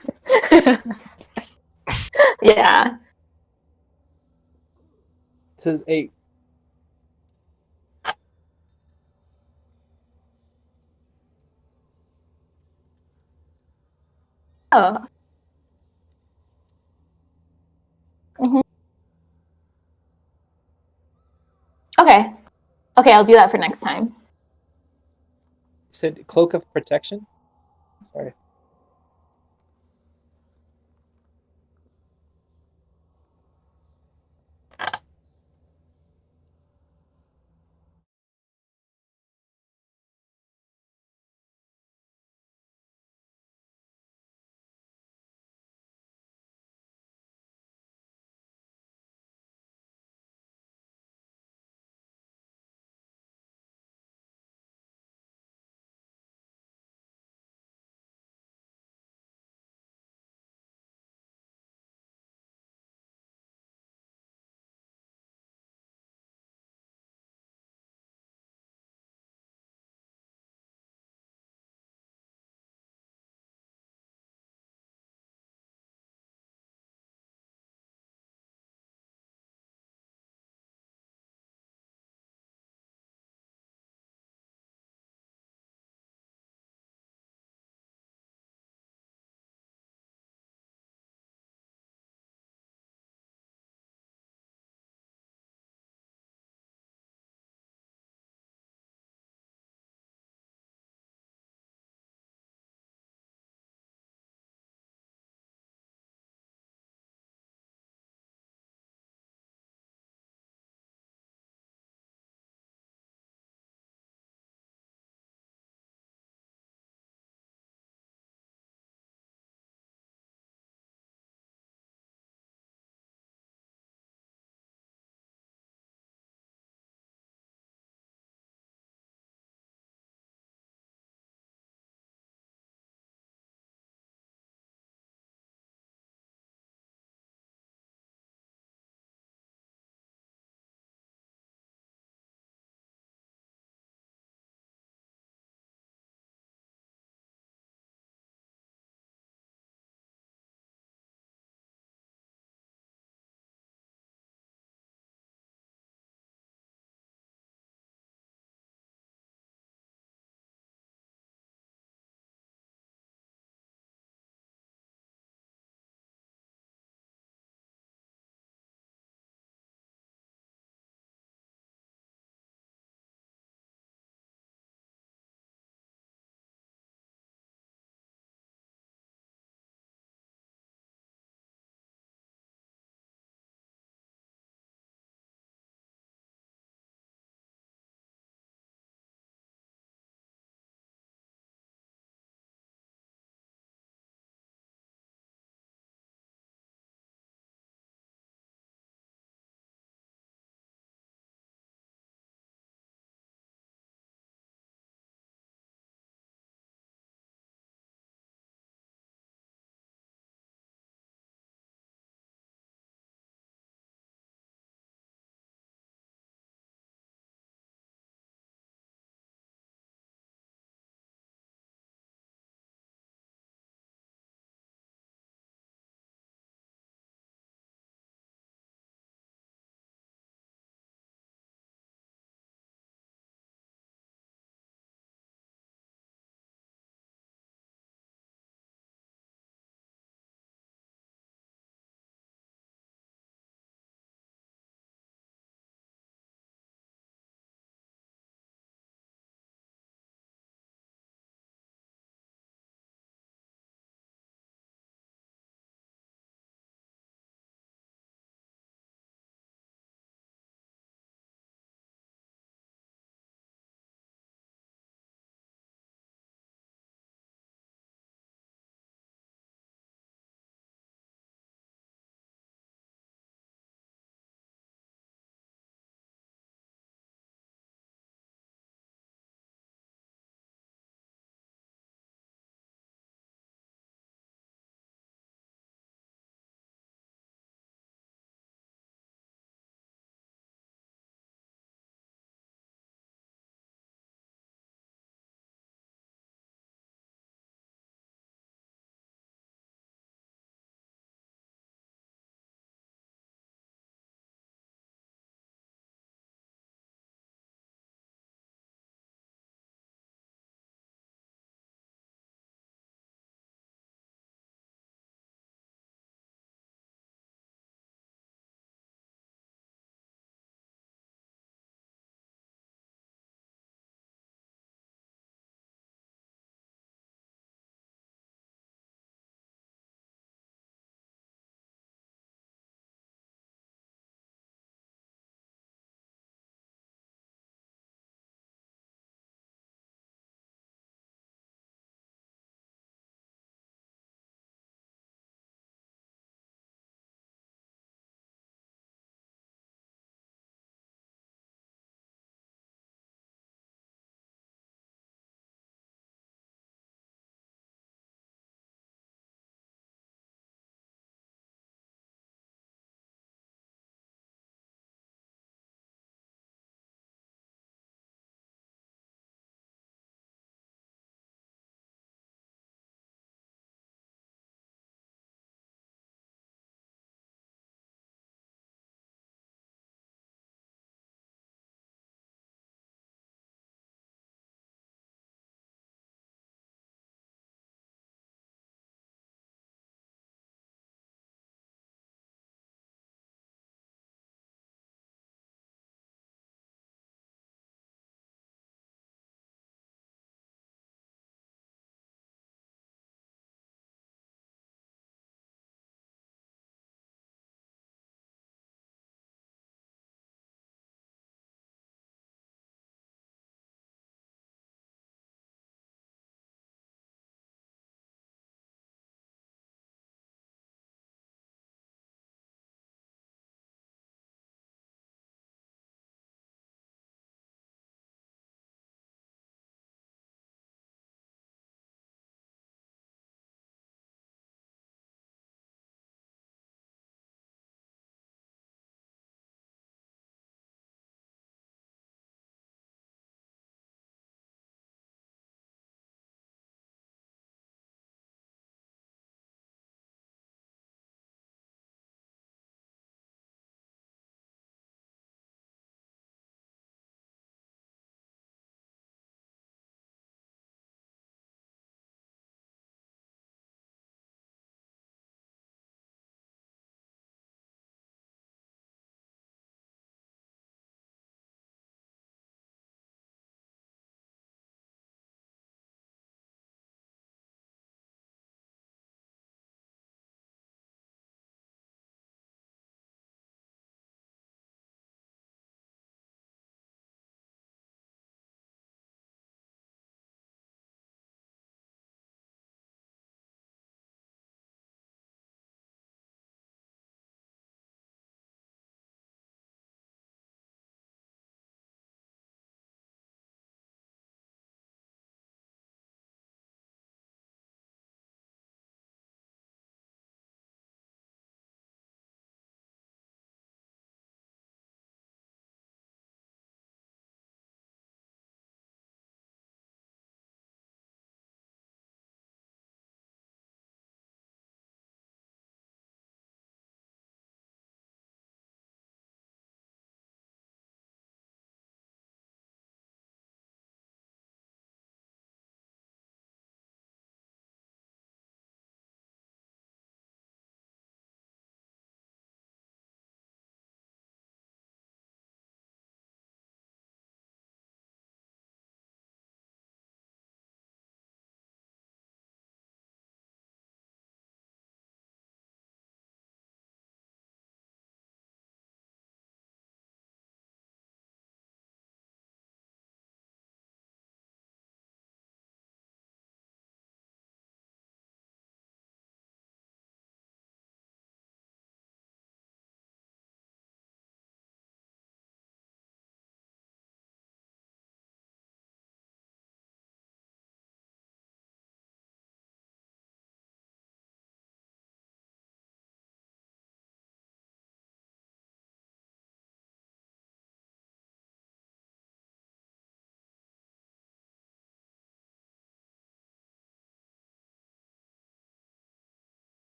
Yeah. It says 8. Oh. Okay. Okay, I'll do that for next time. It said cloak of protection. Sorry.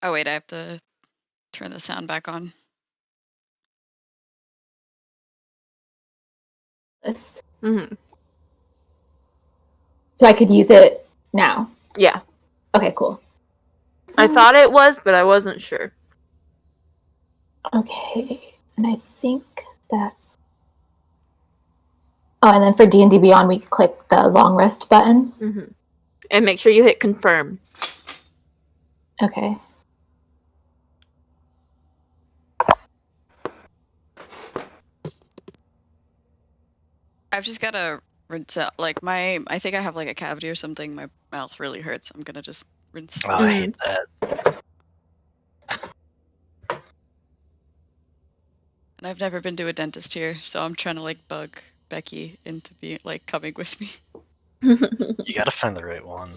Oh wait, I have to turn the sound back on. List. Mm-hmm. So I could use it now. Yeah. Okay, cool. I thought it was, but I wasn't sure. Okay, and I think that's. Oh, and then for D&D Beyond, we click the long rest button. Mm-hmm. And make sure you hit confirm. Okay. I've just gotta rinse out. Like I think I have like a cavity or something. My mouth really hurts. I'm gonna just rinse. Oh, I hate that. And I've never been to a dentist here, so I'm trying to like bug Becky into being like coming with me. You gotta find the right one.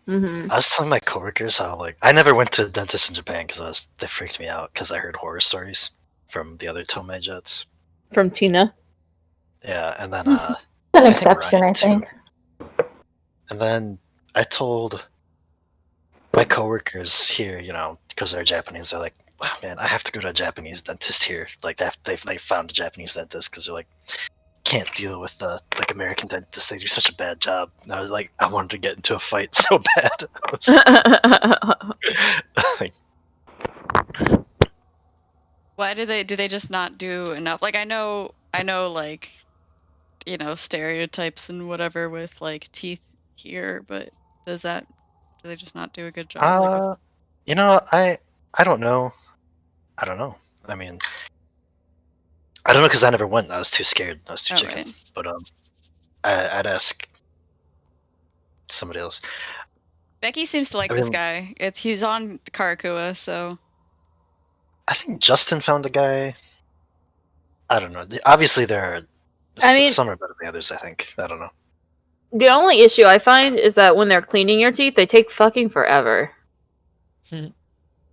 Mm-hmm. I was telling my coworkers how like I never went to a dentist in Japan because they freaked me out because I heard horror stories from the other Tomei Jets. From Tina. Yeah, and then An I exception, I Ryan, think. and then I told my coworkers here, because they're Japanese, they're like, oh, man, I have to go to a Japanese dentist here. Like they found a Japanese dentist because they're like, can't deal with the like American dentists. They do such a bad job. And I was like, I wanted to get into a fight so bad. Like, Why do they just not do enough? Like I know like stereotypes and whatever with like teeth here, but do they just not do a good job? I don't know. I don't know. I mean, I don't know because I never went. I was too scared. I was too chicken. Right. But I'd ask somebody else. Becky seems to like this guy. He's on Karakua, so. I think Justin found a guy. I don't know. Obviously, there are. Some are better than the others. I think. I don't know. The only issue I find is that when they're cleaning your teeth, they take fucking forever.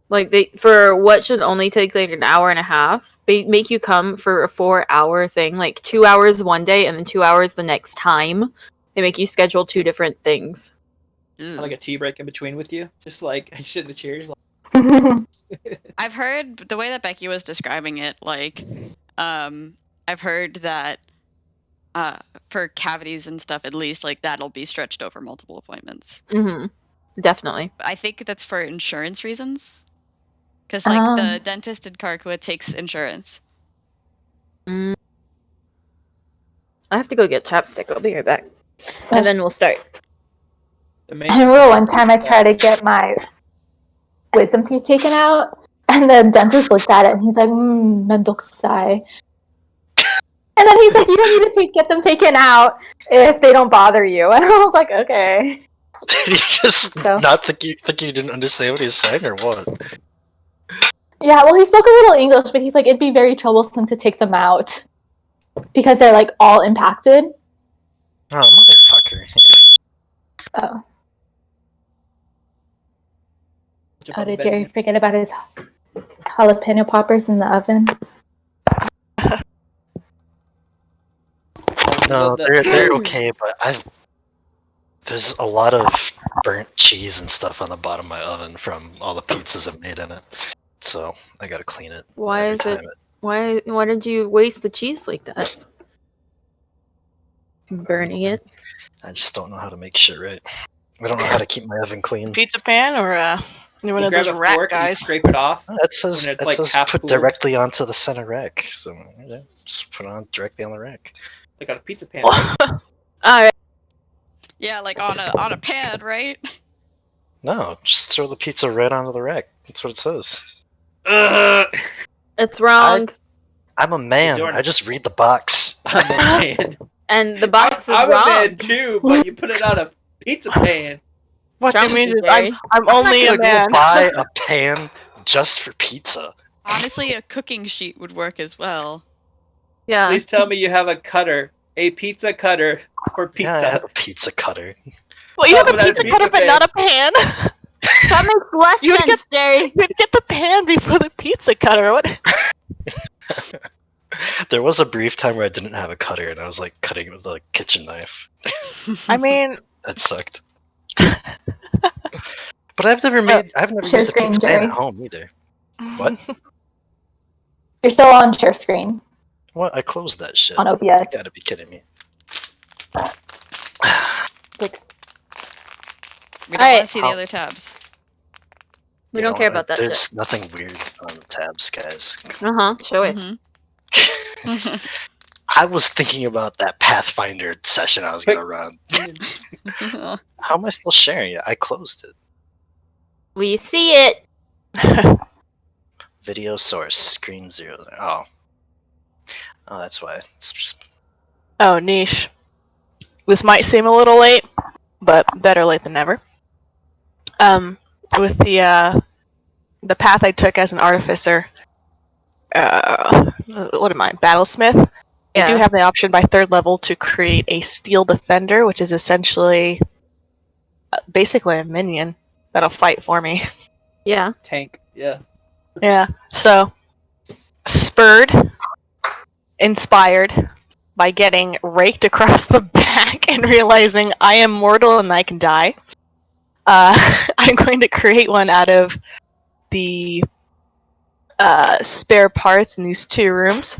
Like for what should only take like an hour and a half, they make you come for a 4-hour thing, like 2 hours one day and then 2 hours the next time. They make you schedule 2 different things. Like a tea break in between with you, just like shit in the chairs. I've heard the way that Becky was describing it, like, I've heard that for cavities and stuff, at least, like that'll be stretched over multiple appointments. Mm-hmm. Definitely. I think that's for insurance reasons, because like the dentist in Karakua takes insurance. I have to go get chapstick. I'll be right back, and then we'll start. I remember one time I tried to get my wisdom teeth taken out, and the dentist looked at it and he's like, "Mendokusai." And then he's like, "You don't need to get them taken out if they don't bother you." And I was like, "Okay." Did he just not think you didn't understand what he was saying, or what? Yeah, well, he spoke a little English, but he's like, it'd be very troublesome to take them out because they're like all impacted. Oh, motherfucker! Oh. Oh, did Jerry forget about his jalapeno poppers in the oven? No, they're okay, but there's a lot of burnt cheese and stuff on the bottom of my oven from all the pizzas I've made in it, so I gotta clean it. Why is it? Why did you waste the cheese like that? Burning it. I just don't know how to make shit right. I don't know how to keep my oven clean. Pizza pan or one of those rack guys. And scrape it off. It says like put cooled directly onto the center rack, so yeah, just put it on directly on the rack. Like on a pizza pan. Right? Alright. Yeah, like on a pan, right? No, just throw the pizza right onto the rack. That's what it says. It's wrong. I'm a man. I just read the box. I'm a man. And the box is I'm wrong. a man too, but you put it on a pizza pan. What that means is I'm only a man. Go buy a pan just for pizza. Honestly, a cooking sheet would work as well. Yeah. Please tell me you have a cutter. A pizza cutter for pizza. Yeah, I have a pizza cutter. Well, you have a pizza cutter, but not a pan. That makes less sense, Jerry. You'd get the pan before the pizza cutter. What? There was a brief time where I didn't have a cutter, and I was like cutting it with a kitchen knife. I mean, that sucked. But I've never Share used a screen, pizza pan Jerry. at home either. What? You're still on share screen What? I closed that shit. on OBS. You gotta be kidding me. Like, We don't want Alright. to see the other tabs. We You don't know care what? about that There's shit. nothing weird on the tabs, guys. Show it. Mhm. I was thinking about that Pathfinder session I was gonna run. How am I still sharing it? I closed it. We see it. Video source, screen 0. Oh, that's why. It's just... Oh, niche. This might seem a little late, but better late than never. With the path I took as an artificer, what am I, battlesmith? Yeah. I do have the option by 3rd level to create a steel defender, which is essentially basically a minion that'll fight for me. Yeah. Tank. Yeah. Yeah. So, spurred, inspired by getting raked across the back and realizing I am mortal and I can die. I'm going to create one out of the spare parts in these 2 rooms.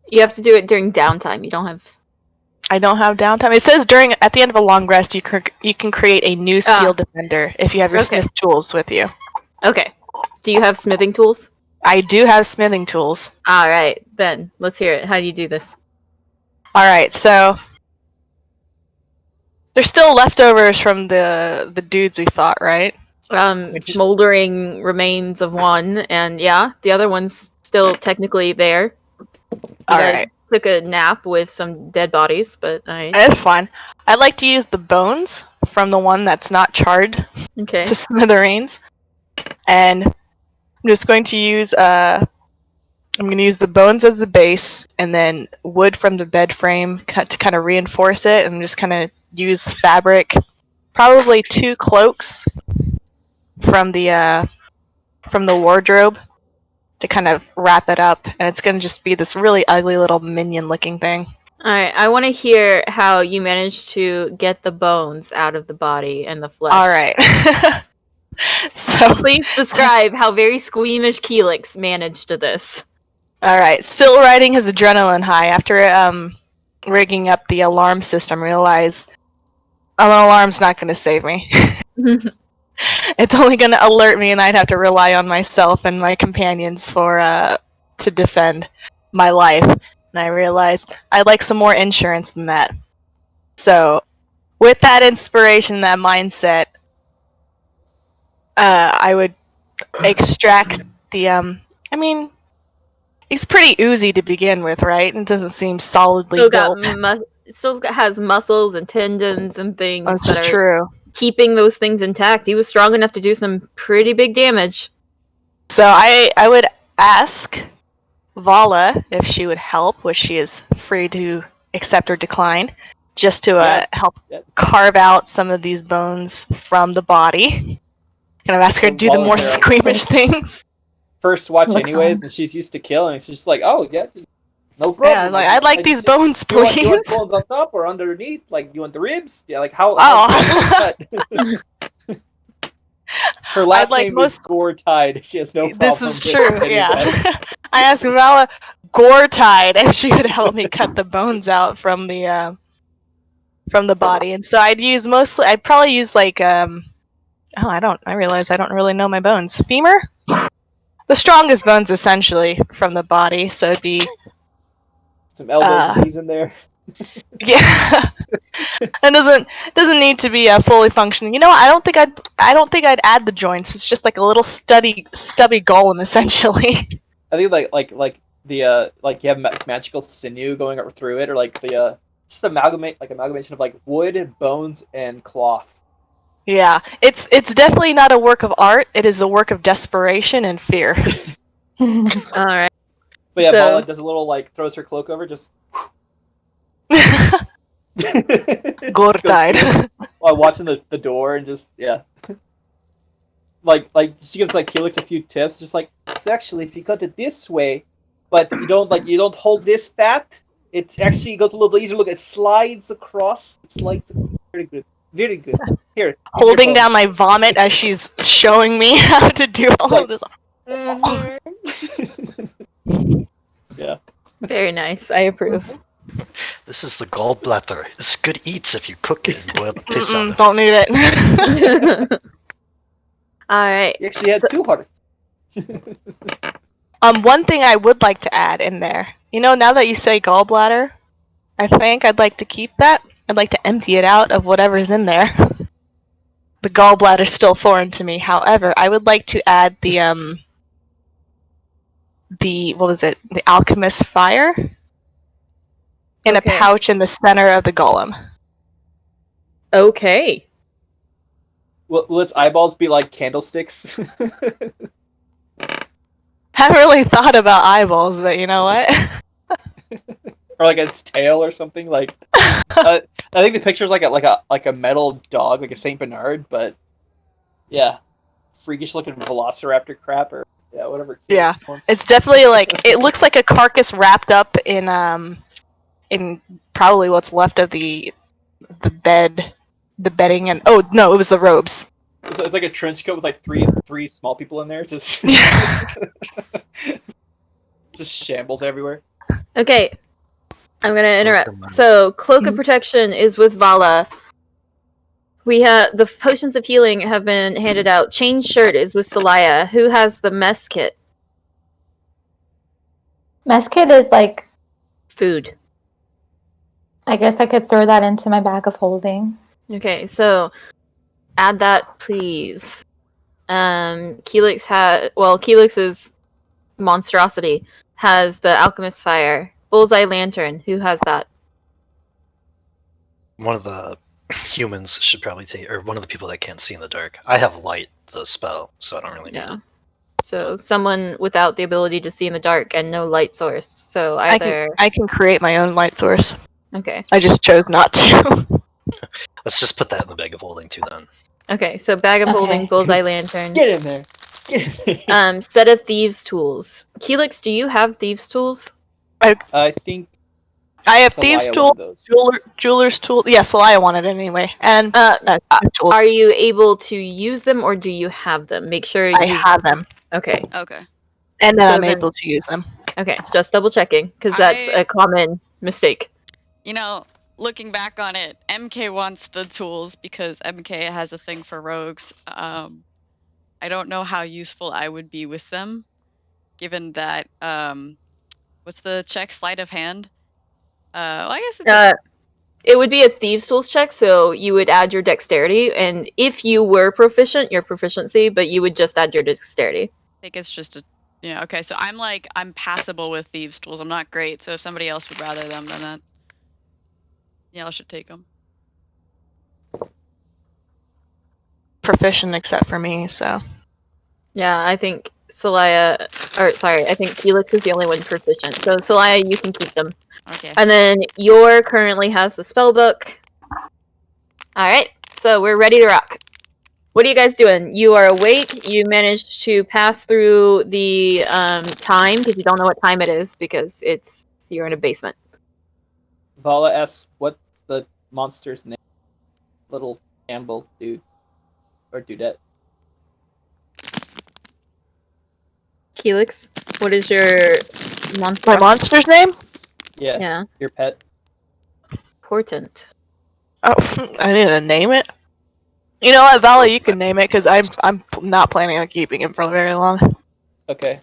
You have to do it during downtime. You don't have. I don't have downtime. It says at the end of a long rest, you can create a new steel defender if you have your Okay. smith tools with you. Okay. Do you have smithing tools? I do have smithing tools. All right, then let's hear it. How do you do this? All right, so there's still leftovers from the dudes we fought, right? Smoldering remains of one, and yeah, the other one's still technically there. You guys took a nap with some dead bodies, but It's fine. I'd like to use the bones from the one that's not charred to smithereens, and I'm just going to use I'm going to use the bones as the base, and then wood from the bed frame to kind of reinforce it, and just kind of use fabric, probably 2 cloaks from the wardrobe to kind of wrap it up, and it's going to just be this really ugly little minion-looking thing. Alright, I want to hear how you managed to get the bones out of the body and the flesh. Alright. So please describe how very squeamish Keelix managed to this. Alright, still riding his adrenaline high after rigging up the alarm system, realize an alarm's not going to save me. It's only going to alert me, and I'd have to rely on myself and my companions to defend my life. And I realized I'd like some more insurance than that. So, with that inspiration, that mindset, I would extract the, I mean, he's pretty oozy to begin with, right? It doesn't seem solidly built. Still has muscles and tendons and things That's true. Keeping those things intact. He was strong enough to do some pretty big damage. So I would ask Vala if she would help, which she is free to accept or decline, just to help carve out some of these bones from the body. Kind of ask her to do the more squeamish things. First watch anyways, and she's used to killing. She's just like, oh, yeah, no problem. Yeah, I'd like these bones, please. You want bones on top or underneath? Like, you want the ribs? Yeah, like, how Her last name is Gore-Tide. She has no problem. This is true, yeah. I asked Vala Gore-Tide if she would help me cut the bones out from the body. And so I'd probably use like I realize I don't really know my bones. Femur? The strongest bones essentially from the body, so it'd be some elbows and knees in there. Yeah. It doesn't need to be fully functioning. You know, I don't think I'd add the joints. It's just like a little stubby golem essentially. I think like the you have magical sinew going up through it, or like the just amalgamation of like wood, bones, and cloth. Yeah, it's definitely not a work of art. It is a work of desperation and fear. All right. But yeah, Vala does a little throws her cloak over, just. Gore-tide. While watching the door and just like she gives Keelix a few tips, just like, so actually if you cut it this way, but you don't hold this fat, it actually goes a little bit easier. Look, it slides across. Very good. Very good. Here. holding down my vomit as she's showing me how to do all of this. Yeah. Very nice. I approve. This is the gallbladder. This is good eats if you cook it and boil the piss out of it. Don't need it. All right. You actually had So- 2 hearts. One thing I would like to add in there. You know, now that you say gallbladder, I think I'd like to keep that. I'd like to empty it out of whatever's in there. The gallbladder's still foreign to me. However, I would like to add the what was it? The alchemist fire in Okay. a pouch in the center of the golem. Okay. Will its eyeballs be like candlesticks? Haven't really thought about eyeballs, but you know what? Or like its tail or something? Like I think the picture's like a metal dog, like a Saint Bernard, but yeah. Freakish looking velociraptor crap or whatever. Yeah. Wants. It's definitely like it looks like a carcass wrapped up in probably what's left of the bedding, and oh no, it was the robes. It's like a trench coat with like three small people in there, just just shambles everywhere. Okay. I'm gonna Close interrupt. their mind. So, cloak of protection is with Vala. We have the potions of healing have been handed out. Chain shirt is with Celaya. Who has the mess kit? Mess kit is like, Food. I guess I could throw that into my bag of holding. Okay, so add that, please. Keelix's monstrosity has the alchemist fire. Bullseye lantern. Who has that? One of the humans should probably take, or one of the people that can't see in the dark. I have light, the spell, so I don't really need Yeah. it. So someone without the ability to see in the dark and no light source. So either I can create my own light source. okay. I just chose not to. Let's just put that in the bag of holding too then. Okay, so bag of holding, Okay. bullseye lantern. Get in there. Get in there. Set of thieves tools. Keelix, do you have thieves tools? I think I have Celaya thieves' wanted tool, those. jeweler's tool. Yeah, Celaya wanted it anyway. And tool. Are you able to use them or do you have them? Make sure you I have them, Okay. Okay. and So I'm then- able to use them. Okay, just double checking because that's I- a common mistake. You know, looking back on it, MK wants the tools because MK has a thing for rogues. I don't know how useful I would be with them, given that what's the check? Sleight of hand. Well, I guess it's It would be a thieves tools check, so you would add your dexterity, and if you were proficient, your proficiency, but you would just add your dexterity. I think it's just a yeah. Okay, so I'm passable with thieves tools. I'm not great, so if somebody else would rather them, then that I should take them. Proficient except for me, so. Yeah, I think I think Felix is the only one proficient. So Celaya, you can keep them. Okay. And then Yor currently has the spell book. Alright, so we're ready to rock. What are you guys doing? You are awake, you managed to pass through the time, because you don't know what time it is, because you're in a basement. Vala asks, "What's the monster's name?" Little Campbell dude or dudette. Helix, what is your monster? My monster's name? Yeah, Yeah, your pet. Portent. Oh, I need to name it. You know what, Vala, you can name it because I'm not planning on keeping him for very long. Okay.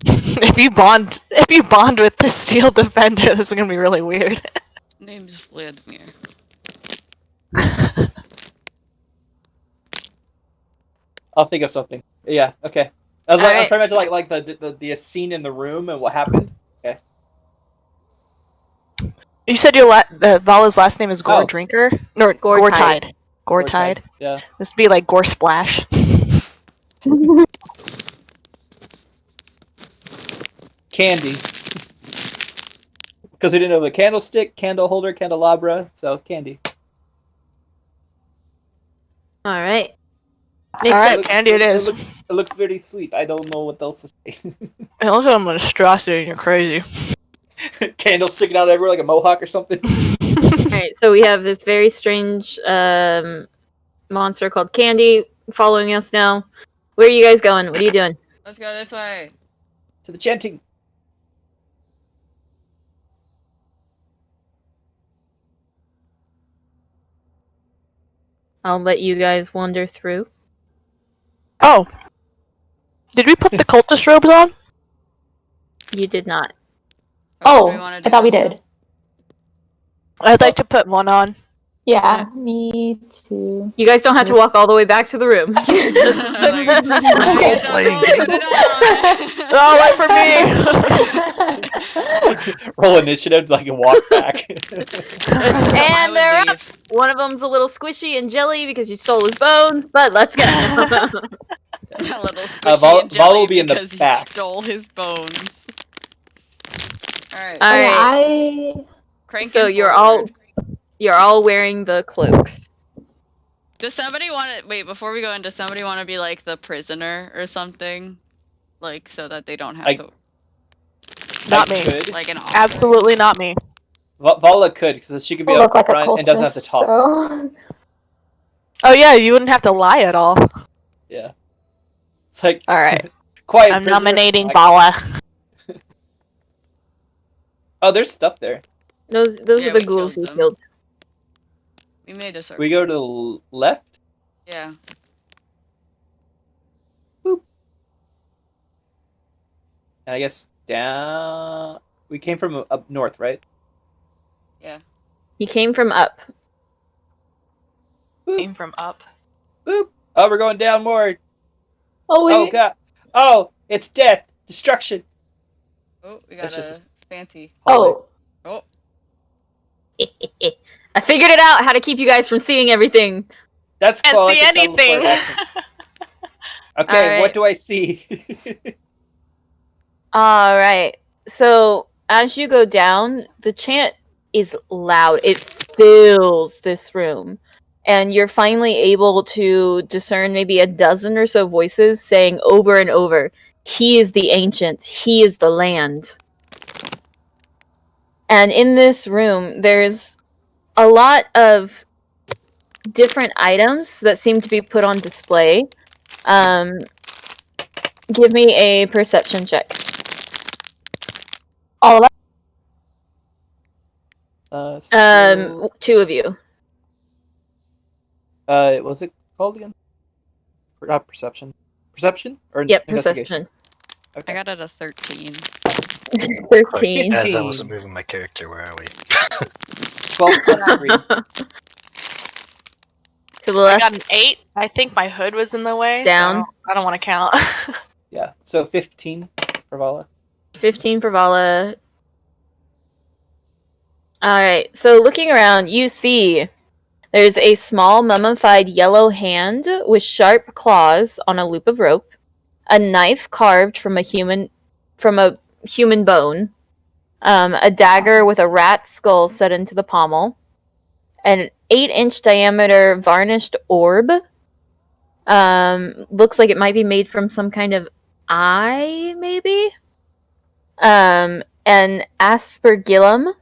If you bond with the steel defender, this is gonna be really weird. Name's Vladimir. I'll think of something. Yeah. Okay. I'm Alright. trying to imagine like the scene in the room and what happened. Okay. You said Vala's last name is Gore Oh. Drinker? No, Gore-tide. Gore-tide. Yeah. This would be like Gore Splash. Candy. Because we didn't know the candlestick, candle holder, candelabra, so candy. Alright. Next Alright, up, candy it is. It looks very sweet. I don't know what else to say. It looks like a monstrosity and you're crazy. Candle sticking out everywhere like a mohawk or something. alright, right, so we have this very strange monster called Candy following us now. Where are you guys going? What are you doing? Let's go this way. To the chanting. I'll let you guys wander through. Oh. Did we put the cultist robes on? You did not. Oh, do we Oh, wanna I do thought we this now? did. I'd like to put one on. Yeah, me too. You guys don't have to walk all the way back to the room. Like, I guess I'll Playing go put it on. Oh, wait for me! Roll initiative like you walk back. I And would they're up. leave. One of them's a little squishy and jelly because you stole his bones, but let's go. A little squishy Val and jelly will be in the because back. he stole his bones. Alright. All right. I Cranking So forward. you're all wearing the cloaks. Does somebody want to wait before we go in? Does somebody want to be like the prisoner or something, like so that they don't have I- to Not I me. could. like an officer? Absolutely not me. Vala could, because she could be look up like a front cultist, and doesn't have to talk. so Oh yeah, you wouldn't have to lie at all. Yeah. It's like Alright. quiet. I'm prisoner, nominating like- Bala. Oh, there's stuff there. Those Yeah, are the we ghouls killed we them. killed. We made a circle. We go to the left. Yeah. And I guess down. We came from up north, right? Yeah. You came from up. Came from up. Boop. Oh, we're going down more. oh Oh wait, god. Oh, it's death, destruction. Oh, we got That's a just- fancy. oh, Oh, I figured it out how to keep you guys from seeing everything. That's Can't cool. I see can tell before anything. it happens. Okay, Alright. what do I see? All right. So as you go down, the chant is loud. It fills this room. And you're finally able to discern maybe a dozen or so voices saying over and over, "He is the ancient. He is the land." And in this room, there's a lot of different items that seem to be put on display. Give me a perception check. all of So, Two of you. what was it called again? Not perception. Perception or Yep, investigation? perception. I Okay. got it a 13. 13. As I 15. wasn't moving my character, where are we? 12 plus 3. To the I left. got an 8. I think my hood was in the way. Down. So I don't want to count. Yeah. So 15 for Vala. 15 for Vala. Alright, so looking around, you see there's a small mummified yellow hand with sharp claws on a loop of rope, a knife carved from a human bone, a dagger with a rat skull set into the pommel, an 8-inch diameter varnished orb. Looks like it might be made from some kind of eye, maybe? An aspergillum,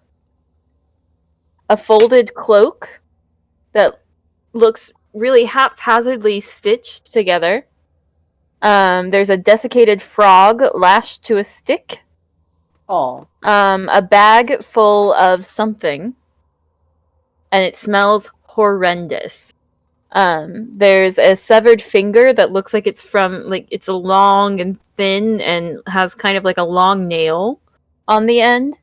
a folded cloak that looks really haphazardly stitched together. There's a desiccated frog lashed to a stick. Oh. A bag full of something. And it smells horrendous. There's a severed finger that looks like it's from, like, it's a long and thin and has kind of like a long nail on the end.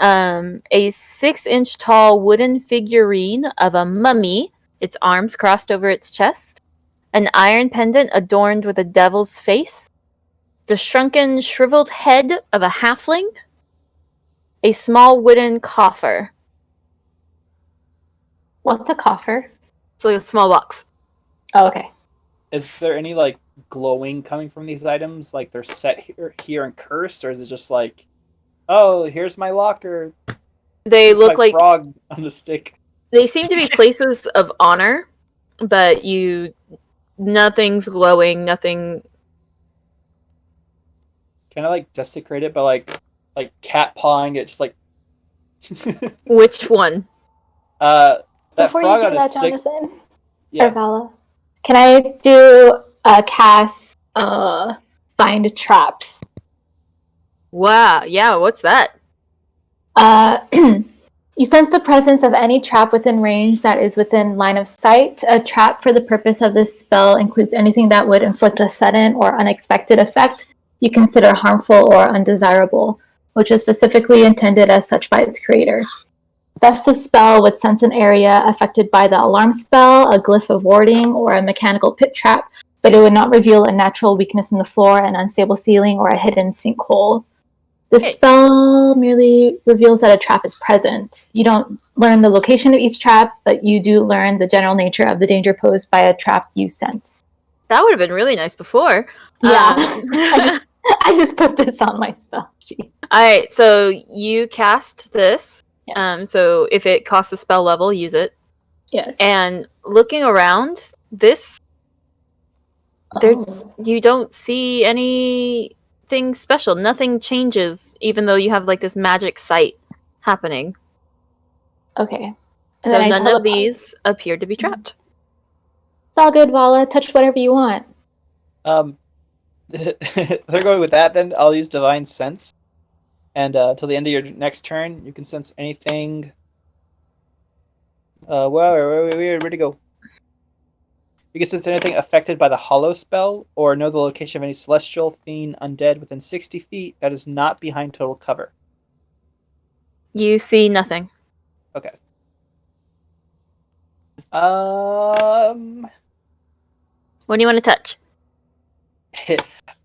A 6-inch tall wooden figurine of a mummy, its arms crossed over its chest, an iron pendant adorned with a devil's face, the shrunken, shriveled head of a halfling, a small wooden coffer. what's a coffer? It's like a small box. Oh, okay. Is there any like glowing coming from these items? Like they're set here and cursed, or is it just like, oh, here's my locker. They Here's look my like frog on the stick. they seem to be places of honor, but nothing's glowing, nothing. Can I like desecrate it by like cat pawing it, just like Which one? That Before you frog do on a that, stick. Jonathan or Yeah. Vala, can I do a cast find traps? Wow. Yeah. What's that? You sense the presence of any trap within range that is within line of sight. A trap for the purpose of this spell includes anything that would inflict a sudden or unexpected effect you consider harmful or undesirable, which is specifically intended as such by its creator. Thus, the spell would sense an area affected by the alarm spell, a glyph of warding, or a mechanical pit trap, but it would not reveal a natural weakness in the floor, an unstable ceiling, or a hidden sinkhole. The spell merely reveals that a trap is present. You don't learn the location of each trap, but you do learn the general nature of the danger posed by a trap you sense. That would have been really nice before. Yeah. I just put this on my spell sheet. Alright, so you cast this. Yes. So if it costs a spell level, use it. Yes. And looking around, you don't see anything special. Nothing changes, even though you have like this magic sight happening. Okay. So none of these appear to be trapped. It's all good, Vala. Touch whatever you want. If they're going with that, then I'll use Divine Sense. And till the end of your next turn, you can sense anything. Where'd it go? You can sense anything affected by the Hollow spell, or know the location of any celestial, fiend, undead within 60 feet that is not behind total cover. You see nothing. Okay. What do you want to touch?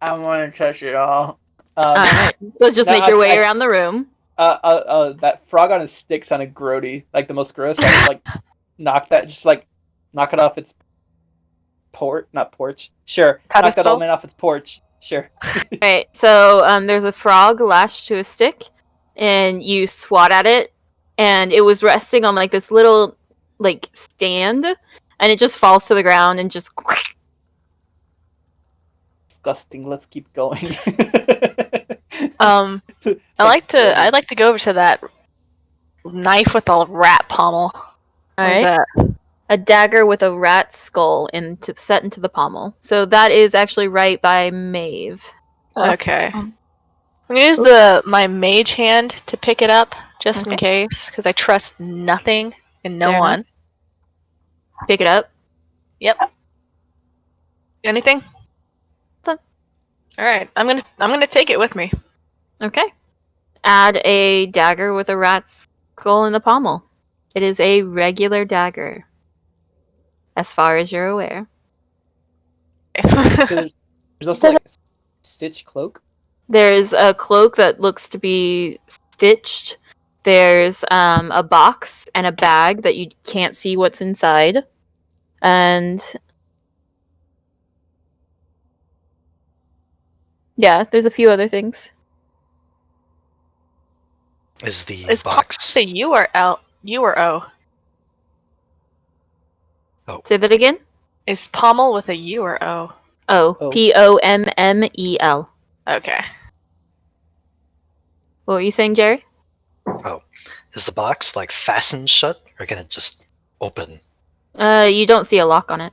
I want to touch it all. Alright, so just make your way around the room. That frog on a stick sounded grody, like the most gross. I just knock it off its porch. Sure, knock that old man off its porch. Sure. Alright, so there's a frog lashed to a stick, and you swat at it, and it was resting on like this little stand, and it just falls to the ground and just. Disgusting. Let's keep going. I'd like to go over to that knife with a rat pommel. What is that? A dagger with a rat skull set into the pommel. So that is actually right by Maeve. Okay. I'm gonna use my mage hand to pick it up, just in case, because I trust nothing and no one. Pick it up. Yep. Anything? Fun. All right. I'm gonna take it with me. Okay. Add a dagger with a rat skull in the pommel. It is a regular dagger, as far as you're aware. So there's also a stitch cloak. There's a cloak that looks to be stitched. There's a box and a bag that you can't see what's inside. And yeah, there's a few other things. Is the box the U or O? Oh. Say that again? Is pommel with a U or O? O. Pommel. Okay. What were you saying, Jerry? Oh. Is the box fastened shut, or can it just open? You don't see a lock on it.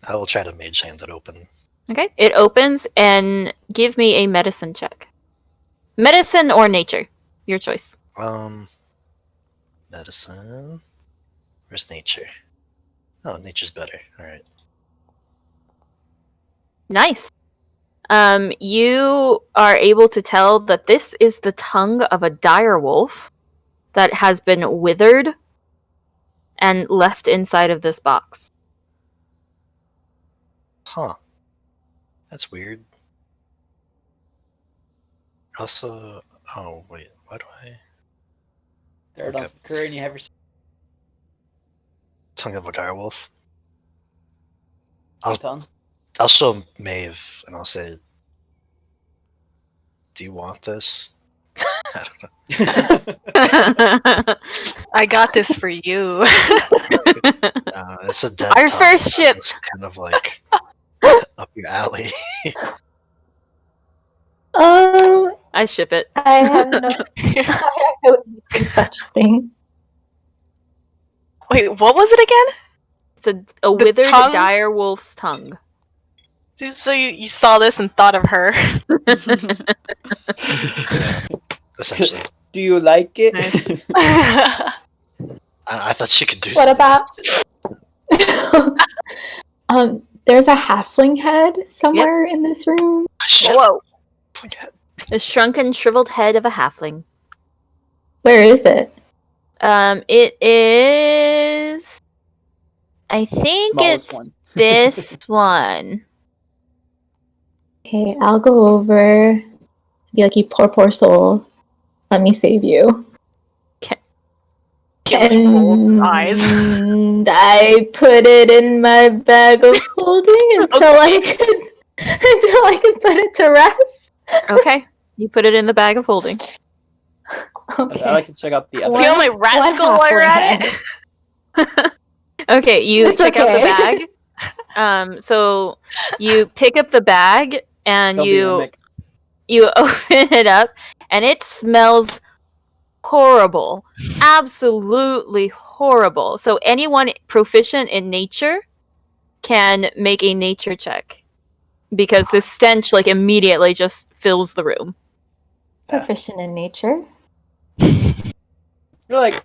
I will try to mage hand it open. Okay. It opens, and give me a medicine check. Medicine or nature. Your choice. Medicine. Where's nature? Oh, nature's better. Alright. Nice. You are able to tell that this is the tongue of a dire wolf that has been withered and left inside of this box. Huh. That's weird. Also, oh wait, why do I? There it occur, and you have your tongue of a direwolf. I'll show Maeve and I'll say, "Do you want this?" I don't know. I got this for you. It's a dead Our tongue. first ship. It's kind of up your alley. I ship it. I have no such thing. Wait, what was it again? It's a withered tongue? dire wolf's tongue. So you saw this and thought of her. Yeah, essentially. Do you like it? Nice. I thought she could do What something. about? There's a halfling head somewhere in this room. Shit. Whoa. The shrunken, shriveled head of a halfling. Where is it? It is. I think Smallest it's one. this one. Okay, I'll go over. Be like, you poor soul. Let me save you. Felix rolls his eyes. And I put it in my bag of holding until I could put it to rest. Okay, you put it in the bag of holding. Okay. I like to check out the other. You only rat skull while you're at it. Okay, you That's check out the okay. bag. So you pick up the bag and Don't be a mimic. you open it up, and it smells horrible. Absolutely horrible. So anyone proficient in nature can make a nature check, because the stench like immediately just fills the room. Proficient in nature. You're like,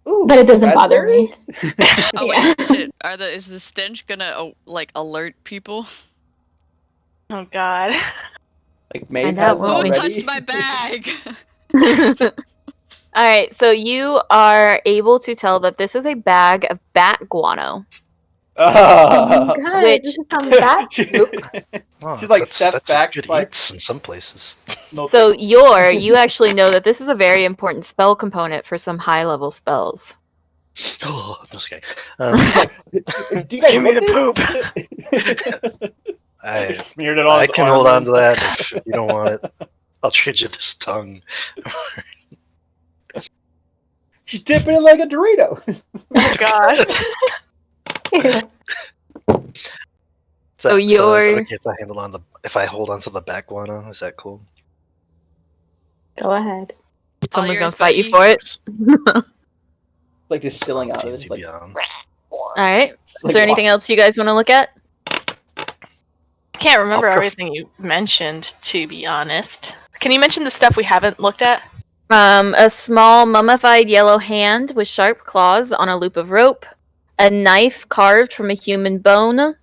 ooh, But it doesn't bother me. raspberries? Oh Yeah. wait, shit. Is the stench gonna like alert people? Oh god. Like Maeve And that has it won't Who be- already. touched my bag? All right, so you are able to tell that this is a bag of bat guano. Oh Ah. my god, Which- this is some bat She- poop. Oh, She's like steps that's back, good like- eats in some places. So you actually know that this is a very important spell component for some high level spells. Oh, no, just kidding. Do you guys Give me want the this? I smeared it on I his can arm hold on and to that if you don't want it. I'll trade you this tongue. She's dipping it like a Dorito. Oh gosh. So Is that you're- okay if I hold on to the back guano? Is that cool? Go ahead. Someone's gonna yours, fight you buddy. for it. Like distilling out of it. D&D It's like, Beyond. All right. it's Is like there anything water. else you guys want to look at? I can't remember I'll everything you mentioned, to be honest. Can you mention the stuff we haven't looked at? A small mummified yellow hand with sharp claws on a loop of rope, a knife carved from a human bone,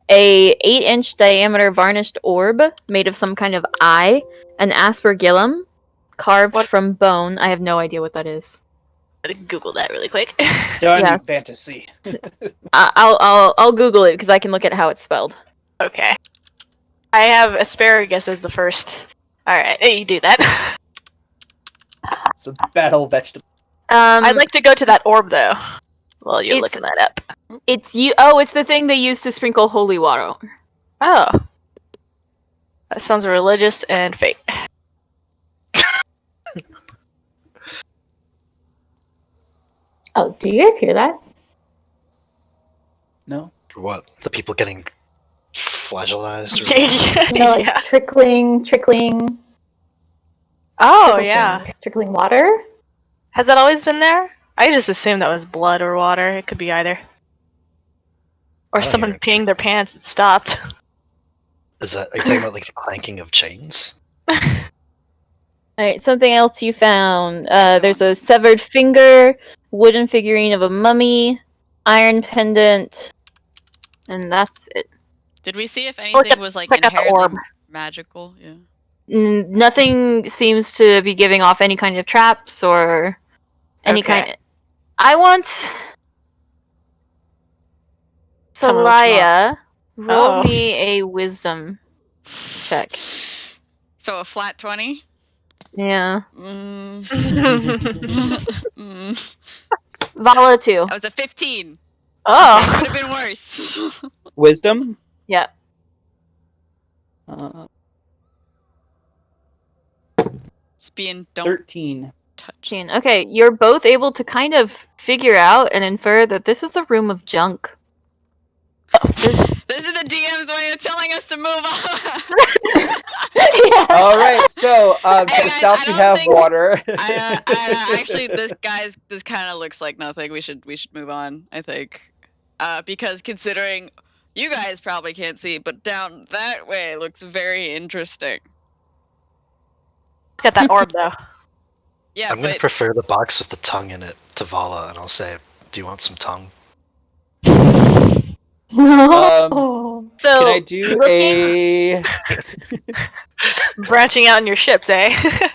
a 8-inch diameter varnished orb made of some kind of eye, an aspergillum carved What? from bone. I have no idea what that is. I'm gonna Google that really quick. Darn Yeah. you, fantasy. I'll Google it because I can look at how it's spelled. Okay. I have asparagus as the first. Alright, you do that. It's a battle vegetable. I'd like to go to that orb though. While you're It's- looking that up. It's you. Oh, it's the thing they use to sprinkle holy water. Oh. That sounds religious and fake. Oh, do you guys hear that? No? What? The people getting flagellized? Or You know, like Yeah. trickling, Oh trickle yeah. things, trickling water. Has that always been there? I just assumed that was blood or water. It could be either. Or I don't someone hear it. peeing their pants and stopped. are you talking about like the clanking of chains? Alright, something else you found. There's a severed finger, wooden figurine of a mummy, iron pendant, and that's it. Did we see if Look anything at- was like check out the inherently orb. magical? Yeah. Nothing seems to be giving off any kind of traps or any Okay. kind. I want Tell me what you Salaya, roll Oh. me a wisdom check. So a flat 20? Yeah. Mm. Mm. Vala too. That was a 15. Could Oh. have been worse. Wisdom? Yeah. Just being don't 13. touch. Okay, you're both able to kind of figure out and infer that this is a room of junk. This is the DM's way of telling us to move on. Yeah. All right, so to Hey, the guys, south I we don't have think- water. Actually, this kind of looks like nothing. We should move on, I think, because considering you guys probably can't see, but down that way looks very interesting. Got that orb though. Yeah, I'm going to but prefer the box with the tongue in it to Vala, and I'll say, do you want some tongue? No. So Can I do looking, a Branching out in your ships, eh?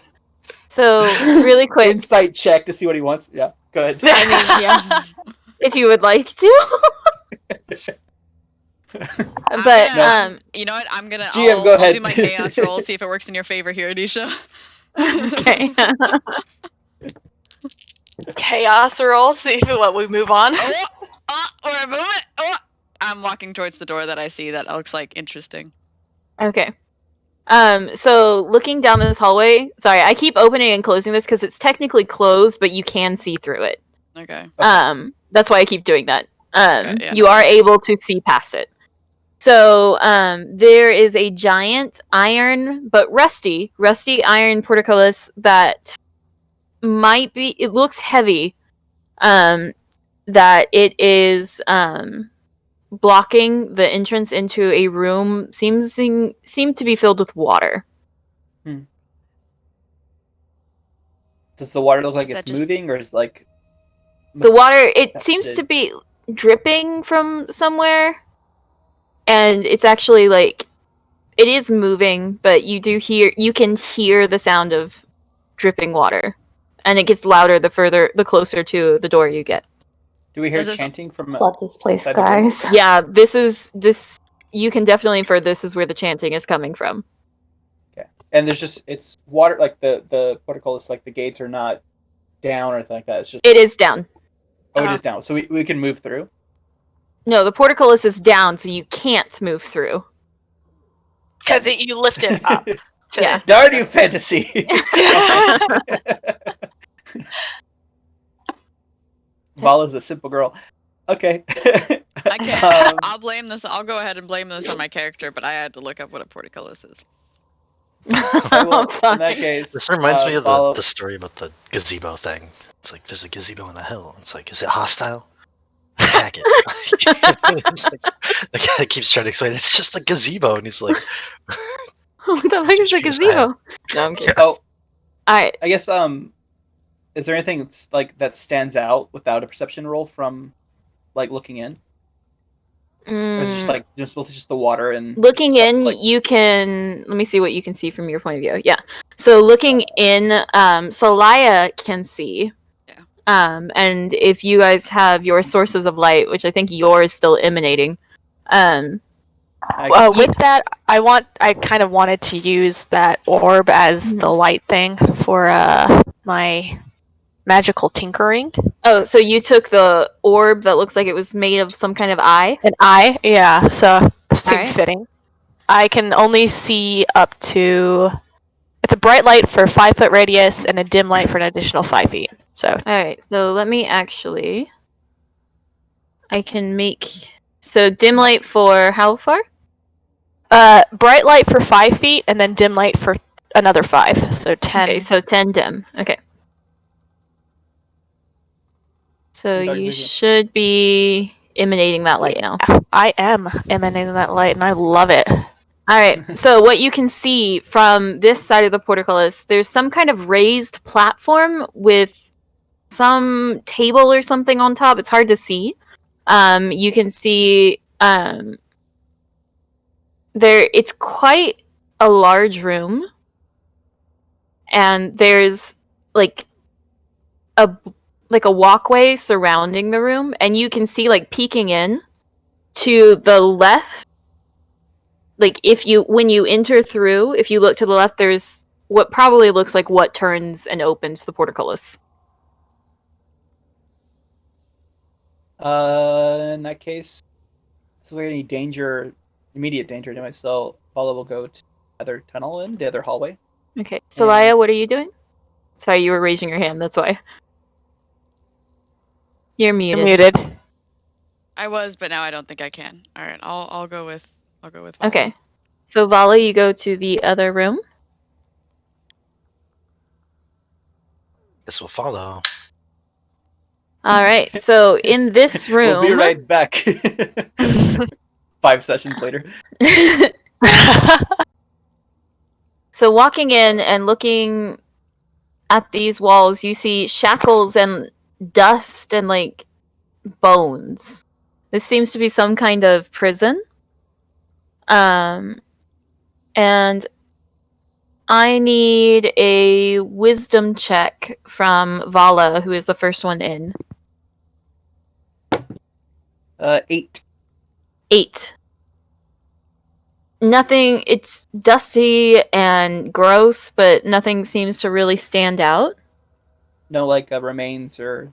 so really quick, insight check to see what he wants? Yeah, go ahead. I mean, yeah, if you would like to. I'm But gonna, you know what? GM, go I'll ahead. do my chaos roll, see if it works in your favor here, Anisha. okay. Chaos roll. See if what we move on. We're moving. Oh, I'm walking towards the door that I see that looks like interesting. Okay. So looking down this hallway, sorry, I keep opening and closing this because it's technically closed, but you can see through it. Okay. That's why I keep doing that. Okay, yeah, You are able to see past it. So, there is a giant iron, but rusty iron portcullis that might be, it looks heavy, that it is, blocking the entrance into a room seem to be filled with water. Does the water look like Is it's that just- moving, or is like The water, it That's seems it. to be dripping from somewhere, and it's actually like, it is moving, but you can hear the sound of dripping water, and it gets louder the closer to the door you get. Do we hear Is this- chanting from? Flood this place, Inside the room? guys. Yeah, this. You can definitely infer this is where the chanting is coming from. And there's just it's water, like the portcullis, like the gates are not down or anything like that. It's just It is down. it is down, so we can move through. No, the portcullis is down, so you can't move through. Because you lift it up. To, Yeah. Darn you, fantasy! Vala's a simple girl. Okay. I can't. I'll blame this. I'll go ahead and blame this on my character, but I had to look up what a portcullis is. well, I'm sorry. In that case, This reminds me of Vala- the story about the gazebo thing. It's like, there's a gazebo on the hill. It's like, is it hostile? Hack it. It's like, the guy keeps trying to explain, it's just a gazebo, and he's like, What the fuck is a Excuse gazebo? No, I'm kidding. Oh, Alright. I guess is there anything that's, like that stands out without a perception roll from like looking in? Or is it just like just the water and Looking stuff, in, like- you can. Let me see what you can see from your point of view. Yeah. So looking in, Salaya can see. Yeah. And if you guys have your sources of light, which I think yours is still emanating, I guess- with that, I kind of wanted to use that orb as the light thing for my magical tinkering. oh, so you took the orb that looks like it was made of some kind of eye. An eye, yeah. So seemed Alright. fitting. I can only see up to. It's a bright light for 5-foot radius and a dim light for an additional 5 feet. So All right. So let me actually. I can make so dim light for how far? bright light for 5 feet and then dim light for another 5. So 10. Okay, so 10 dim. Okay. So Dark you vision. should be emanating that light now. I am emanating that light and I love it. All right. So what you can see from this side of the portcullis, there's some kind of raised platform with some table or something on top. It's hard to see. You can see there. It's quite a large room, and there's like a walkway surrounding the room, and you can see like peeking in to the left. Like when you enter through, if you look to the left, there's what probably looks like what turns and opens the portcullis. In that case, is there any immediate danger anyway? So Vala will go to the other tunnel in the other hallway. Okay, Soraya, what are you doing? Sorry, you were raising your hand. That's why. You're muted. You're muted. I was, but now I don't think I can. All right, I'll go with Vala. Okay. So Vala, you go to the other room. This will follow. All right. So in this room, We'll be right back. 5 sessions later. So walking in and looking at these walls, you see shackles and dust and like bones. This seems to be some kind of prison. And I need a wisdom check from Vala, who is the first one in. 8. 8. Nothing, it's dusty and gross, but nothing seems to really stand out. No, like remains or.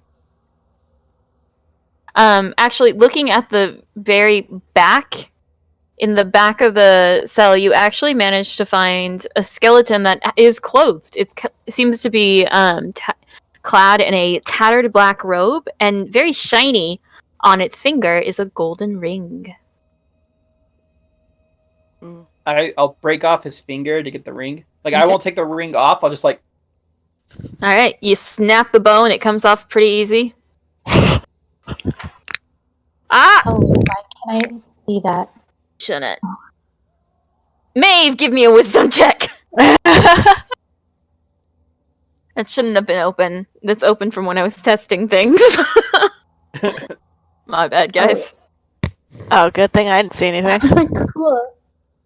Actually, looking at the very back, in the back of the cell, you actually managed to find a skeleton that is clothed. It seems to be clad in a tattered black robe, and very shiny on its finger is a golden ring. Ooh. I'll break off his finger to get the ring. Like, Okay. I won't take the ring off. I'll just like. All right, you snap the bone. It comes off pretty easy. Ah! Oh, can I see that? Shouldn't. Maeve, give me a wisdom check. That shouldn't have been open. That's open from when I was testing things. My bad, guys. Oh, good thing I didn't see anything. Cool.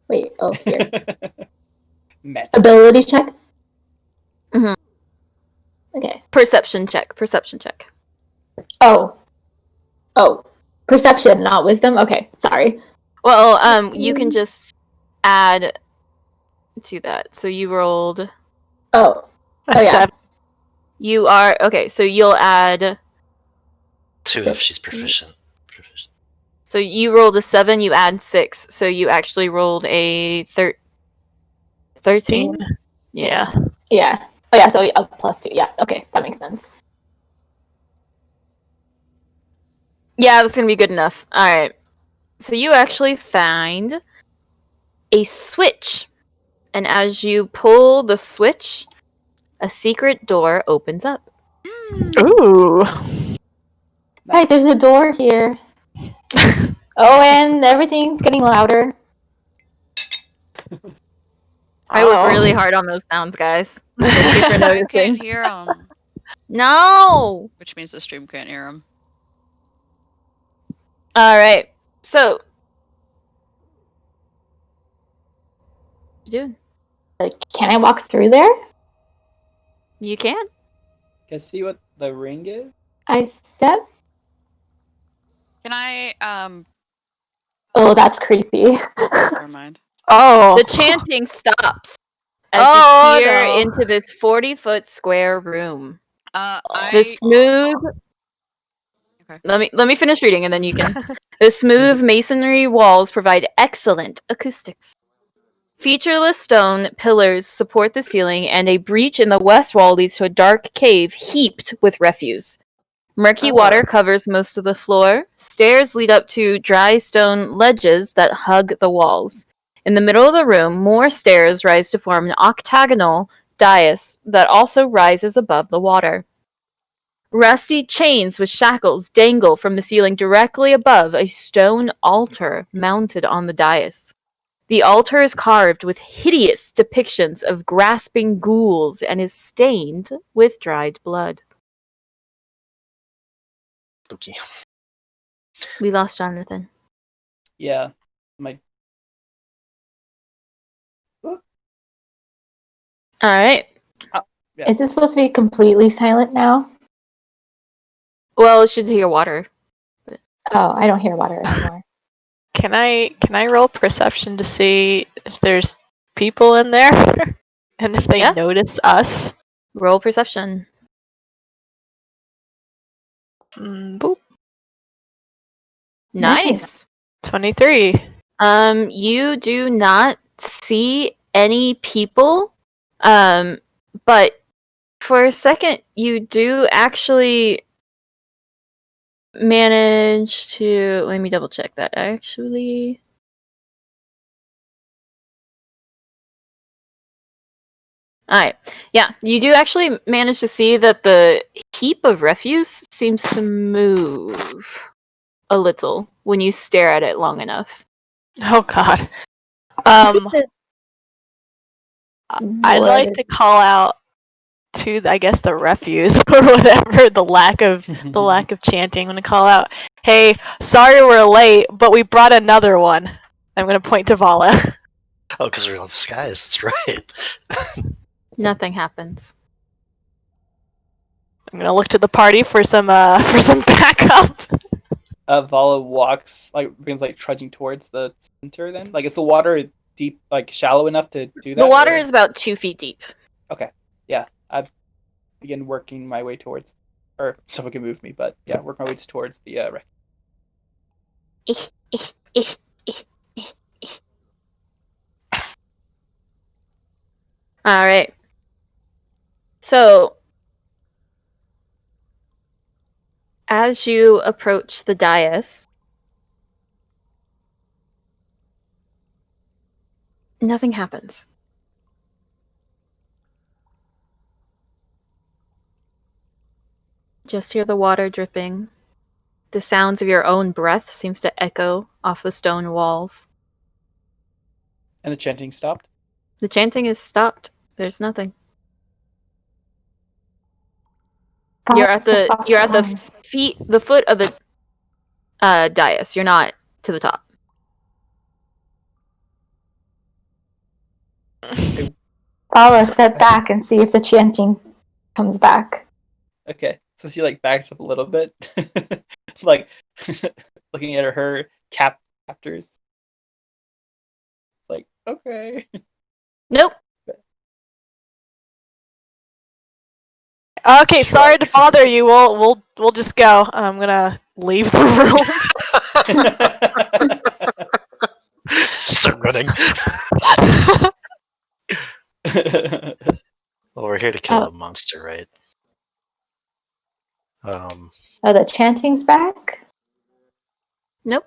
Wait, oh, here. Met. Ability check? Mhm. Okay. Perception check. Oh. Perception, not wisdom? Okay, sorry. Well, you can just add to that. So you rolled. Oh, yeah. 7. You are okay. So you'll add. 2 if she's proficient. So you rolled a 7. You add 6. So you actually rolled a 13. Yeah. Yeah. Oh, yeah, so plus 2. Yeah, okay, that makes sense. Yeah, that's gonna be good enough. All right. So you actually find a switch, and as you pull the switch, a secret door opens up. Ooh. Guys, there's a door here. Oh, and everything's getting louder. I work really hard on those sounds, guys. Thank you for I noticing. can't hear them, No. which means the stream can't hear them. All right. So, what you doing? Can I walk through there? You can. Can I see what the ring is? I step. Can I? Oh, that's creepy. Never mind. Oh. The chanting stops as Oh, you peer no. into this 40-foot square room. The I smooth. Okay. Let me finish reading, and then you can. The smooth masonry walls provide excellent acoustics. Featureless stone pillars support the ceiling, and a breach in the west wall leads to a dark cave heaped with refuse. Murky water covers most of the floor. Stairs lead up to dry stone ledges that hug the walls. In the middle of the room, more stairs rise to form an octagonal dais that also rises above the water. Rusty chains with shackles dangle from the ceiling directly above a stone altar mounted on the dais. The altar is carved with hideous depictions of grasping ghouls and is stained with dried blood. Spooky. We lost Jonathan. Yeah. My. All right. Yeah. Is it supposed to be completely silent now? Well, it should hear water. Oh, I don't hear water anymore. Can I roll perception to see if there's people in there and if they Yeah. notice us? Roll perception. Boop. Nice. 23. You do not see any people. But for a second, you do actually manage to... Let me double check that, actually. Alright. Yeah, you do actually manage to see that the heap of refuse seems to move a little when you stare at it long enough. Oh god. I'd What like is- to call out to, I guess, the refuse or whatever, the lack of chanting. I'm gonna call out, "Hey, sorry we're late, but we brought another one." I'm gonna point to Vala. Oh, because we're on skies. That's right. Nothing happens. I'm gonna look to the party for some backup. Vala walks, begins trudging towards the center. Then, is the water deep, shallow enough to do that? The water is about 2 feet deep. Okay. Yeah, I begin working my way towards, or someone can move me, but yeah, work my way towards the Alright. So, as you approach the dais, nothing happens. Just hear the water dripping. The sounds of your own breath seems to echo off the stone walls. And the chanting stopped. The chanting is stopped. There's nothing. You're at the foot of the dais. You're not to the top. I'll step back and see if the chanting comes back. Okay, so she backs up a little bit, looking at her captors. Okay. Nope. Okay, sorry to bother you. We'll just go. And I'm gonna leave the room. Start running. Well, we're here to kill the monster, right? Oh, the chanting's back? Nope.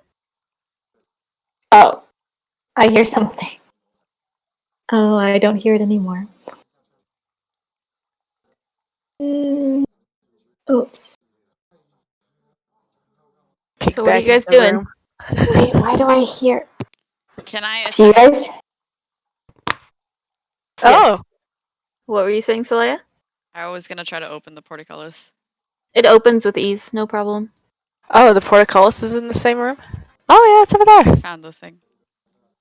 Oh, I hear something. Oh, I don't hear it anymore. Oops. Peek So what are back you guys into the doing? room. Wait, why do I hear? Can I See you attack? guys? Oh, Yes. What were you saying, Celea? I was gonna try to open the portcullis. It opens with ease, no problem. oh, the portcullis is in the same room. Oh yeah, it's over there. Found the thing.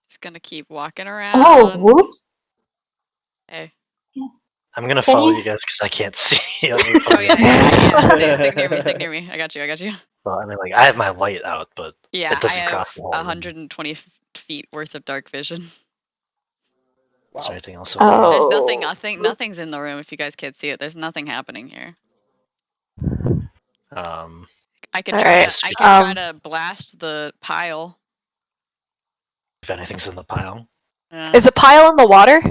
Just gonna keep walking around. Oh, whoops. Hey. I'm gonna Can follow you- you guys because I can't see. Oh yeah. Stick near me. Stick near me. I got you. Well, I mean, I have my light out, but Yeah, it I doesn't have cross the whole room. 120 feet worth of dark vision. Is there anything else? Oh. There's nothing. Nothing's in the room. If you guys can't see it, there's nothing happening here. I could try. Alright, I can try to blast the pile. If anything's in the pile. Is the pile in the water?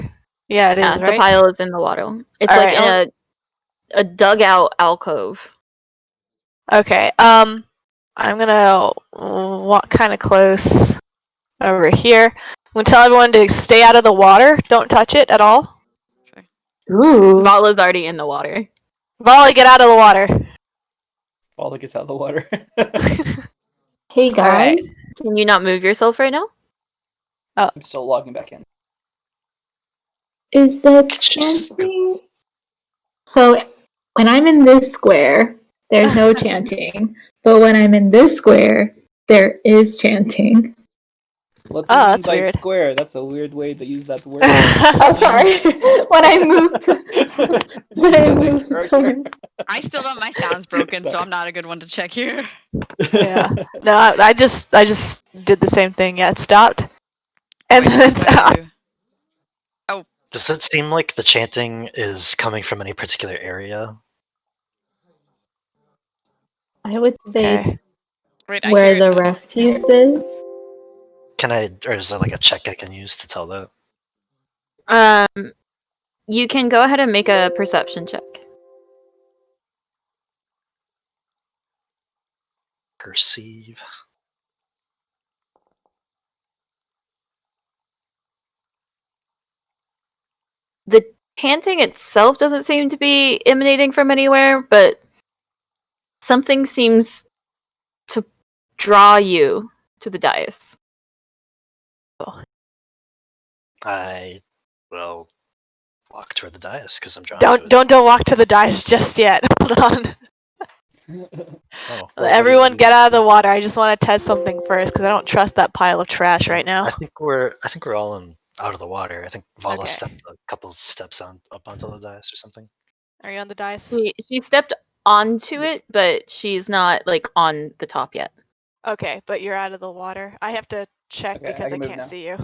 Yeah, it is, Yeah, right? the pile is in the water. It's Alright, in a dugout alcove. Okay. I'm gonna walk kind of close over here. I'm gonna tell everyone to stay out of the water. Don't touch it at all. Ooh. Vala's already in the water. Volley, get out of the water. Vala gets out of the water. Hey guys. Alright. Can you not move yourself right now? I'm still logging back in. Is the chanting? So when I'm in this square, there's no chanting. But when I'm in this square, there is chanting. What do you Oh, mean that's by weird. square? That's a weird way to use that word. Oh, sorry. when I moved towards. I still don't. My sound's broken, so I'm not a good one to check here. Yeah. No, I just did the same thing. Yeah, it stopped. And Wait, then what do I do? Does it seem like the chanting is coming from any particular area? I would say Okay. Wait, I where hear the it. refuse is. Can I, or is there a check I can use to tell that? You can go ahead and make a perception check. Perceive. The chanting itself doesn't seem to be emanating from anywhere, but something seems to draw you to the dais. I will walk toward the dais because I'm drawn to it. Don't walk to the dais just yet. Hold on. Oh, Everyone get out of the water. I just want to test something first because I don't trust that pile of trash right now. I think we're all out of the water. I think Vala Okay. stepped a couple steps up onto the dais or something. Are you on the dais? She stepped onto it, but she's not like on the top yet. Okay, but you're out of the water. I have to check Okay, I because I can move can't now. see you.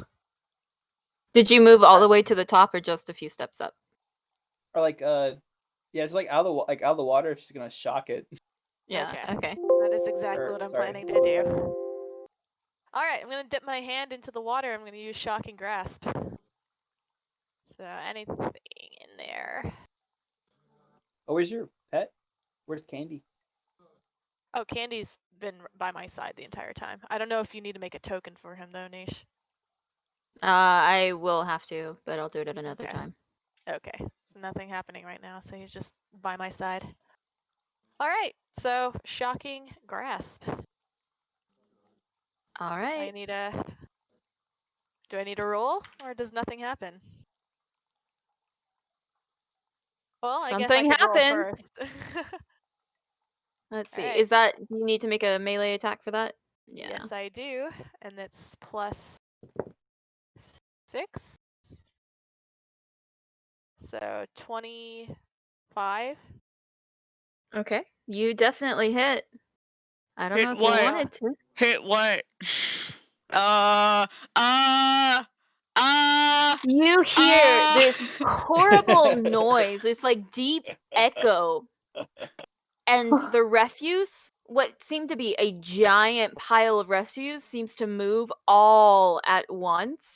Did you move all the way to the top or just a few steps up? Or like yeah, it's like out of the water. She's gonna shock it. Yeah. Okay. That is exactly what I'm sorry. planning to do. Alright, I'm gonna dip my hand into the water. I'm gonna use Shocking Grasp. So anything in there. Oh, where's your pet? Where's Candy? Oh, Candy's been by my side the entire time. I don't know if you need to make a token for him though, Nish. I will have to, but I'll do it at another Okay. time. Okay, so nothing happening right now, so he's just by my side. Alright, so Shocking Grasp. All right. Do I need a roll, or does nothing happen? Well, I guess I Something could roll happens. first. Let's see. Alright. Is that, do you need to make a melee attack for that? Yeah. Yes, I do, and it's plus 6. So 25. Okay. You definitely hit. I don't Hit know if what? you wanted to. Hit what? You hear this horrible noise, this like deep echo, and the refuse, what seemed to be a giant pile of refuse, seems to move all at once.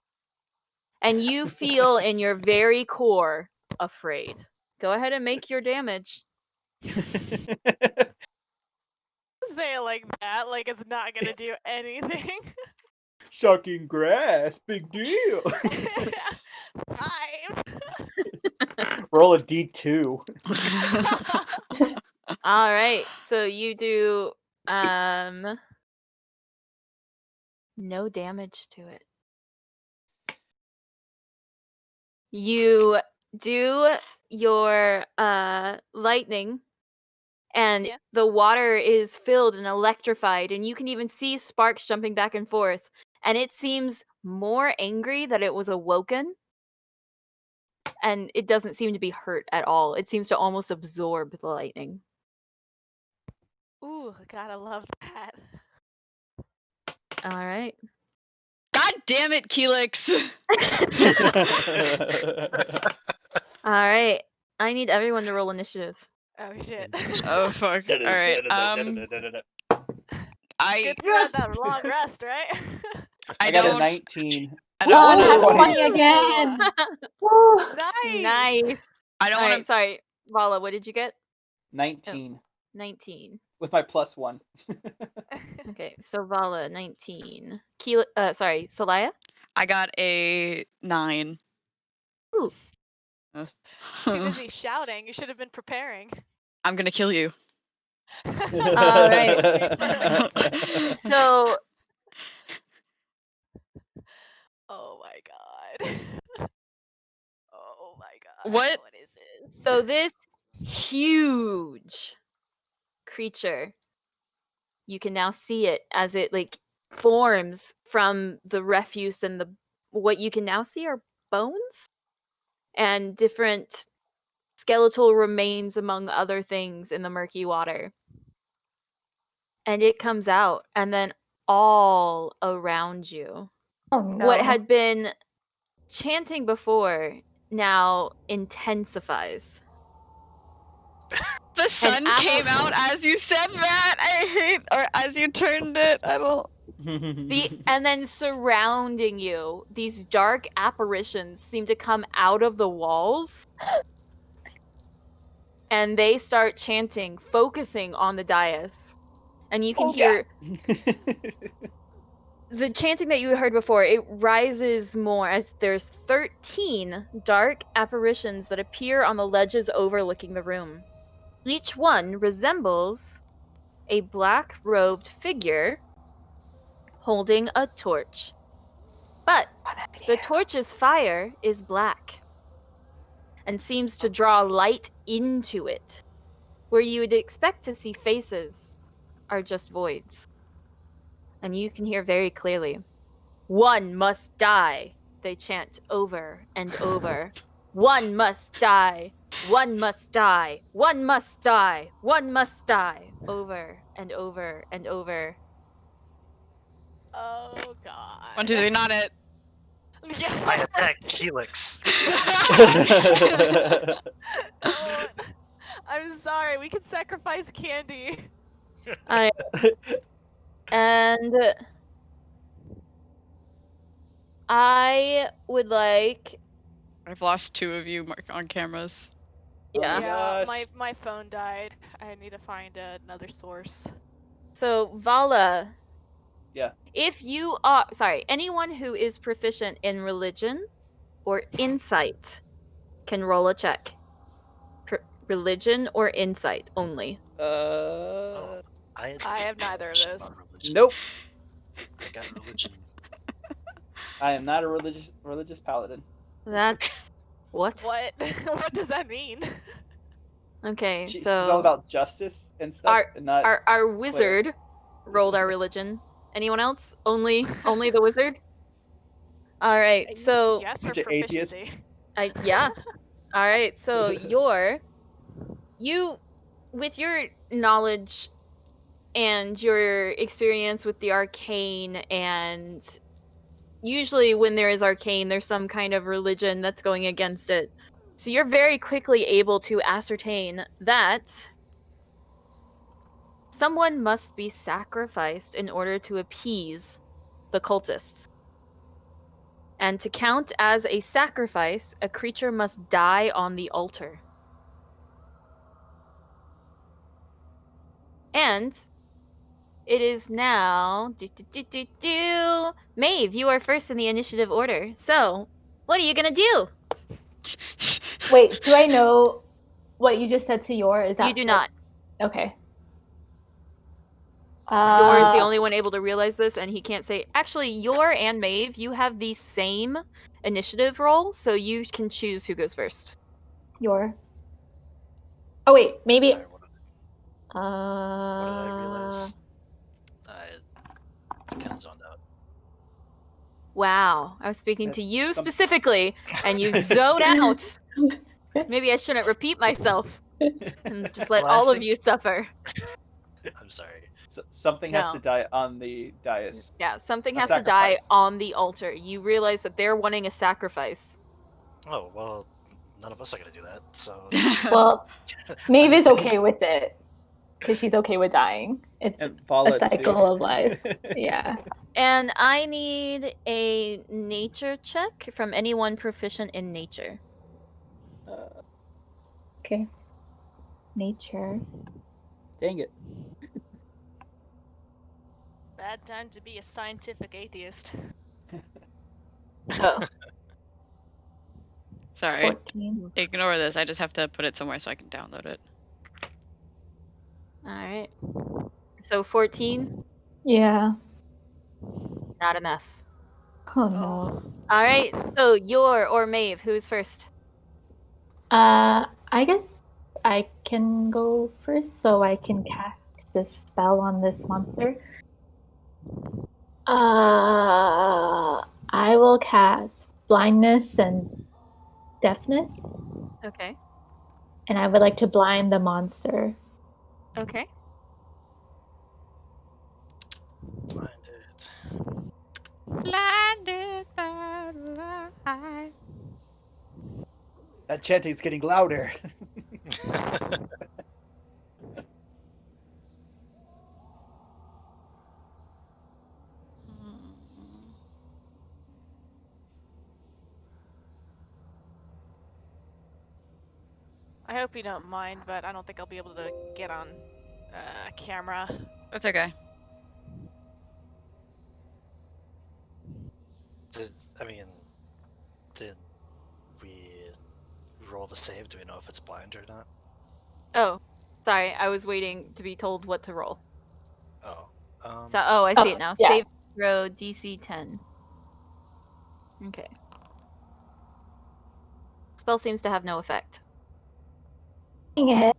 And you feel in your very core afraid. Go ahead and make your damage. Say it like that, like it's not gonna do anything. Shocking grass, big deal. 5. Roll a d2. All right. So you do no damage to it. You do your lightning, and Yeah. the water is filled and electrified, and you can even see sparks jumping back and forth, and it seems more angry that it was awoken, and it doesn't seem to be hurt at all. It seems to almost absorb the lightning. Ooh, gotta love that. All right. God damn it, Keelix! All right. I need everyone to roll initiative. Oh shit. Oh fuck. Alright, Good thing we had that long rest, right? I got a 19. I Oh, don't I have wanna. 20 again. Woo. Nice. I don't All wanna. right, sorry. Vala, what did you get? 19 19. with my +1. Okay, so Vala, 19. Salaya? I got a 9. Ooh. Too busy shouting. You should have been preparing. I'm gonna kill you. Alright. So, Oh my god. Oh my god. What? What is this? so this huge creature, you can now see it as it like forms from the refuse and what you can now see are bones and different skeletal remains among other things in the murky water. And it comes out, and then all around you, Oh no. what had been chanting before now intensifies. The sun out- came out as you said that. I hate, or as you turned it. I don't. And then surrounding you, these dark apparitions seem to come out of the walls. And they start chanting, focusing on the dais. And you can Oh, hear the chanting that you heard before. It rises more as there's 13 dark apparitions that appear on the ledges overlooking the room. Each one resembles a black-robed figure holding a torch. But the torch's fire is black and seems to draw light into it. Where you would expect to see faces are just voids. And you can hear very clearly, "One must die," they chant over and over. "One must die. One must die. One must die. One must die." Over and over and over. Oh god. 1, 2, 3, not it. Yeah. I attacked Helix. Oh, I'm sorry. We can sacrifice candy. And I would like, I've lost 2 of you on cameras. Oh my yeah. Yeah, gosh. my phone died. I need to find another source. So Vala. Yeah. If you are anyone who is proficient in religion or insight can roll a check. Religion or insight only. I have neither of those. on religion. Nope. I got religion. I am not a religious paladin. That's what? What? What does that mean? Okay, She's so all about justice and stuff, and not. our wizard rolled our religion. Anyone else? Only the wizard? All right. So yes, for bunch of proficiency. atheists. yeah. All right. So you with your knowledge and your experience with the arcane, and usually when there is arcane, there's some kind of religion that's going against it. So you're very quickly able to ascertain that someone must be sacrificed in order to appease the cultists. And to count as a sacrifice, a creature must die on the altar. And it is now... Maeve, you are first in the initiative order. So, what are you gonna do? Wait, do I know what you just said to Yor? Is that You do not. Okay. Yor is the only one able to realize this, and he can't say... Actually, Yor and Maeve, you have the same initiative roll, so you can choose who goes first. Yor. Oh wait, maybe. Sorry, what did I realize? I kind of zoned out. Wow, I was speaking to you Some- specifically, and you zoned out. Maybe I shouldn't repeat myself and just let Well, I all of think- you suffer. I'm sorry. Something has No. to die on the dais. Yeah, something A has to die sacrifice. on the altar. You realize that they're wanting a sacrifice. Oh well, none of us are gonna do that. So Well, Maeve is okay with it because she's okay with dying. It's And Vala a cycle too. of life. Yeah. And I need a nature check from anyone proficient in nature. Okay. Nature. Dang it. Bad time to be a scientific atheist. Oh. Sorry. 14. Ignore this. I just have to put it somewhere so I can download it. Alright. So 14? Yeah. Not enough. Oh no. Alright, so Yor or Maeve, who's first? I guess I can go first so I can cast this spell on this monster. I will cast blindness and deafness, Okay. and I would like to blind the monster. Okay. blinded. Blinded by the light. That chanting's getting louder. I hope you don't mind, but I don't think I'll be able to get on camera. That's okay. Did we roll the save? Do we know if it's blind or not? Oh, sorry. I was waiting to be told what to roll. Oh. So, I see it now. Yes. Save throw DC 10. Okay. Spell seems to have no effect. Dang it.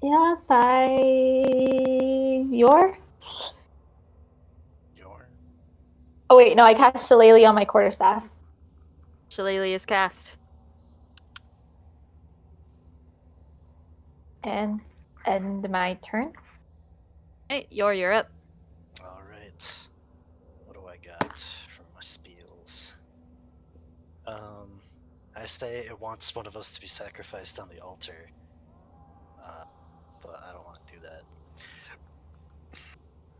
Yeah, by your. Oh wait, no, I cast Shillelagh on my quarterstaff. Shillelagh is cast. And end my turn. Hey, you're up. Alright. What do I got from my spiels? I say it wants one of us to be sacrificed on the altar. But I don't want to do that.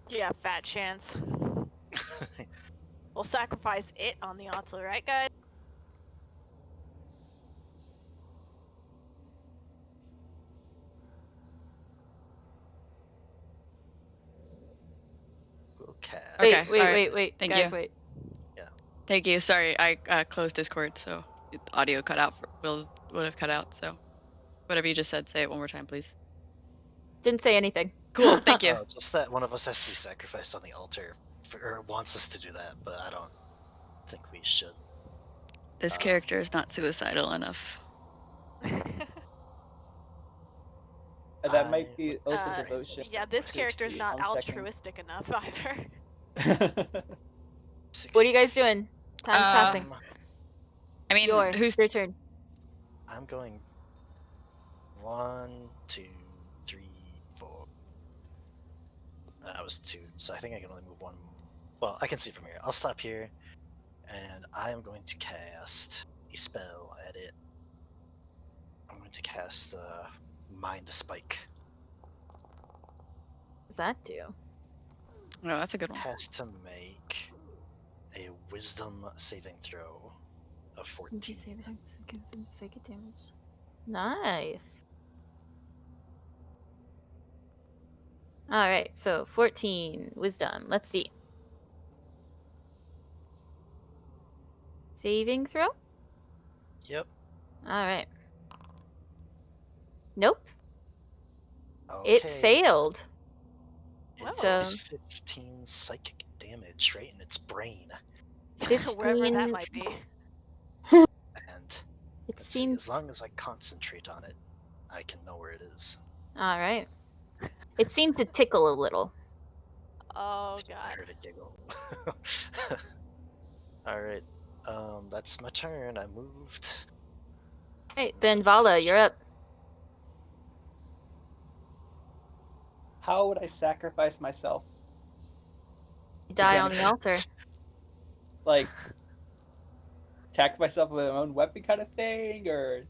Yeah, fat chance. We'll sacrifice it on the altar, right, guys? We'll cast. Okay, Wait. Thank Guys, you. wait. Thank you. Sorry, I closed Discord, so the audio cut out. Would have cut out. So, whatever you just said, say it one more time, please. Didn't say anything. Cool. Thank you. Just that one of us has to be sacrificed on the altar, or wants us to do that, but I don't think we should. This character is not suicidal enough. That might be oath of devotion. Yeah, this character's not I'm checking. altruistic enough either. What are you guys doing? Time's passing. I mean, who's your turn? I'm going 1, 2, 3, 4. That was 2, so I think I can only move 1. Well, I can see from here. I'll stop here, and I am going to cast a spell at it. I'm going to cast Mind Spike. What does that do? No, that's a good one. It has to make a Wisdom saving throw of 14. Psychic damage. Nice. Alright, so 14 Wisdom. Let's see. Saving throw? Yep. Alright. Nope. Okay. It failed. It So- does 15 psychic damage right in its brain. 15. Wherever that might be. And It let's see, seems. as long as I concentrate on it, I can know where it is. Alright. It seemed to tickle a little. Oh I god. heard it giggle. Alright. That's my turn. I moved. Hey, then Vala, you're up. How would I sacrifice myself? You die Then- on the altar. Like, attack myself with my own weapon kind of thing, or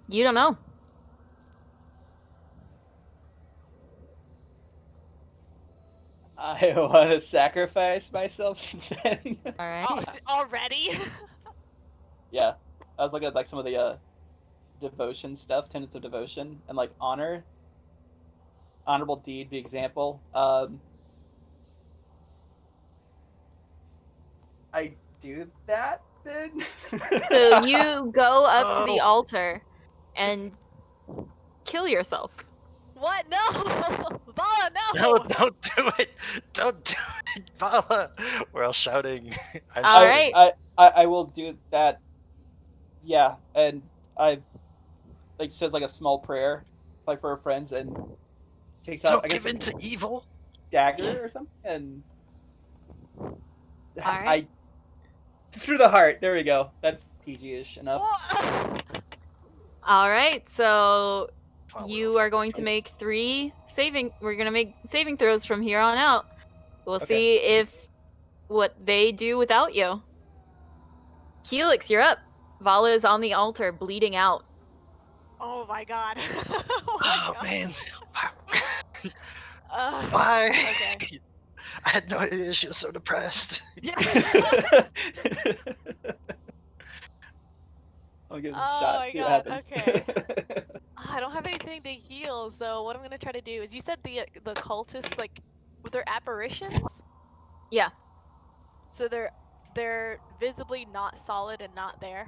You don't know. I want to sacrifice myself then? Alright. Oh, already? Yeah, I was looking at like some of the devotion stuff, tenets of devotion, and like honorable deed, the example. I do that then. So you go up to the Oh. altar and kill yourself. What? No! Vala, no! No, don't do it! Don't do it, Vala! We're all shouting. I'm All shouting. right. I will do that. Yeah, and I like says like a small prayer, like for her friends, and takes out Don't I guess give in to evil. dagger or something, and Alright. I through the heart. There we go. That's PG-ish enough. Alright, so Oh, you well, are going to make 3 saving. We're gonna make saving throws from here on out. We'll Okay. see if what they do without you. Helix, you're up. Vala is on the altar, bleeding out. Oh my god. oh my Oh god. man. Ugh. Why? Okay. I had no idea she was so depressed. Yeah. I'll give this a Oh shot. my See god, what happens. okay. I don't have anything to heal, so what I'm gonna try to do is, you said the cultists, like, with their apparitions, Yeah. so they're visibly not solid and not there.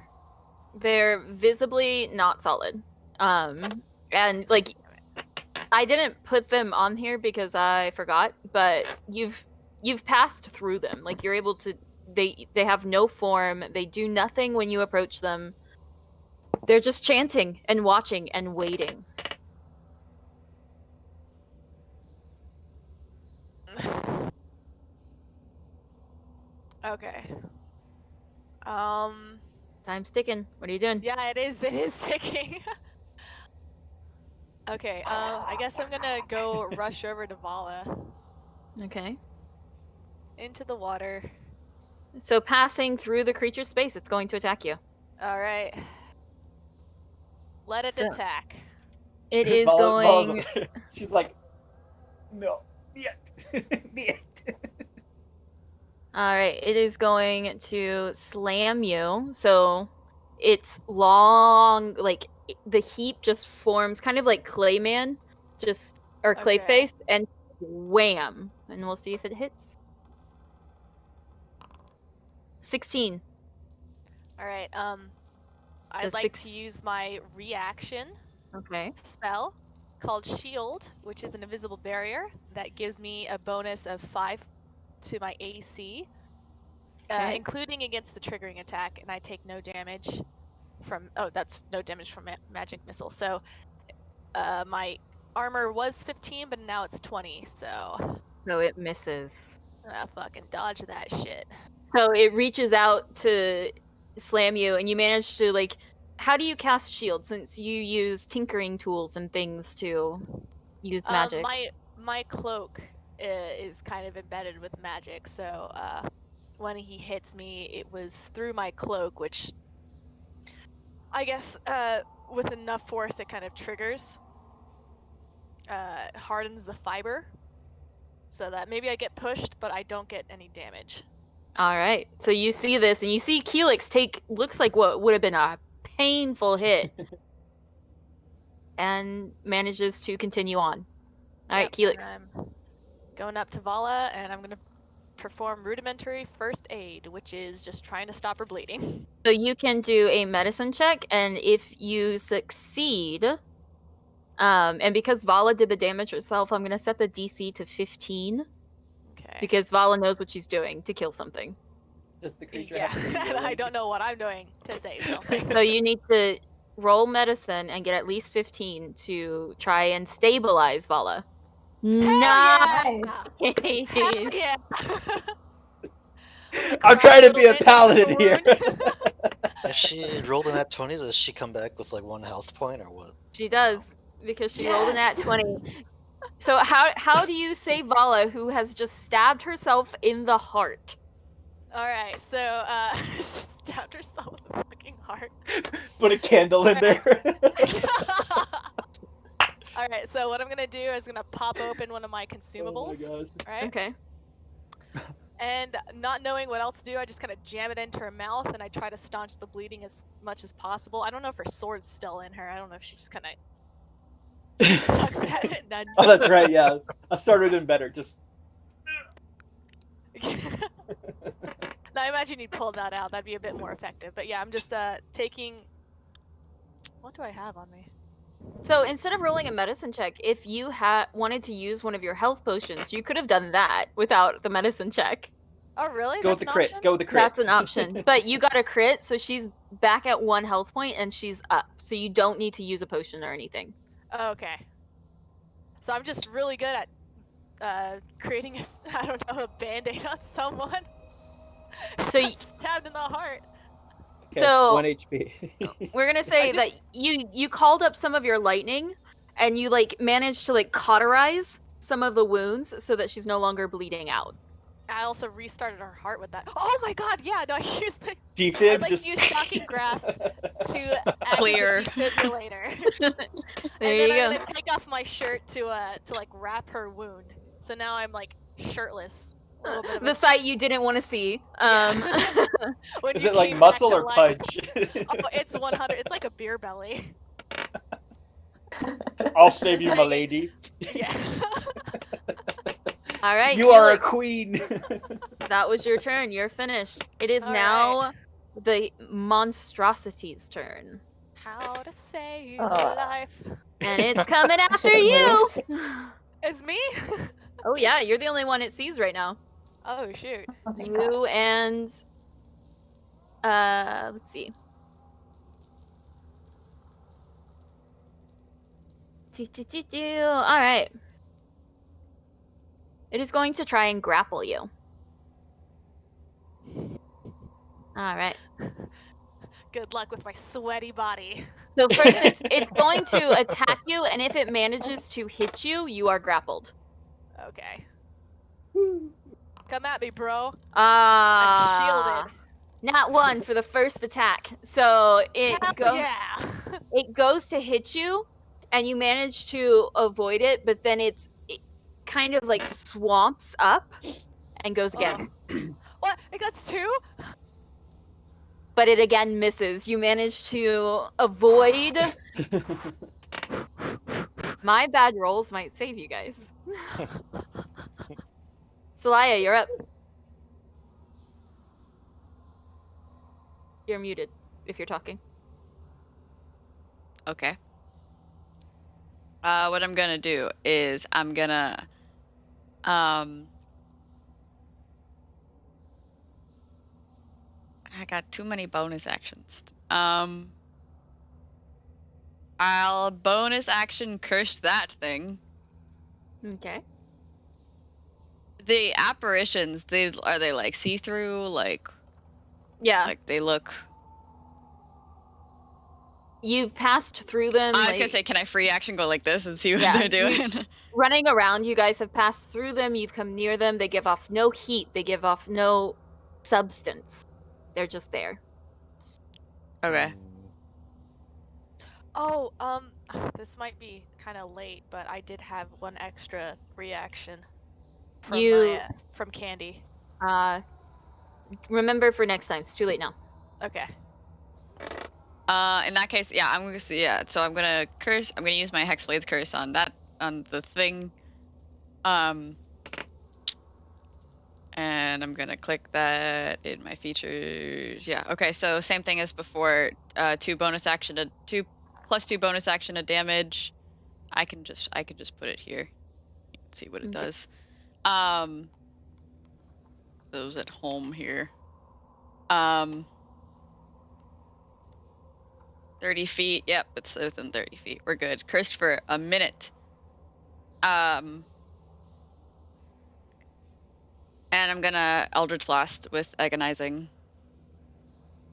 They're visibly not solid. And like I didn't put them on here because I forgot, but you've passed through them. Like you're able to they have no form. They do nothing when you approach them. They're just chanting and watching and waiting. Okay. Time's ticking. What are you doing? Yeah, it is ticking. Okay, I guess I'm gonna go rush over to Vala. Okay. Into the water. So passing through the creature's space, it's going to attack you. Alright. Let it So- attack. It is Vala's going. up there. She's like, no, yet. All right, it is going to slam you. So it's long, like the heap just forms kind of like Clayman, or Okay. Clayface, and wham. And we'll see if it hits. 16. Alright, I'd Does like 6 to use my reaction Okay. spell called Shield, which is an invisible barrier that gives me a bonus of 5 to my AC, Okay. including against the triggering attack, and I take no damage from. Oh, that's no damage from magic missile. So, my armor was 15, but now it's 20. So So it misses. I fucking dodge that shit. So it reaches out to slam you, and you manage to like. How do you cast shield since you use tinkering tools and things to use magic? My cloak is kind of embedded with magic, so when he hits me, it was through my cloak, which I guess with enough force it kind of triggers, hardens the fiber, so that maybe I get pushed, but I don't get any damage. All right. So you see this, and you see Keelix take looks like what would have been a painful hit, and manages to continue on. All right, Yep, Keelix. and I'm going up to Vala, and I'm gonna perform rudimentary first aid, which is just trying to stop her bleeding. So you can do a medicine check, and if you succeed, and because Vala did the damage herself, I'm gonna set the DC to 15 Okay. because Vala knows what she's doing to kill something. Does the creature Yeah, have to be and I willing? don't know what I'm doing to save something. So you need to roll medicine and get at least 15 to try and stabilize Vala. Nice. Hell yeah! I'm trying to be a Cry little bit into the paladin here. wound. If she rolled in that 20, does she come back with like 1 health point or what? She does because she rolled an Yes! at 20. So how do you save Vala, who has just stabbed herself in the heart? Alright, so she stabbed herself in the fucking heart. Put a candle in there. Alright, so what I'm gonna do is gonna pop open one of my consumables. Oh my gosh. Right? Okay. And not knowing what else to do, I just kind of jam it into her mouth and I try to staunch the bleeding as much as possible. I don't know if her sword's still in her. I don't know if she just kind of tucks that in. Oh, that's right. Yeah, I started in better. Just Now I imagine you'd pull that out. That'd be a bit more effective. But yeah, I'm just taking. What do I have on me? So instead of rolling a medicine check, if you wanted to use one of your health potions, you could have done that without the medicine check. Oh really? go with That's the an crit. option? Go with the crit. That's an option. But you got a crit, so she's back at 1 health point and she's up. So you don't need to use a potion or anything. Oh, okay. So I'm just really good at creating a band-aid on someone. So Stabbed in the heart. Okay, So- 1 HP. we're gonna say that you called up some of your lightning, and you like managed to like cauterize some of the wounds so that she's no longer bleeding out. I also restarted her heart with that. Oh my god, yeah, no, I used the Defib I'd like just to use shocking grasp to Clear. activate the defibrillator. There And you then go. I'm gonna take off my shirt to like wrap her wound. So now I'm like shirtless. little bit of The a- sight you didn't want to see. Yeah. When Is you it like came muscle back or to life- pudge? Oh, it's 100. It's like a beer belly. I'll save you, Like- milady. Yeah. All right, You are a Felix, queen. that was your turn. You're finished. It is All now the monstrosity's turn. How to save Oh. a life? And it's coming after should've you! It's me. Oh yeah, you're the only one it sees right now. Oh shoot. Oh, thank God. You and let's see. Alright. It is going to try and grapple you. Alright. Good luck with my sweaty body. So first it's going to attack you, and if it manages to hit you, you are grappled. Okay. Come at me, bro. I'm shielded. Not one for the first attack. So it Yeah. it goes to hit you, and you manage to avoid it, but then it kind of like swamps up and goes again. What? It got 2? But it again misses. You manage to avoid. My bad rolls might save you guys. Celaya, you're up. You're muted if you're talking. Okay. What I'm gonna do is I'm gonna I got too many bonus actions. I'll bonus action curse that thing. Okay. The apparitions, are they like see-through? Like Yeah. they look. You've passed through them. I was gonna say, can I free action go like this and see what Yeah, they're doing? Running around, you guys have passed through them. You've come near them. They give off no heat. They give off no substance. They're just there. Okay. Oh, this might be kind of late, but I did have one extra reaction from from Candy. Remember for next time. It's too late now. Okay. In that case, yeah, I'm gonna see. Yeah, so I'm gonna curse. I'm gonna use my Hexblade's curse on the thing. And I'm gonna click that in my features. Yeah. Okay. So same thing as before. 2 bonus action to 2 plus 2 bonus action to damage. I can just put it here. You can see what it does. Those at home here. 30 feet. Yep, it's within 30 feet. We're good. Cursed for a minute. And I'm gonna Eldritch Blast with Agonizing.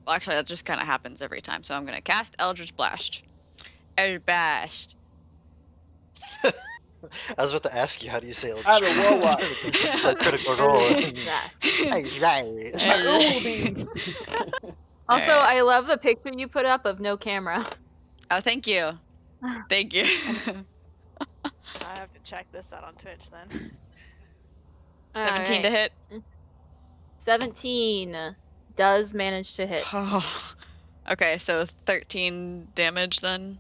Well, actually, that just kind of happens every time. So I'm gonna cast Eldritch Blast. Eldritch Blast. I was about to ask you, how do you say it? I don't know what. Like critical role. Also, Alright. I love the picture you put up of no camera. Oh, thank you. Thank you. I have to check this out on Twitch then. 17 to hit. 17 does manage to hit. Oh. Okay, so 13 damage then.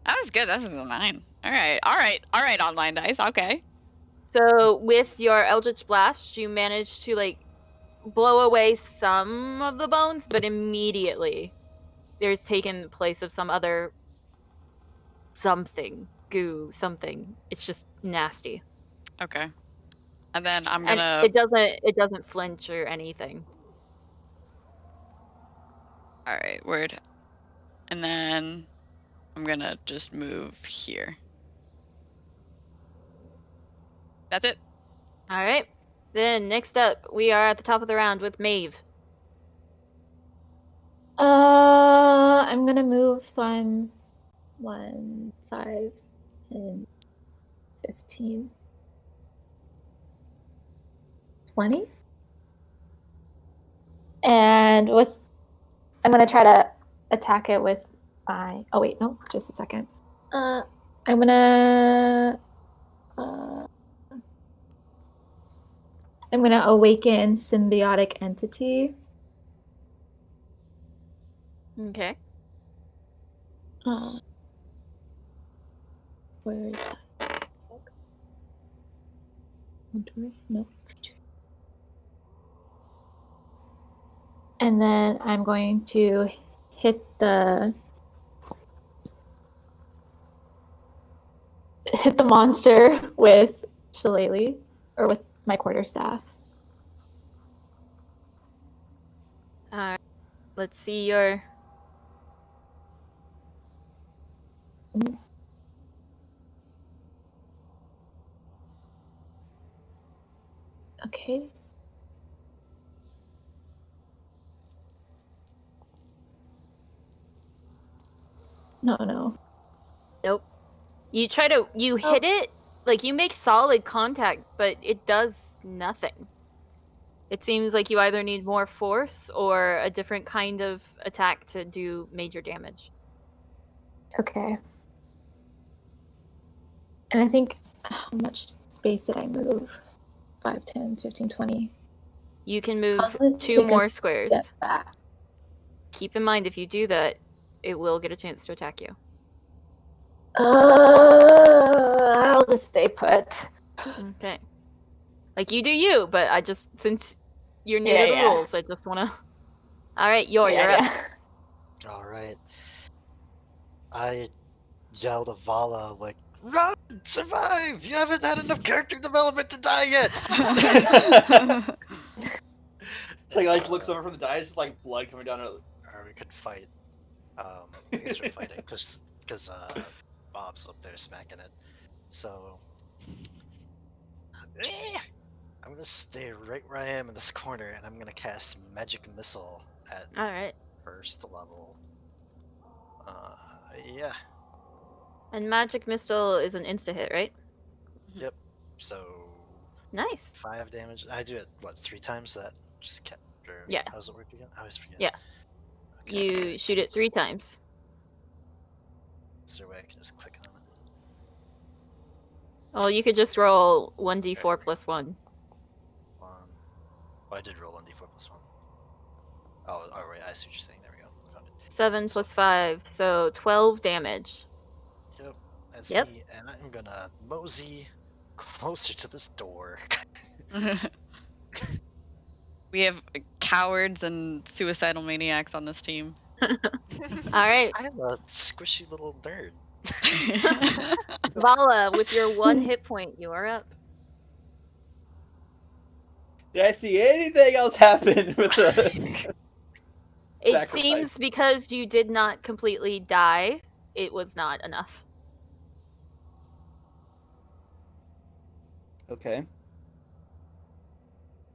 That was good. That was a 9. All right, online dice. Okay. So with your Eldritch Blast, you manage to like blow away some of the bones, but immediately there's taken place of some other goo, something. It's just nasty. Okay. And then I'm And gonna. it doesn't flinch or anything. All right, word. And then I'm gonna just move here. That's it. All right. Then next up, we are at the top of the round with Maeve. I'm gonna move, so I'm 1, 5, 10, 15, 20. And I'm gonna try to attack it with my. Oh wait, no, just a second. I'm gonna. I'm gonna awaken symbiotic entity. Okay. Where is that? No. And then I'm going to hit the monster with Shillelagh, or with my quarterstaff. Alright. Let's see your... Okay. No. Nope. You try to... You hit it, like, you make solid contact, but it does nothing. It seems like you either need more force or a different kind of attack to do major damage. Okay. And I think, how much space did I move? 5, 10, 15, 20. You can move Let's 2 take a more squares. step back. Keep in mind, if you do that, it will get a chance to attack you. I'll just stay put. Okay. Like, you do you, but I just, since you're new to the rules, I just want to... Alright, you're up. All right. I yelled at Vala, like, run! Survive! You haven't had enough character development to die yet! Like, I just looks over from the dice, like blood coming down. Or we could fight. I guess we're fighting, because Bob's up there smacking it. So... I'm gonna stay right where I am in this corner, and I'm gonna cast Magic Missile at Alright. first level. Yeah. And Magic Missile is an insta-hit, right? Yep. So... Nice. 5 damage. I do it, what, 3 times? That just kept... Yeah. How does it work again? I always forget. Yeah. Okay, You shoot it 3 times. Is there a way I can just click on it? Well, you could just roll 1d4 plus 1. Oh, I did roll 1d4 plus 1. Oh, right, I see what you're saying. There we go. Found it. 7 plus 5, so 12 damage. Yep, that's Yep. me, and I'm gonna mosey closer to this door. We have cowards and suicidal maniacs on this team. Alright. I'm a squishy little nerd. Vala, with your 1 hit point, you are up. Did I see anything else happen with the... It Sacrifice. seems because you did not completely die, it was not enough. Okay.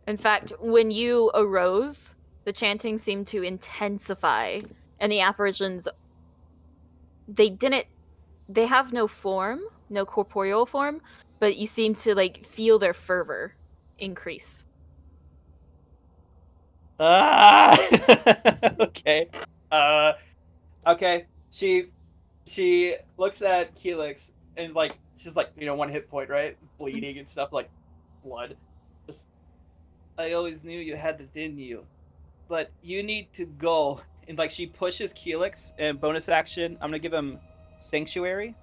In fact, when you arose, the chanting seemed to intensify, and the apparitions, they have no form, no corporeal form, but you seem to, like, feel their fervor increase. Okay. Okay. She looks at Helix and, like, she's like, 1 hit point, right? Bleeding and stuff, like blood. I always knew you had it in you, but you need to go. And, like, she pushes Helix, and bonus action, I'm gonna give him Sanctuary.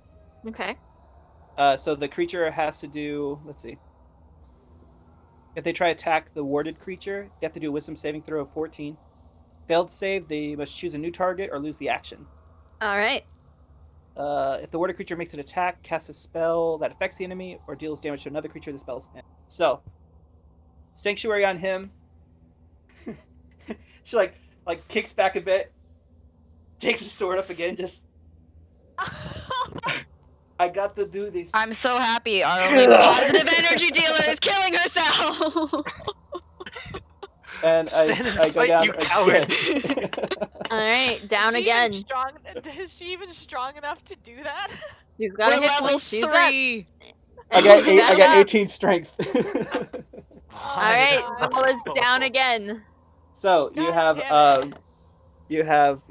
Okay. So the creature has to do, let's see. If they try to attack the warded creature, they have to do a wisdom saving throw of 14. Failed save, they must choose a new target or lose the action. Alright. If the warded creature makes an attack, casts a spell that affects the enemy, or deals damage to another creature, the spell's end. So, Sanctuary on him. She like kicks back a bit, takes the sword up again, just... I got to do this. I'm so happy. Our only positive energy dealer is killing herself. And Stand I and go fight, down you coward. Alright, down again. Is she even strong enough to do that? She's got a We're hit level point. She's up. 3. I got She's I got up. 18 strength. Alright, God. Vala's down again. So God you have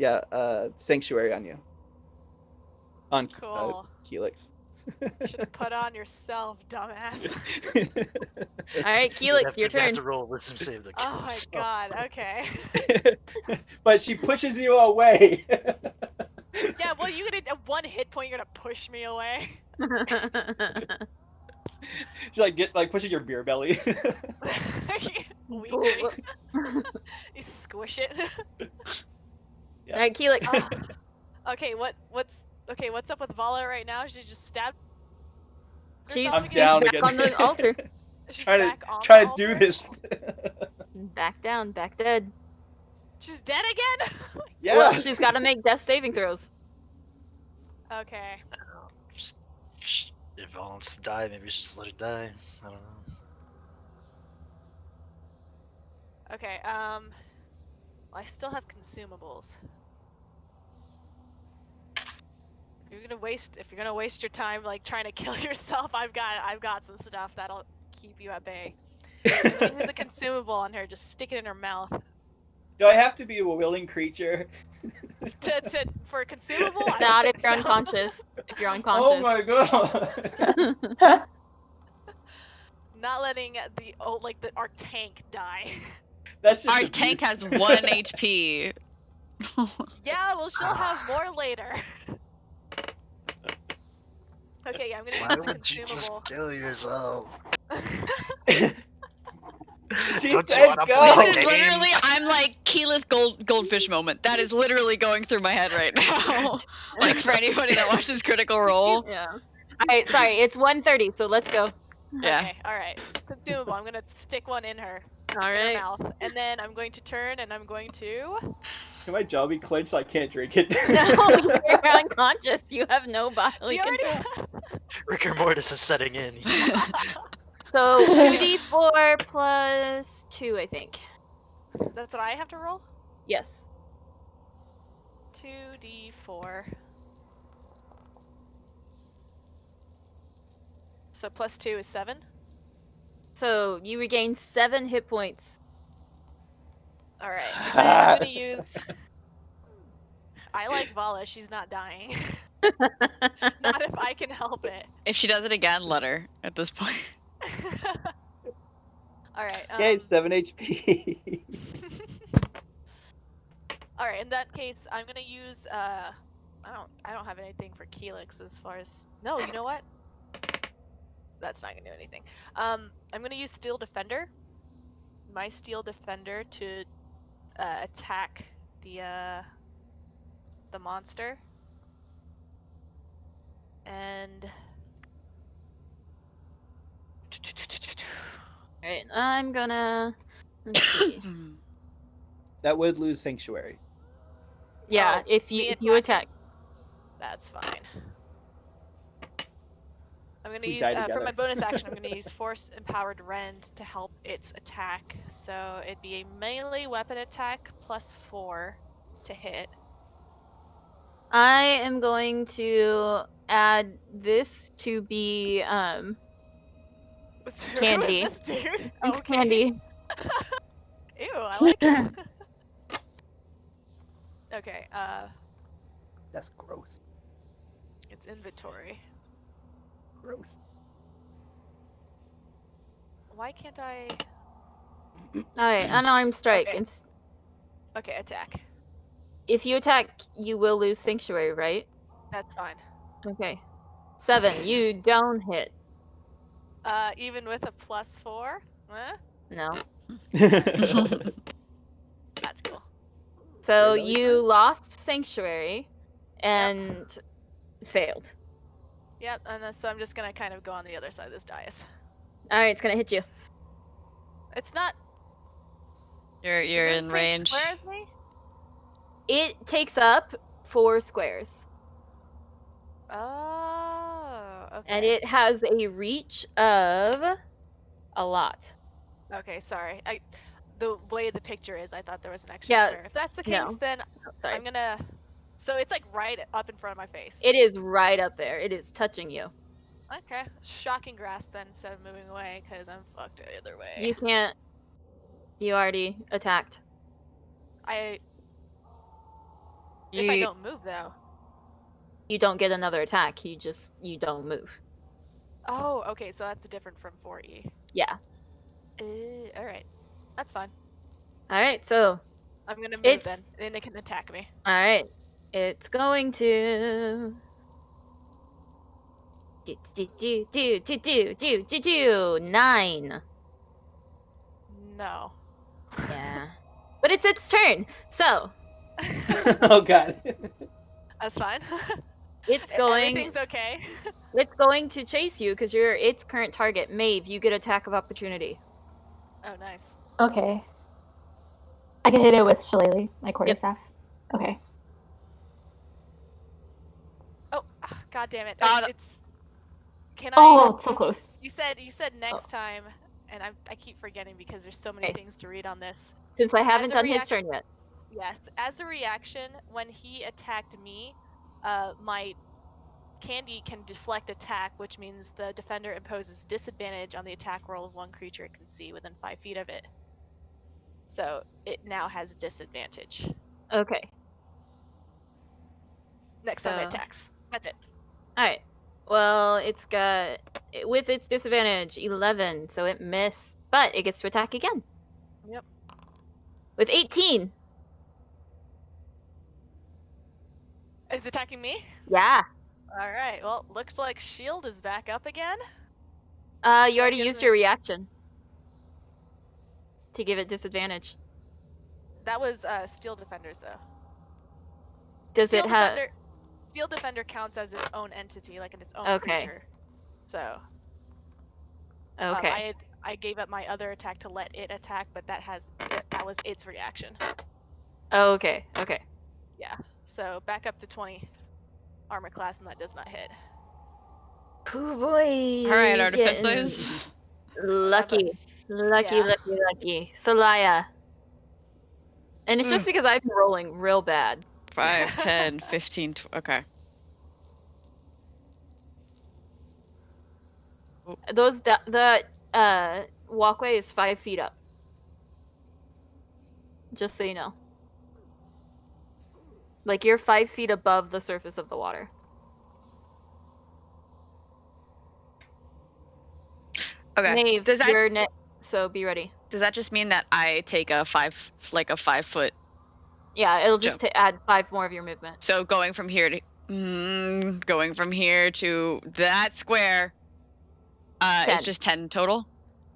Sanctuary on you. On Cool. Helix. Should have put on yourself, dumbass. All right, Keelix, your We have turn. to roll a wisdom save to kill Oh my himself. god. Okay. But she pushes you away. Yeah. Well, you gonna at 1 hit point. You're gonna push me away. She pushes your beer belly. Weakling. You squish it. Yeah. All right, Keelix. Okay. What's up with Vala right now? She just stabbed She's herself I'm again? down back again. on the altar. She's trying back to on try the to do altar? this. Back down, back dead. She's dead again. Yeah. Well, she's got to make death saving throws. Okay. If Val wants to die, maybe we should just let her die. I don't know. Okay. Well, I still have consumables. If you're gonna waste your time like trying to kill yourself, I've got some stuff that'll keep you at bay. I'm gonna use a consumable on her. Just stick it in her mouth. Do I have to be a willing creature? For a consumable? I Not don't if think you're so. unconscious. If you're Oh unconscious. my god. Not letting our tank die. That's just Our abuse. tank has 1 HP. Yeah, well, she'll have more later. Okay, I'm gonna Why use a would you just consumable. kill yourself? She Don't you said wanna go. play This the is game? literally, I'm like Keyleth Goldfish moment. That is literally going through my head right now. Like for anybody that watches Critical Role. Yeah. All right, sorry. It's 1:30, so let's go. Yeah. Okay, alright. Consumable. I'm gonna stick one in her. All In her right. mouth. And then I'm going to turn and I'm going to. Can my jaw be clenched so I can't drink it? No, you're unconscious. You have no Do bodily you already control. Rigor mortis is setting in. So 2d4 plus 2, I think. That's what I have to roll? Yes. 2d4. So plus 2 is 7? So you regain 7 hit points. Alright. And then I'm gonna use. I like Vala, she's not dying. Not if I can help it. If she does it again, let her at this point. Alright. Okay, 7 HP. Alright, in that case, I'm gonna use I don't have anything for Keelix as far as. No, you know what? That's not gonna do anything. I'm gonna use Steel Defender. My Steel Defender to attack the monster. And Alright, I'm gonna. Let's see. That would lose Sanctuary. Yeah, Oh, if me you attacking? attack. That's fine. I'm gonna We use die for together. my bonus action. I'm gonna use Force Empowered Rend to help its attack. So it'd be a melee weapon attack plus 4 to hit. I am going to add this to be Candy. Who is this dude? it's Okay. Candy. Ew, I like it. Okay, That's gross. it's inventory. Gross. Why can't I? Alright, unarmed strike. Okay. It's, Okay, attack. if you attack, you will lose Sanctuary, right? That's fine. Okay. 7. You don't hit. Even with a plus 4? Huh? No. That's cool. So Really you nice. lost Sanctuary and failed. Yep, and so I'm just gonna kind of go on the other side of this dais. Alright, it's gonna hit you. It's not. You're Does it in say range. square with me? It takes up 4 squares. Oh, okay. And it has a reach of a lot. Okay, sorry. The way the picture is, I thought there was an extra Yeah, square. If that's the case, no. then Sorry. I'm gonna. So it's like right up in front of my face. It is right up there. It is touching you. Okay, shocking grass then instead of moving away because I'm fucked either way. You can't. You already attacked. If I don't move though. you don't get another attack. You don't move. Oh, okay, so that's different from 4E. Yeah. All right, that's fine. All right. So I'm gonna move It's- then, and it can attack me. all right. It's going to do 9. No. Yeah. But it's its turn. So Oh god. That's fine. it's going Everything's okay. it's going to chase you because you're its current target. Maeve, you get attack of opportunity. Oh, nice. Okay. I can hit it with Shillelagh, my quarterstaff. Okay. Oh, god damn it. It's. Can Oh, it's so close. You said next time, and I keep forgetting because there's so many things to read on this. Since I haven't As a done his reaction- turn yet. Yes, as a reaction, when he attacked me, my candy can deflect attack, which means the defender imposes disadvantage on the attack roll of one creature it can see within 5 feet of it. So it now has disadvantage Okay. next time it So- attacks. That's it. All right. Well, it's got with its disadvantage 11, so it missed, but it gets to attack again. Yep. With 18. Is it attacking me? Yeah. All right. Well, looks like shield is back up again. You already gives used me- your reaction to give it disadvantage. That was steel defenders though. Does Steel it have? defender? Steel defender counts as its own entity, like in its own Okay. creature. So. Okay. I gave up my other attack to let it attack, but that was its reaction. Okay. Okay. Yeah. So back up to 20 armor class, and that does not hit. Oh boy. All right, getting artificers. Lucky. Lucky. Solaya. And it's just because I've been rolling real bad. 5, 10, 15. Okay. The walkway is 5 feet up. Just so you know. Like you're 5 feet above the surface of the water. Okay. Maeve, Does that you're next, so be ready. does that just mean that I take a 5 foot? Yeah, it'll just add 5 more of your movement. So going from here to that square is 10. just 10 total.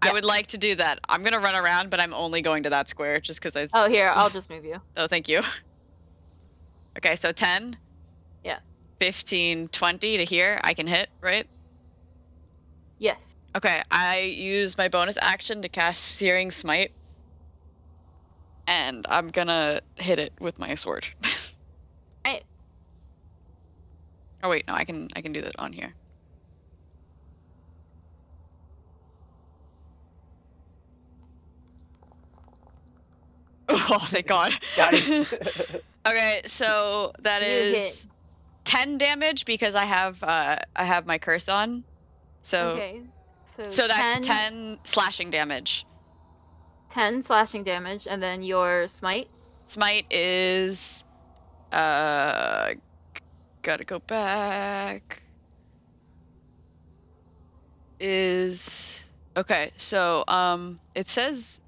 Yeah. I would like to do that. I'm gonna run around, but I'm only going to that square just because I. Oh, here, I'll just move you. Oh, thank you. Okay, so 10. Yeah. 15, 20 to here. I can hit, right? Yes. Okay, I use my bonus action to cast Searing Smite. And I'm gonna hit it with my sword. Right. Oh wait, no, I can do that on here. Oh, thank God. Nice. Okay, so that You is hit. 10 damage because I have my curse on. So Okay. so that's 10 slashing damage. 10 slashing damage, and then your smite. Smite is gotta go back. Is okay, so it says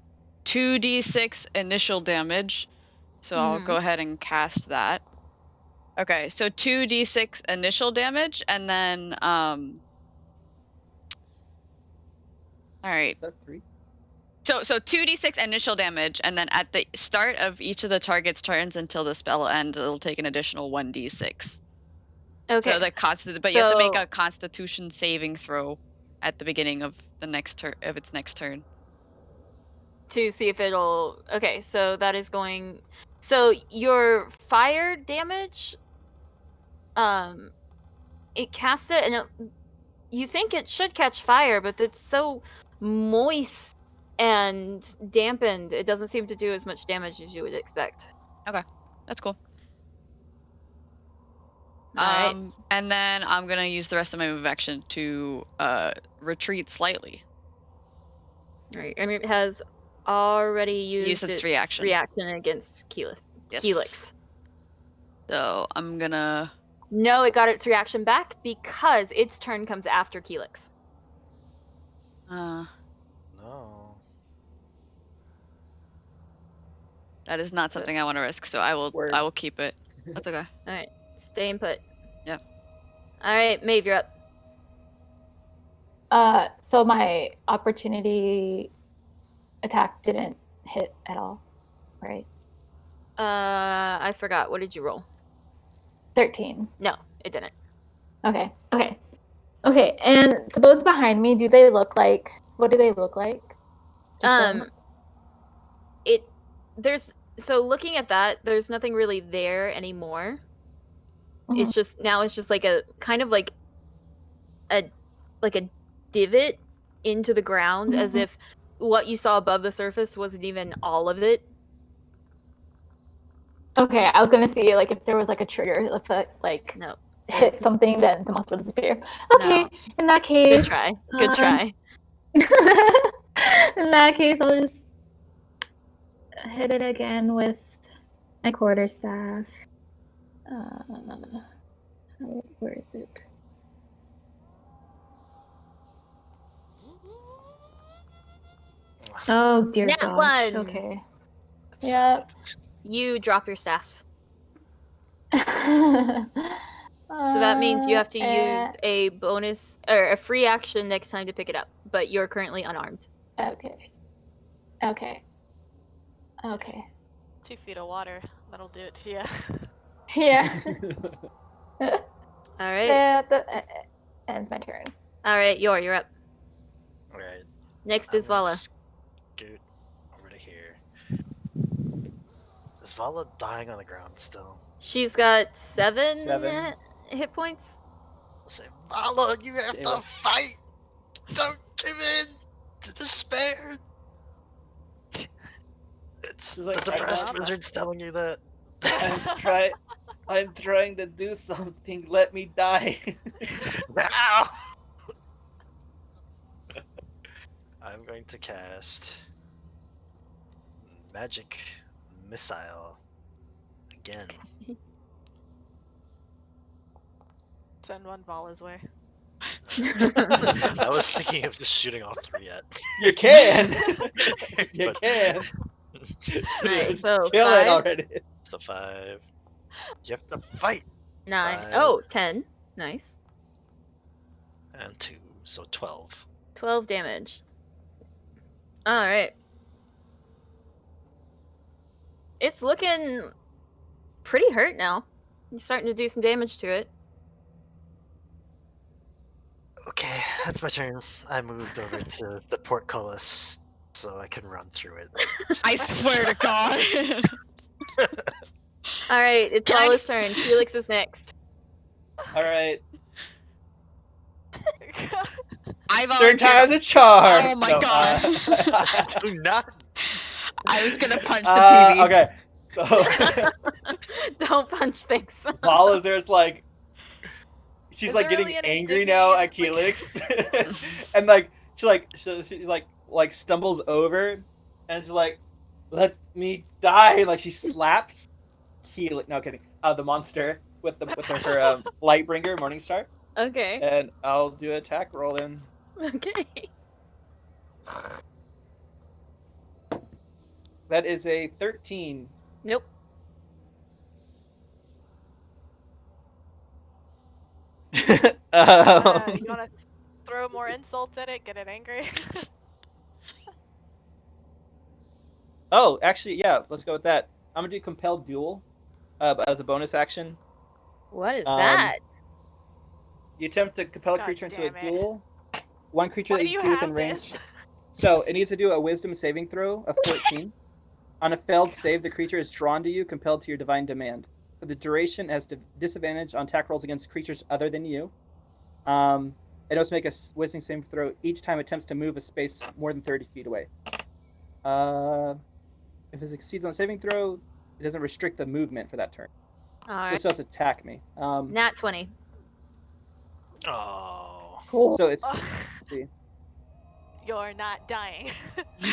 2d6 initial damage. So I'll go ahead and cast that. Okay, so 2d6 initial damage, and then all right. Is that 3? So 2d6 initial damage, and then at the start of each of the target's turns until the spell ends, it'll take an additional 1d6. Okay. So but you have to make So- a Constitution saving throw at the beginning of the next of its next turn. To see if it'll. Okay, so that is going. So your fire damage, it casts it, and you think it should catch fire, but it's so moist and dampened, it doesn't seem to do as much damage as you would expect. That's cool. Alright. And then I'm gonna use the rest of my move action to retreat slightly. Alright, and it has already used its its reaction. against Keylix. Yes. Keylix. So I'm gonna No, it got its reaction back because its turn comes after Keelix. Uh, No. that is not something I want to risk, so I Word. will keep it. That's okay. All right, stay and put. Yep. All right, Maeve, you're up. So my opportunity attack didn't hit at all, right? I forgot. What did you roll? 13. No, it didn't. Okay. And the boats behind me, do they look like? What do they look like? Just bones? So looking at that, there's nothing really there anymore. Mhm. It's just like a kind of like a divot into the ground, as Mhm. if what you saw above the surface wasn't even all of it. Okay, I was gonna see like if there was like a trigger, if it like No. hit something, then the monster would disappear. Okay, No. in that case, Good try. Good try. In that case, I'll just hit it again with my quarterstaff. Where is it? Oh dear Nat gosh. one. Okay. That's Yep. You drop your staff. So So that means you have to use a bonus or a free action next time to pick it up, but you're currently unarmed. Okay. 2 feet of water. That'll do it to you. Yeah. All right. That ends my turn. All right, you're up. Alright. Next is I'm gonna Vala. Scoot over to here. Is Vala dying on the ground still? She's got 7 7. hit points. I'll say, Vala, you have Stay to away. fight! Don't give in to despair! It's She's like, the I'm depressed not- wizard's telling you that. I'm trying to do something. Let me die. Now! I'm going to cast Magic Missile again. Send one Vala's way. I was thinking of just shooting all 3 at. You can. You But- can. Alright, Just so kill 5. it already. So 5. You have to fight! 9. 5. Oh, 10. Nice. And 2, so 12. 12 damage. All right. It's looking pretty hurt now. You're starting to do some damage to it. Okay, that's my turn. I moved over to the portcullis so I can run through it. I swear to God. All right, it's Can I Vala's just- turn. Felix is next. All right. I Third volunteered. time's a charm. Oh my God. Do not. I was gonna punch the TV. Okay. So Don't punch things. Vala's there's like she's Is like there getting really any angry dignity now in, at Keelix. And like she like stumbles over and she's like, let me die. Like she slaps Keelix, no kidding, the monster with her Lightbringer Morningstar. Okay. And I'll do an attack roll in. Okay. That is a 13. Nope. You wanna throw more insults at it? Get it angry? Oh, actually, yeah, let's go with that. I'm gonna do Compelled Duel as a bonus action. What is that? You attempt to compel a God creature into a damn it. duel. One creature Why that do you you see within have range. this? So it needs to do a Wisdom saving throw of 14. On a failed save, the creature is drawn to you, compelled to your divine demand. For the duration, it has disadvantage on attack rolls against creatures other than you. It must make a Wisdom saving throw each time it attempts to move a space more than 30 feet away. If it succeeds on a saving throw, it doesn't restrict the movement for that turn. All So it right. still has to attack me. Nat 20. Oh. Cool. So it's let's see. You're not dying.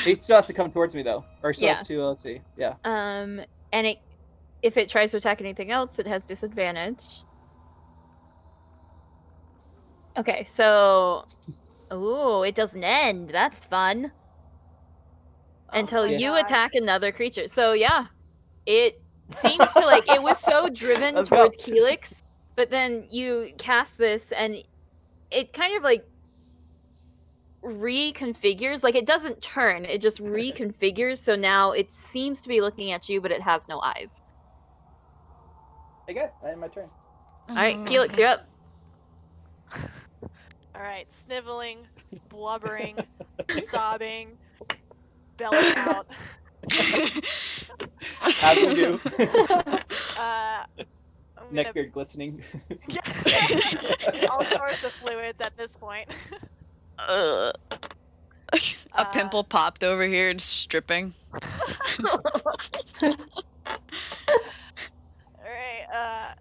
He still has to come towards me though, or still Yeah. has to. Let's see. Yeah. And if it tries to attack anything else, it has disadvantage. Okay, so ooh, it doesn't end. That's fun. Until my you God. attack another creature. So yeah, it seems to like it was so driven Let's toward go. Keelix, but then you cast this and it kind of like reconfigures. Like it doesn't turn, it just reconfigures. So now it seems to be looking at you, but it has no eyes. Okay, I end my turn. All right, Keelix, you're up. All right, sniveling, blubbering, sobbing, belly out. As we do. I'm gonna Neckbeard glistening. all sorts of fluids at this point. A pimple popped over here and stripping. Alright,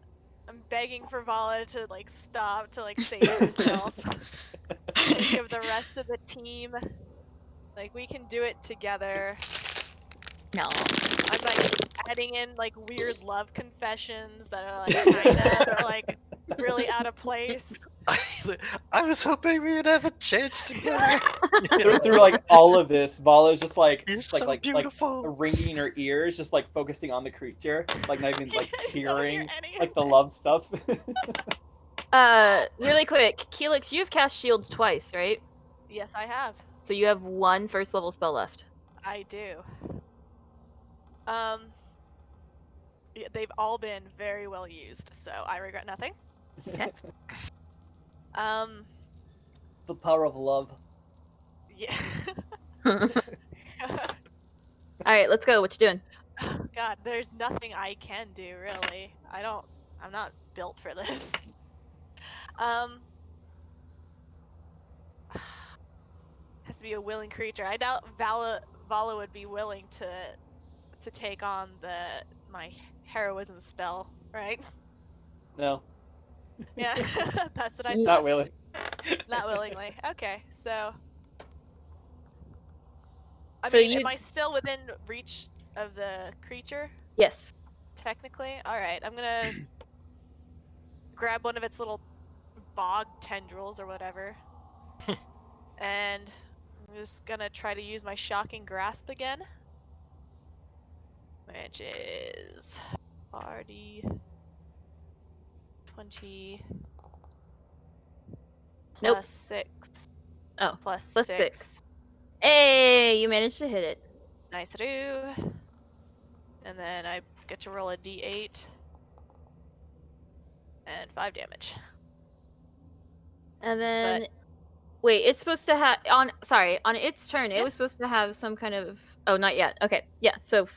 I'm begging for Vala to like stop, to like save herself. Think of the rest of the team. Like we can do it together. No. I'm like adding in like weird love confessions that are like kinda or like really out of place. I was hoping we would have a chance together. through like all of this, Vala's just like You're just like so beautiful. ringing in her ears, just like focusing on the creature, like not even like You don't hear hearing any like of the it. love stuff. Really quick, Keelix, you've cast shield twice, right? Yes, I have. So you have one first level spell left. I do. Yeah, they've all been very well used, so I regret nothing. Okay. The power of love. Yeah. All right, let's go. What you doing? God, there's nothing I can do really. I'm not built for this. Has to be a willing creature. I doubt Vala would be willing to take on my heroism spell, right? No, Yeah, that's what I Not thought. not willing. Not willingly. Okay, so So mean, you- am I still within reach of the creature? Yes. Technically? Alright, I'm gonna grab one of its little bog tendrils or whatever. And I'm just gonna try to use my shocking grasp again. Which is already 20 Nope. plus 6. Oh, Plus plus 6. 6. Hey, you managed to hit it. Nice do. And then I get to roll a d8. And 5 damage. And then wait, it's supposed to have on its turn, Yeah. it was supposed to have some kind of not yet. Okay. Yeah, so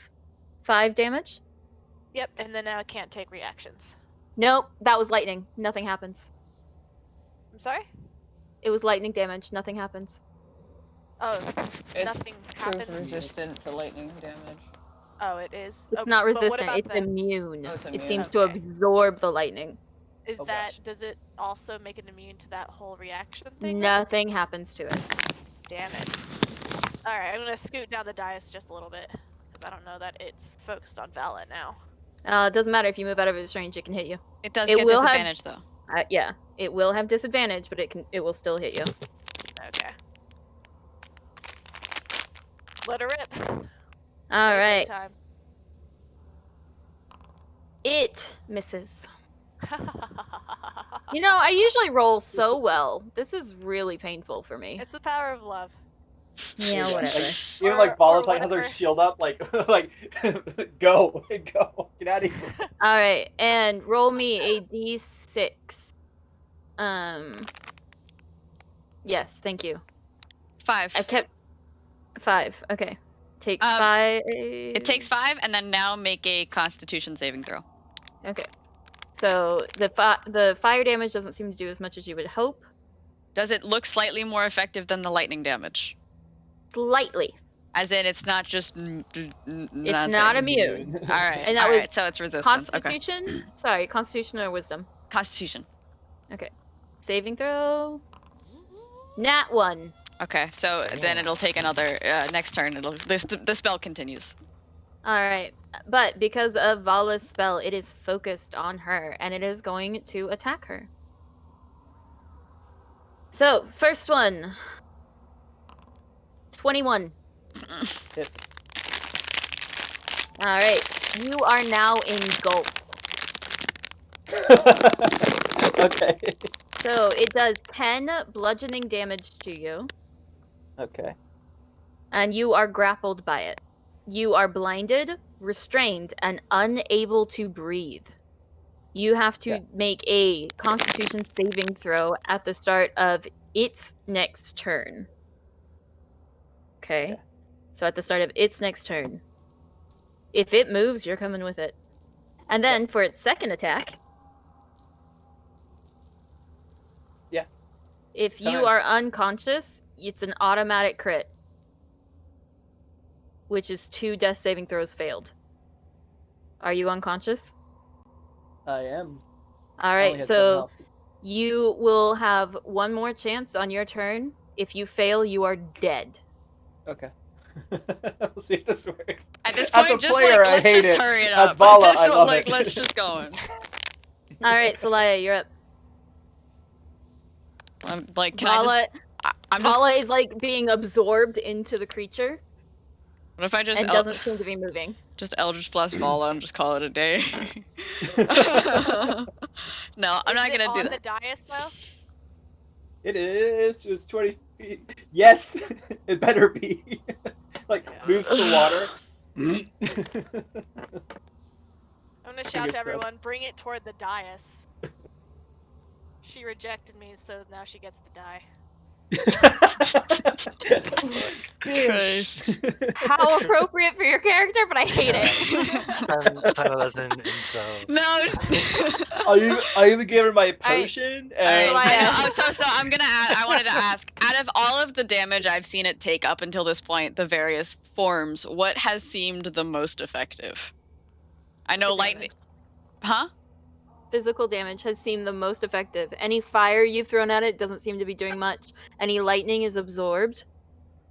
5 damage? Yep, and then now I can't take reactions. Nope, that was lightning. Nothing happens. I'm sorry? It was lightning damage. Nothing happens. Oh, It's nothing happens. resistant to lightning damage. Oh, it is. It's not but what resistant. about It's the- immune. Oh, it's It immune, seems to okay. absorb the lightning. Is Oh, that gosh. does it also make it immune to that whole reaction thing? then? Nothing happens to it. Damn it. All right, I'm gonna scoot down the dais just a little bit because I don't know that it's focused on Vala now. It doesn't matter if you move out of its range; it can hit you. It does It get will have- disadvantage though. Yeah, it will have disadvantage, but it will still hit you. Okay. Let her rip. All Melee right, Time. it misses. You know, I usually roll so well. This is really painful for me. It's the power of love. Yeah, whatever. Like, even Or- like Vala's or like has her whatever. shield up, like like go, get out of here. All right, and roll me a d6. Yes, thank you. 5. I kept 5. Okay, takes 5. It takes 5, and then now make a Constitution saving throw. Okay, so the fire damage doesn't seem to do as much as you would hope. Does it look slightly more effective than the lightning damage? Slightly. As in, it's not just. It's not immune. All right. And that all was right. So it's resistance. Okay. Constitution? Sorry, Constitution or Wisdom? Constitution. Okay. Saving throw. Nat 1. Okay. So then it'll take another. Next turn, the spell continues. All right. But because of Vala's spell, it is focused on her, and it is going to attack her. So, first one. 21. Hits. Alright. You are now engulfed. Okay. So, it does 10 bludgeoning damage to you, Okay. and you are grappled by it. You are blinded, restrained, and unable to breathe. You have to make a Constitution saving throw at the start of its next turn. Okay. So at the start of its next turn. If it moves, you're coming with it. And then for its second attack, Yeah. if you Fine. are unconscious, it's an automatic crit, which is 2 death saving throws failed. Are you unconscious? I am. All I only right, had 7 so health. you will have one more chance on your turn. If you fail, you are dead. Okay. We'll see if this works. At this As point, a just player, like I let's hate just it. hurry it As up. Vala, At this I point, love like it. let's just go on. All right, Celaya, you're up. I'm like, can Vala, I'm just. Vala is like being absorbed into the creature What if I just and doesn't seem to be moving. just Eldritch Blast Vala and just call it a day? No, I'm not gonna do on that. the dais though? It is. It's 20 feet. Yes, it better be. Like moves to the water. I'm gonna shout Fingers to everyone, crossed. bring it toward the dais. She rejected me, so now she gets to die. Christ. How appropriate for your character, but I hate it. Time lesson in so. No. I even gave her my potion. Alright, So I know. So I'm gonna add. I wanted to ask. Out of all of the damage I've seen it take up until this point, the various forms, what has seemed the most effective? I know lightning. Huh? Physical damage has seemed the most effective. Any fire you've thrown at it doesn't seem to be doing much. Any lightning is absorbed.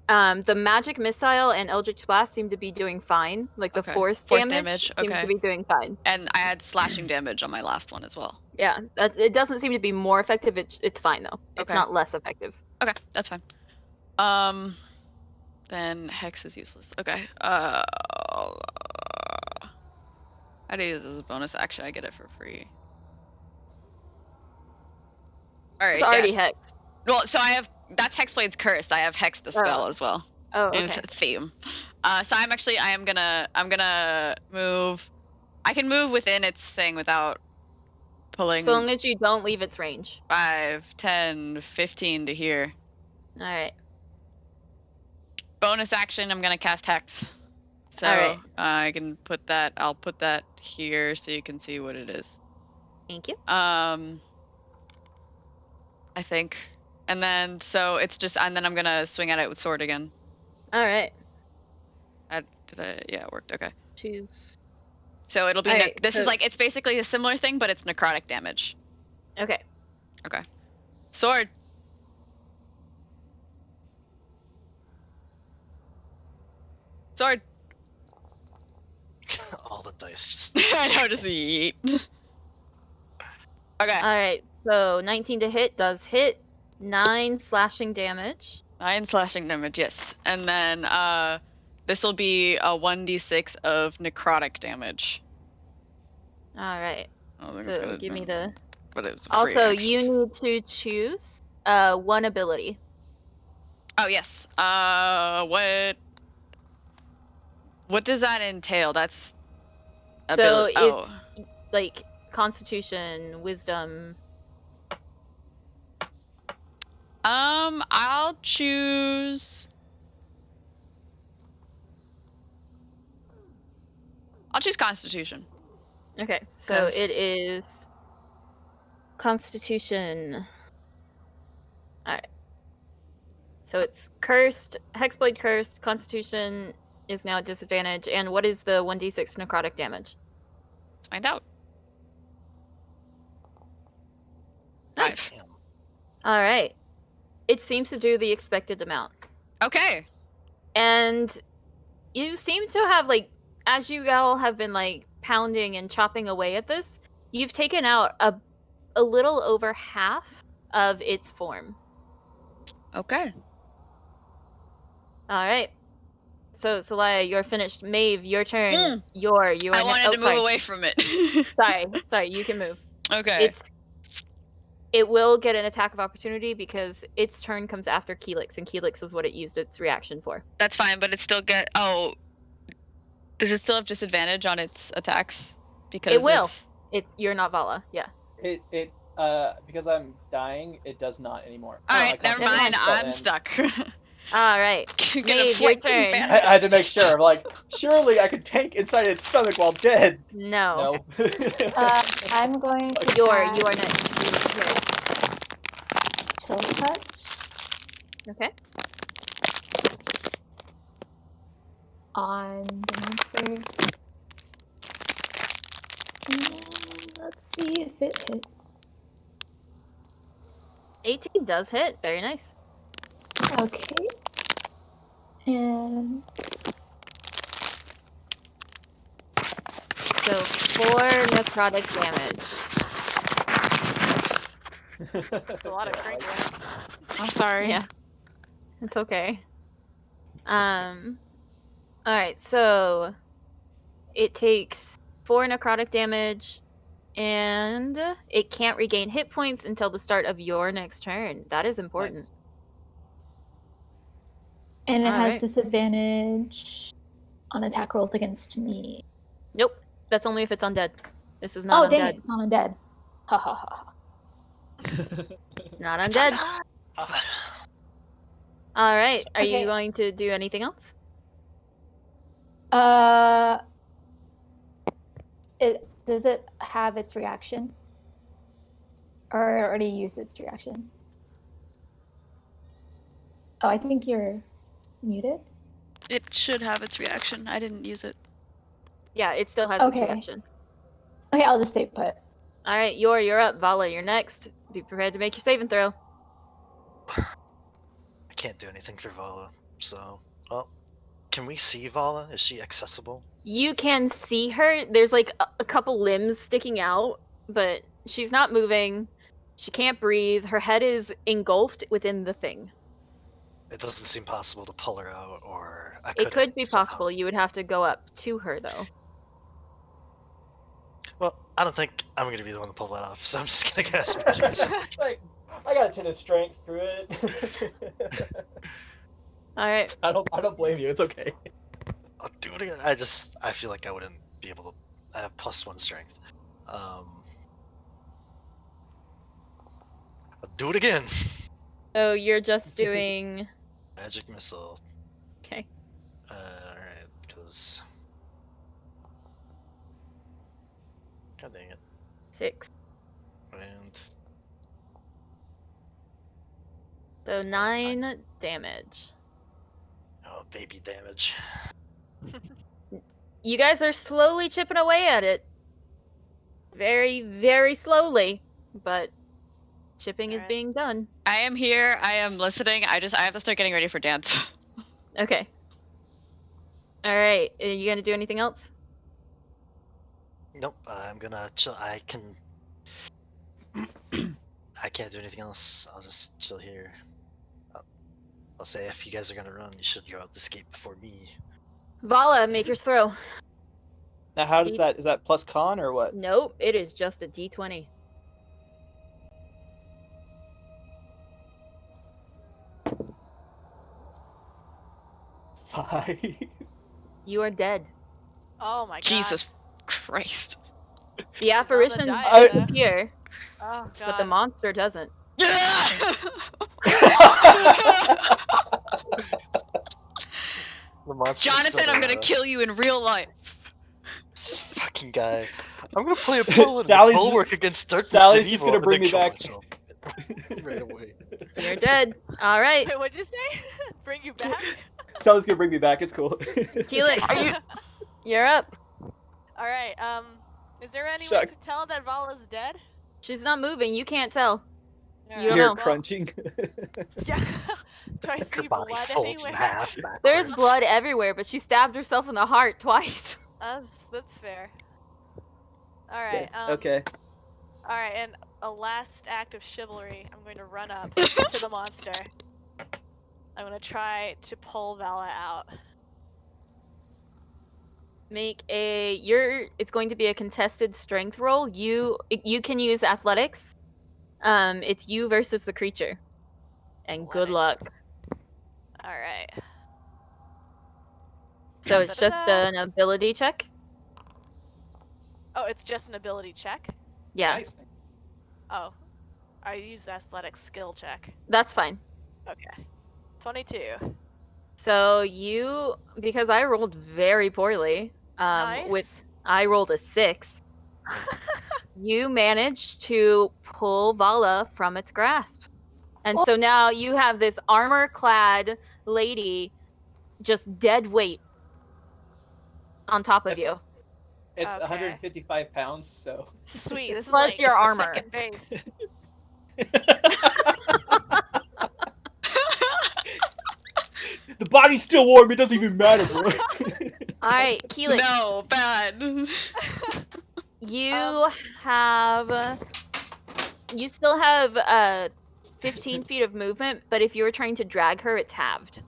The magic missile and Eldritch Blast seem to be doing fine. Like the Okay. force Force damage seems okay. to be doing fine. And I had slashing damage on my last one as well. Yeah, it doesn't seem to be more effective. It's fine though. It's Okay. not less effective. Okay, that's fine. Then Hex is useless. Okay. How do you use this as a bonus action? I get it for free. Alright. It's already Hex. Well, so I have that's Hexblade's Curse. I have Hex the spell as well. Oh, It's okay. a theme. So I'm gonna move. I can move within its thing without pulling. So long as you don't leave its range. 5, 10, 15 to here. All right. Bonus action, I'm gonna cast Hex. So Alright. I can put that. I'll put that here so you can see what it is. Thank you. I think, and then so it's just, and then I'm gonna swing at it with sword again. All right. Yeah, it worked. Okay. Choose. So it'll be Alright, this is so- like it's basically a similar thing, but it's necrotic damage. Okay. Okay. Sword. Sword. All the dice just. I know, just yeet. Okay. All right. So 19 to hit does hit. 9 slashing damage. 9 slashing damage, yes. And then this will be a 1d6 of necrotic damage. All right. So give me the. But it was a free Also, action. you need to choose one ability. Oh yes. What does that entail? That's So ability. Oh. it's like Constitution, Wisdom. I'll choose. I'll choose Constitution. Okay, so 'Cause- it is Constitution. Alright. So it's cursed, Hexblade cursed, Constitution is now at disadvantage, and what is the 1d6 necrotic damage? Let's find out. Nice. 5. Alright. It seems to do the expected amount. Okay. And you seem to have, like, as you all have been, like, pounding and chopping away at this, you've taken out a little over half of its form. Okay. All right. So, Celaya, you're finished. Maeve, your turn. Mm. You are. I wanted to move away from it. Sorry. You can move. Okay. It will get an attack of opportunity because its turn comes after Keelix, and Keelix is what it used its reaction for. That's fine, but it still get. Oh, does it still have disadvantage on its attacks? Because It will. You're not Vala. Yeah. Because I'm dying, it does not anymore. All right, never mind. I'm And stuck. All right. Maeve, your turn. I had to make sure. I'm like, surely I could tank inside its stomach while dead. No. I'm going to You cast are next. Chill Touch. Okay. On the monster. Let's see if it hits. 18 does hit. Very nice. Okay. And So 4 necrotic damage. It's a lot of crinkling. I'm sorry. Yeah. It's okay. Alright, so it takes 4 necrotic damage, and it can't regain hit points until the start of your next turn. That is important. Nice. it has Alright. disadvantage on attack rolls against me. Nope. That's only if it's undead. This is not Oh, dang undead. it, it's not undead. Ha ha ha. Not undead. Alright, are Okay. you going to do anything else? Does it have its reaction? Or it already used its reaction? Oh, I think you're muted. It should have its reaction. I didn't use it. Yeah, it still has its Okay. reaction. Okay, I'll just stay put. Alright, you're up. Vala, you're next. Be prepared to make your saving throw. I can't do anything for Vala, so well. Can we see Vala? Is she accessible? You can see her. There's like a couple limbs sticking out, but she's not moving. She can't breathe. Her head is engulfed within the thing. It doesn't seem possible to pull her out, or It could be possible. You would have to go up to her, though. Well, I don't think I'm gonna be the one to pull that off, so I'm just gonna cast Magic. Like, I got a 10 of strength through it. All right. I don't blame you. It's okay. I'll do it again. I feel like I wouldn't be able to. I have +1 strength. I'll do it again. So you're just doing. Magic missile. Okay. Alright, because. God dang it. 6. And. So 9 damage. Oh, baby damage. You guys are slowly chipping away at it. Very, very slowly, but chipping is Alright. being done. I am here. I am listening. I have to start getting ready for dance. Okay. All right. Are you gonna do anything else? Nope, I'm gonna chill. I can't do anything else. I'll just chill here. I'll say if you guys are gonna run, you should go out this gate before me. Vala, make your throw. Now, how does that? Is that plus con or what? Nope, it is just a d20. Five. You are dead. Oh my god. Jesus Christ. The apparitions die, disappear, Oh god. but the monster doesn't. The monster's Jonathan, still I'm gonna there. kill you in real life. This fucking guy. I'm gonna play a bullet Sally's bulwark against darkness Sally's and just evil gonna and bring then me kill back. myself. Right away. You're dead. All right. Wait, what'd you say? Bring you back? Sally's gonna bring me back. It's cool. Helix, you're up. Alright, is there any way Shucks. to tell that Vala's dead? She's not moving. You can't tell. Alright, You don't You're know. crunching. Yeah. Do I Her see body blood folds anywhere? in half There's backwards. blood everywhere, but she stabbed herself in the heart twice. That's fair. Alright, Okay. Alright, and a last act of chivalry. I'm going to run up to the monster. I'm gonna try to pull Vala out. Make it's going to be a contested strength roll. You can use athletics. It's you versus the creature. And good luck. Alright. So it's just an ability check? Oh, it's just an ability check? Yeah. Nice. Oh. I used athletics skill check. That's fine. Okay. 22. So because I rolled very poorly, Nice. I rolled a 6. You managed to pull Vala from its grasp. And so now you have this armor-clad lady just dead weight on top of you. It's Okay. 155 pounds, so. Sweet. This is Plus like your armor. second base. The body's still warm. It doesn't even matter, bro. All right, Keelix. No, bad. You still have 15 feet of movement, but if you were trying to drag her, it's halved.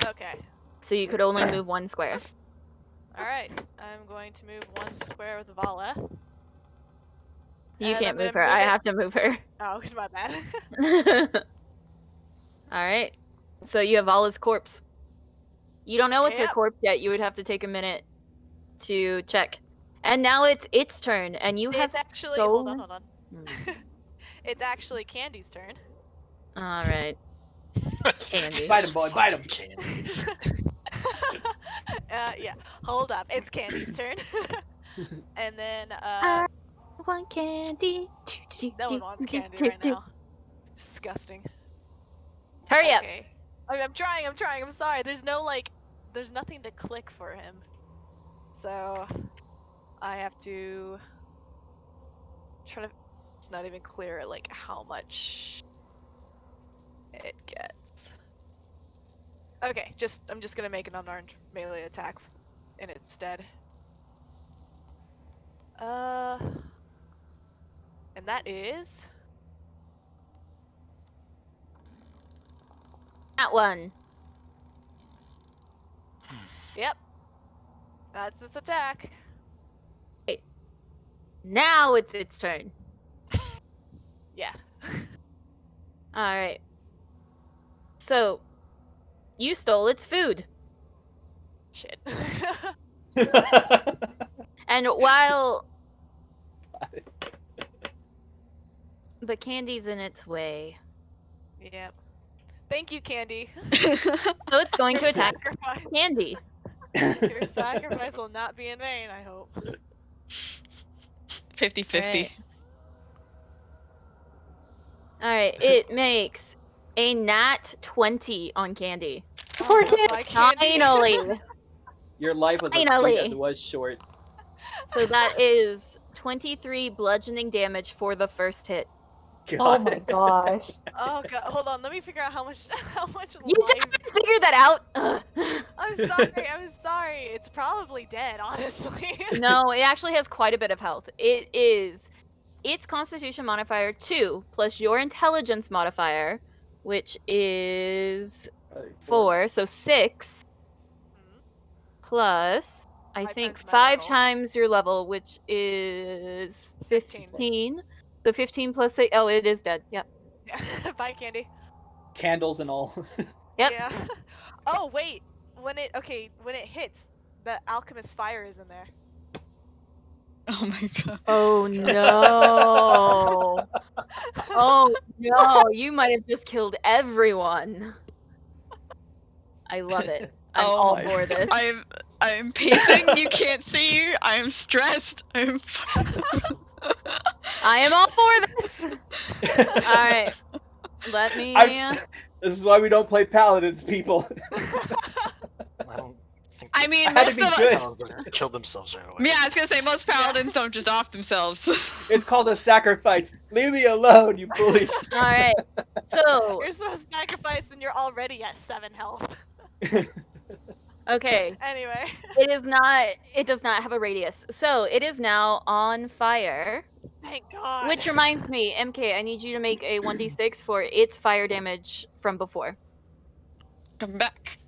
Okay. So you could only move 1 square. Alright. I'm going to move 1 square with Vala. You And can't I'm gonna move her. move I it- have to move her. Oh, it's my bad. All right. So you have Vala's corpse. You don't know it's her Yep. corpse yet. You would have to take a minute to check. And now it's its turn, and you have It's actually stolen... hold on. It's actually Candy's turn. All right. Candy. Bite him, boy. Bite him. Candy. Yeah. Hold up. It's Candy's turn. And then I want candy. no one wants candy right now. It's disgusting. Hurry up. Okay. I'm trying. I'm sorry. There's nothing to click for him. So I have to try to. It's not even clear like how much it gets. Okay, I'm just gonna make an unarmed melee attack in its stead. And that is That one. yep. That's its attack. Now it's its turn. Yeah. All right. So, you stole its food. Shit. And while... But Candy's in its way. Yep. Thank you, Candy. So it's going to Your attack sacrifice. Candy. Your sacrifice will not be in vain, I hope. 50-50. Alright, it makes a nat 20 on Candy. Poor Candy. Finally! Your life was as Finally. sweet as it was short. So that is 23 bludgeoning damage for the first hit. God. Oh my gosh. Oh god, hold on. Let me figure out how much You life. didn't figure that out! I'm sorry. It's probably dead, honestly. No, it actually has quite a bit of health. It is its constitution modifier 2 plus your intelligence modifier, which is 4, so 6 plus I think 5 times your level, which is 15. So 15 plus 8. Oh, it is dead. Yep. Yeah. Bye, Candy. Candles and all. Yep. Yeah. Oh wait, when it hits, the alchemist fire is in there. Oh my god. Oh no. Oh no, you might have just killed everyone. I love it. I'm all for this. I'm pacing. You can't see. I'm stressed. I am all for this. All right. Let me. This is why we don't play paladins, people. I don't think. I mean, I had to most be of good. us. Paladins kill themselves right away. Yeah, I was gonna say most paladins don't just off themselves. It's called a sacrifice. Leave me alone, you bullies. All right. So. You're so sacrificed and you're already at 7 health. Okay. Anyway. It does not have a radius. So it is now on fire. Thank God. Which reminds me, MK, I need you to make a 1d6 for its fire damage from before. Come back.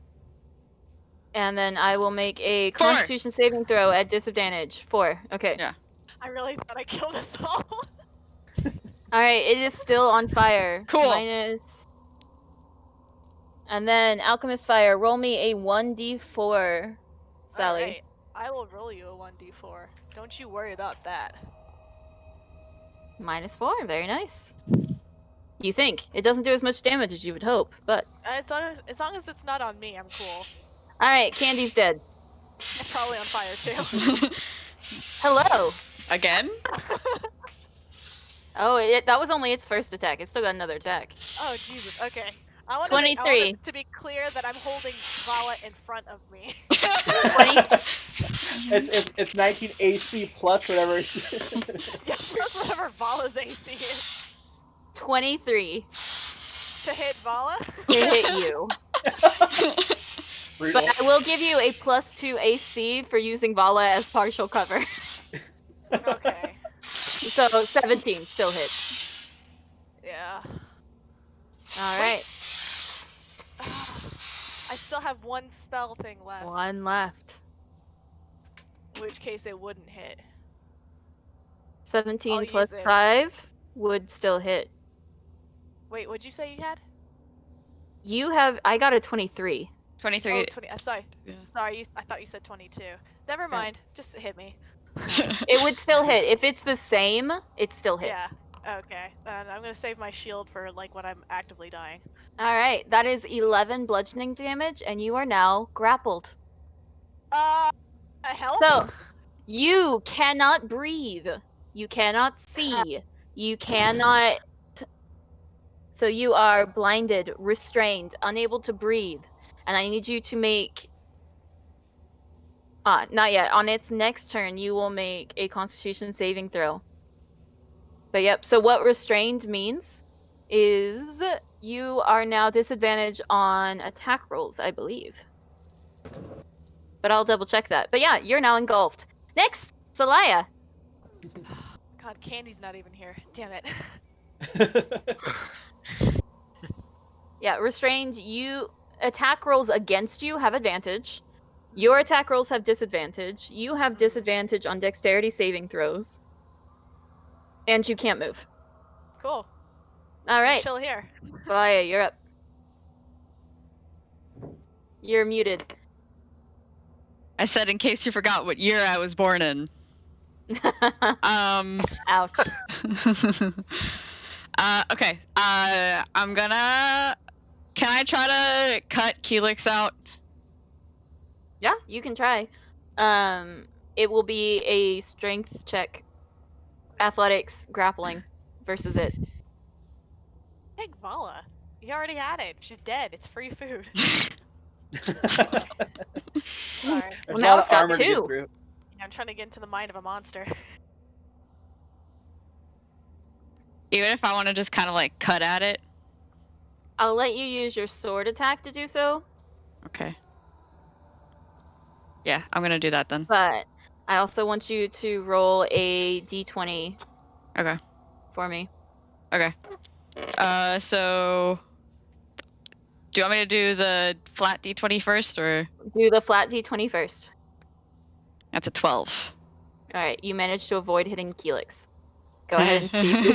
And then I will make a 4. Constitution saving throw at disadvantage. 4. Okay. Yeah. I really thought I killed us all. All right. It is still on fire. Cool. Minus. And then Alchemist Fire. Roll me a 1d4, Sally. Alright, I will roll you a 1d4. Don't you worry about that. -4. Very nice. You think it doesn't do as much damage as you would hope, but As long as it's not on me, I'm cool. all right. Candy's dead. I'm probably on fire too. Hello. Again? Oh, that was only its first attack. It still got another attack. Oh Jesus. Okay. I want 23. to be clear that I'm holding Vala in front of me. 20. It's 19 AC plus whatever. Yeah, plus whatever Vala's AC is. 23 To hit Vala? to hit you. Brutal. But I will give you a +2 AC for using Vala as partial cover. Okay. So 17 still hits. Yeah. All right. I still have one spell thing left. One left. In which case it wouldn't hit. 17 I'll plus use it. 5 would still hit. Wait, what'd you say you had? I got a 23. 23. Oh, 20. Sorry. Yeah. Sorry, I thought you said 22. Never mind. Just hit me. It would still hit. If it's the same, it still hits. Yeah. Okay. Then I'm gonna save my shield for like when I'm actively dying. All right. That is 11 bludgeoning damage, and you are now grappled. Help? So, you cannot breathe. You cannot see. You cannot. So you are blinded, restrained, unable to breathe. And I need you to make. Not yet. On its next turn, you will make a Constitution saving throw. But yep. So what restrained means is you are now disadvantaged on attack rolls, I believe. But I'll double check that. But yeah, you're now engulfed. Next, Salaya. God, Candy's not even here. Damn it. Yeah, restrained. Attack rolls against you have advantage. Your attack rolls have disadvantage. You have disadvantage on dexterity saving throws. And you can't move. Cool. All right, Chill here. Salaya, you're up. You're muted. I said in case you forgot what year I was born in. Ouch. Okay. I'm gonna. Can I try to cut Keelix out? Yeah, you can try. It will be a strength check. Athletics, grappling versus it. Take Vala. You already had it. She's dead. It's free food. Sorry. There's Well, a now lot it's of got armor to get 2. through. I'm trying to get into the mind of a monster. Even if I want to just kind of like cut at it. I'll let you use your sword attack to do so. Okay. Yeah, I'm gonna do that then. But I also want you to roll a d20 Okay. for me. Okay. So do you want me to do the flat d20 first, or Do the flat d20 first. that's a 12? All right, you managed to avoid hitting Keelix. Go ahead and see if you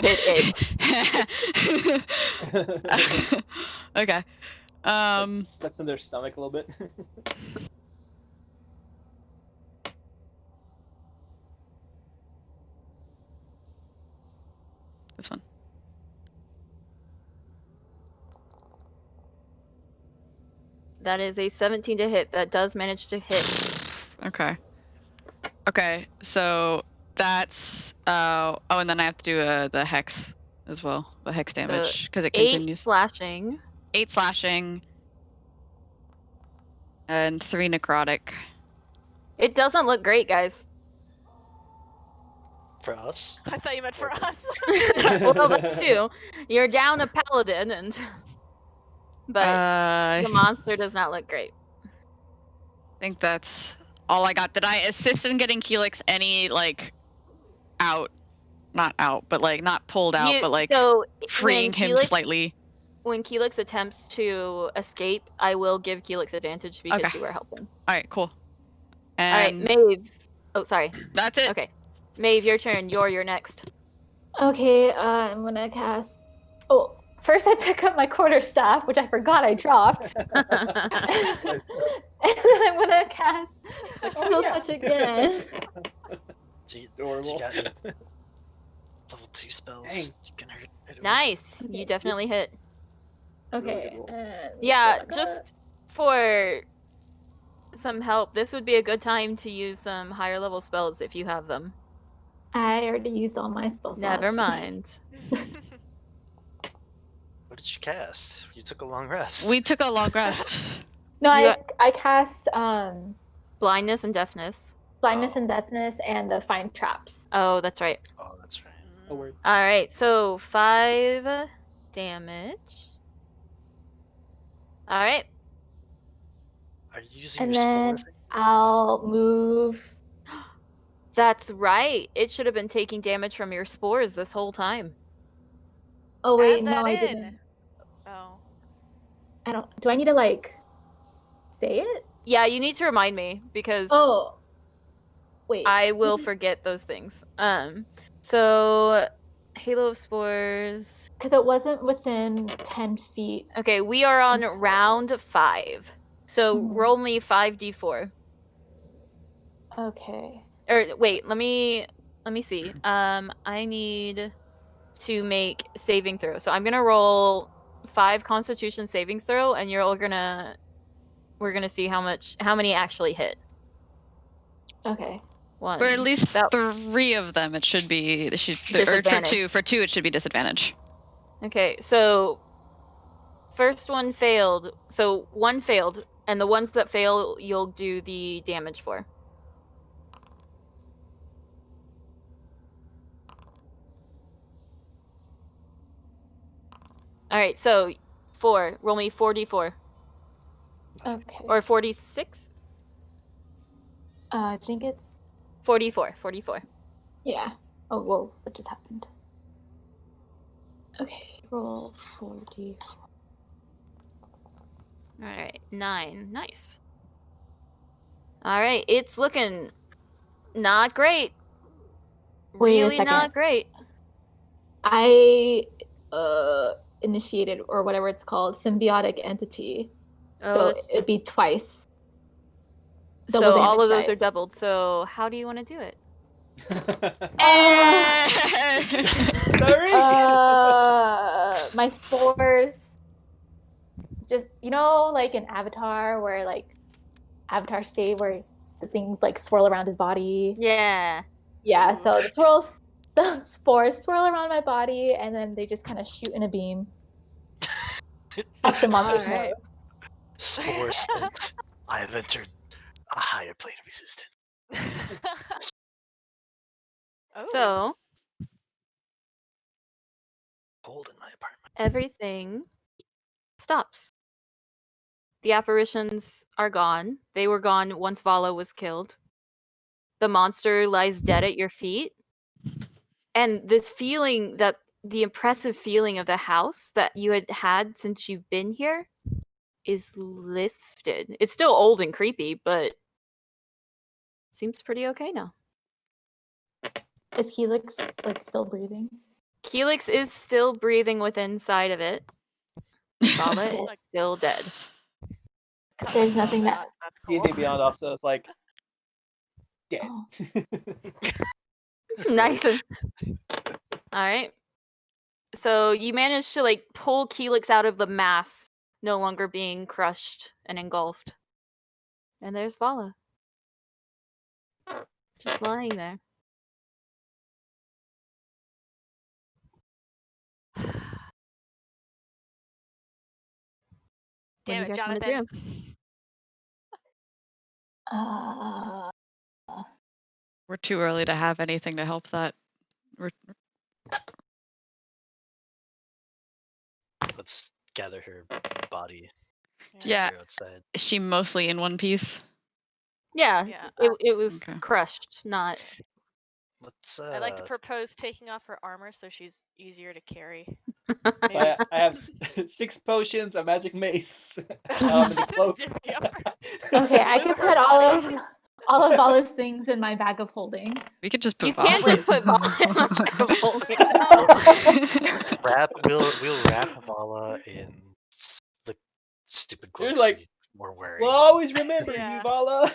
hit it. Okay. Steps in their stomach a little bit. This one. That is a 17 to hit. That does manage to hit. Okay. Okay, so that's and then I have to do the hex as well, the hex damage, because it 8 continues. slashing. 8 slashing and 3 necrotic. It doesn't look great, guys. For us? I thought you meant for us. Well, that too. You're down a paladin, and but the monster does not look great. I think that's all I got. Did I assist in getting Keelix any like out? Not out, but like not pulled out, but like so freeing when him Keelix- slightly. when Keelix attempts to escape, I will give Keelix advantage because Okay. you are helping. All right, cool. All right, And Maeve. Oh, sorry. that's it. Okay, Maeve, your turn. You're next. Okay, I'm gonna cast. Oh, first I pick up my quarterstaff, which I forgot I dropped. And then I'm gonna cast Chill Touch again. Do you Adorable. got any level 2 spells? Dang. You can hurt it with? Nice. Okay, You definitely hit. Okay. Really good rolls. and Yeah, so I just for some help, this would be a good time to use some higher level spells if you have them. I already used all my spell slots. Never mind. What did you cast? You took a long rest. We took a long rest. No, You I cast Blindness and deafness. blindness Oh. and deafness and the find traps. Oh, that's right. Oh, that's right. Oh, word. All right, so 5 damage. All right. Are you using And your then spore thing? I'll move. That's right. It should have been taking damage from your spores this whole time. Oh wait, Add no, that I in. didn't. Oh. I don't. Do I need to like say it? Yeah, you need to remind me because Oh, wait. I will forget those things. So Halo of Spores. Because it wasn't within 10 feet. Okay, we are on Until- round 5. So Mhm. roll me 5d4. Okay. Or wait, let me see. I need to make saving throw. So I'm gonna roll 5 Constitution savings throw, and we're gonna see how many actually hit. Okay. 1. For at least That- 3 of them, it should be. Or Disadvantage. for two, it should be disadvantage. Okay, so first one failed. So 1 failed, and the ones that fail, you'll do the damage for. All right, so 4. Roll me 4d4 Okay. or 46. I think it's 44. yeah. Oh whoa! What just happened? Okay. Roll 40. All right, 9. Nice. All right, it's looking not great. Wait a Really second. not great. I initiated or whatever it's called symbiotic entity. So that's- it'd be twice. so double all of damage those are dice. doubled. So how do you want to do it? Sorry. My spores. Just like in Avatar, where like Avatar State, where the things like swirl around his body. Yeah. Yeah. Ooh. So the spores swirl around my body, and then they just kind of shoot in a beam up the monster's Alright. nose. Spore stinks. I have entered a higher plane of existence. Oh. So Cold in my apartment. everything stops. The apparitions are gone. They were gone once Vala was killed. The monster lies dead at your feet. And this feeling that the impressive feeling of the house that you had since you've been here is lifted. It's still old and creepy, but seems pretty okay now. Is Helix like still breathing? Helix is still breathing within inside of it. Vala is still dead. There's nothing that. That's D&D cool. Beyond also is like dead. Oh. Nice. All right. So you managed to like pull Helix out of the mass, no longer being crushed and engulfed. And there's Vala. Just lying there. Damn What do it, you guys wanna Jonathan. We're too early to have anything to help that. Let's gather her body. Yeah. Go outside. Is she mostly in one piece? Yeah, Yeah, it was Okay. crushed, not. Let's I'd like to propose taking off her armor so she's easier to carry. So I have 6 potions, a magic mace, and the cloak. Okay, I could put all of those things in my bag of holding. We could just put You can't Vala. just put Vala in a bag of holding. We'll wrap Vala in the stupid You're clothes like, we're wearing, We'll always remember Yeah. you, Vala.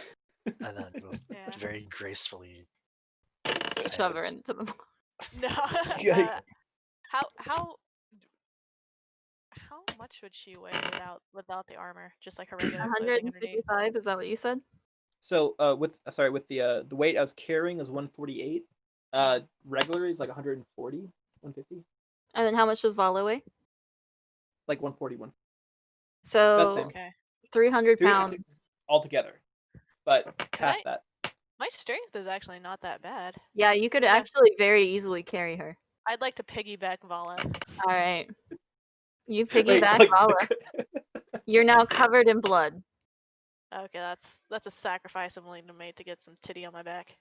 and then we'll Yeah. very gracefully Shove her into the. No. Guys. How much would she weigh without the armor? Just like her regular clothing underneath. 155. Is that what you said? So with the weight I was carrying is 148. Regular is like 140, 150, And then how much does Vala weigh? like 141. So same. Okay. 300 pounds. Altogether, but half Right. that. My strength is actually not that bad. Yeah, you could Yeah. actually very easily carry her. I'd like to piggyback Vala. All right. You Wait, piggyback like Vala. You're now covered in blood. Okay, that's a sacrifice I'm willing to make to get some titty on my back.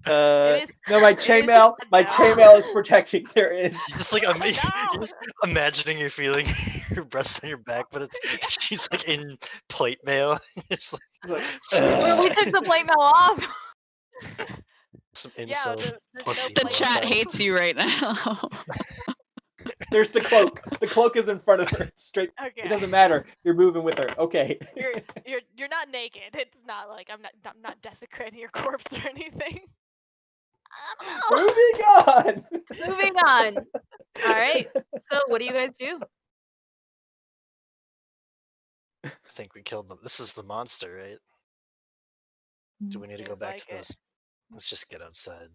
It is- No, my it is chainmail. sad My now. chainmail is protecting. There is. You just like No! you're just imagining you're feeling your breast on your back, but she's like in plate mail. It's like Like, Well, we took the plate mail off. some Yeah, incel there's no pussy. The plate chat mail. hates you right now. There's the cloak. The cloak is in front of her. Straight. Okay. It doesn't matter. You're moving with her. Okay. You're not naked. It's not like I'm not desecrating your corpse or anything. Moving on. Moving on. All right. So, what do you guys do? I think we killed them. This is the monster, right? Do we need to go Seems back like to it. those? Let's just get outside.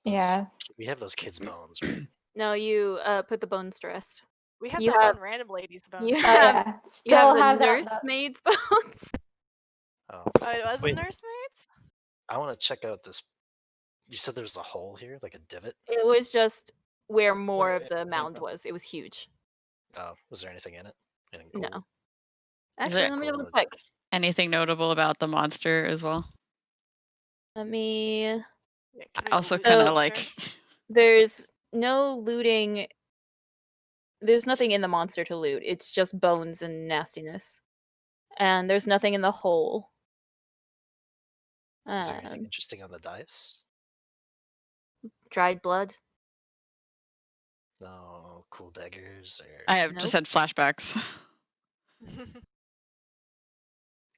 Yeah. We have those kids' bones, right? No, you put the bones to rest. We have You that have- one random lady's bone. You Oh, have, yeah. you have Still the have that. nursemaid's bones. Oh, Oh, it was Wait. the nursemaids? I want to check out this. You said there's a hole here, like a divot. It was just where more Where of it the came mound from. was. It was huge. Oh, was there anything in it? Anything No. cool? Actually, there- let me Cool double on check. it. Anything notable about the monster as well? Let me. Yeah, can we Also loot kind the of like monster? There's no looting. There's nothing in the monster to loot. It's just bones and nastiness. And there's nothing in the hole. Is there anything interesting on the dice? Dried blood. No cool daggers or. I have just Nope. had flashbacks.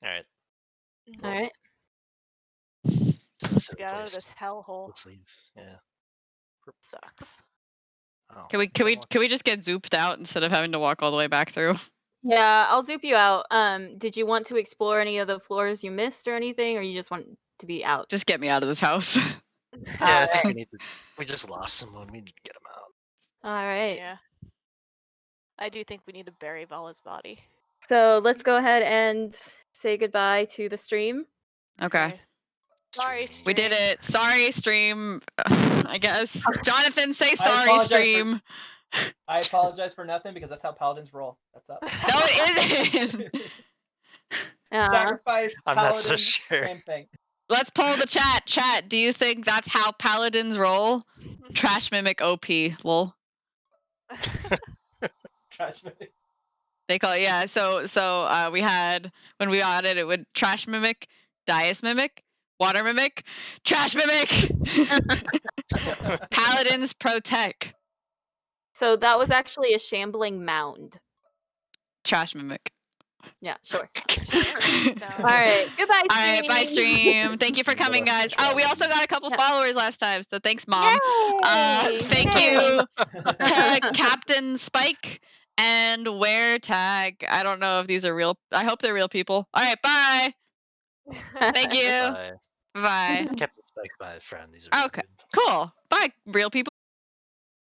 All right, All right. let's Get out of this hellhole. Let's leave. Yeah. Sucks. Oh, Can we just get zooped out instead of having to walk all the way back through? Yeah, I'll zoop you out. Did you want to explore any of the floors you missed or anything, or you just want to be out? Just get me out of this house. Yeah, I think we need to. We just lost someone. We need to get him out. All right. Yeah. I do think we need to bury Vala's body. So let's go ahead and say goodbye to the stream. Okay. Sorry, Stream. We did stream. it. Sorry, stream. I guess. Jonathan, say I sorry, apologize stream. I apologize for nothing because that's how paladins roll. That's up. No, it isn't. Sacrifice. I'm not so paladin, sure. Same thing. Let's poll the chat. Chat, do you think that's how paladins roll? Trash mimic OP. Lol. Trash mimic. They call it, yeah. So we had, when we audited it would trash mimic, dias mimic, water mimic, trash mimic. Paladins protect. So that was actually a shambling mound. Trash mimic. Yeah, sure. All All right. Goodbye, All right, bye stream. Thank you for What coming, else guys. is Oh, we wrong? also got a couple Yeah. followers last time, so thanks, Mom. Yay! Thank Yay! you to Captain Spike and Where Tag. I don't know if these are real. I hope they're real people. All right, bye. Thank you. Bye. Bye. Captain Spike's my friend. These are Okay, cool. Bye, real people.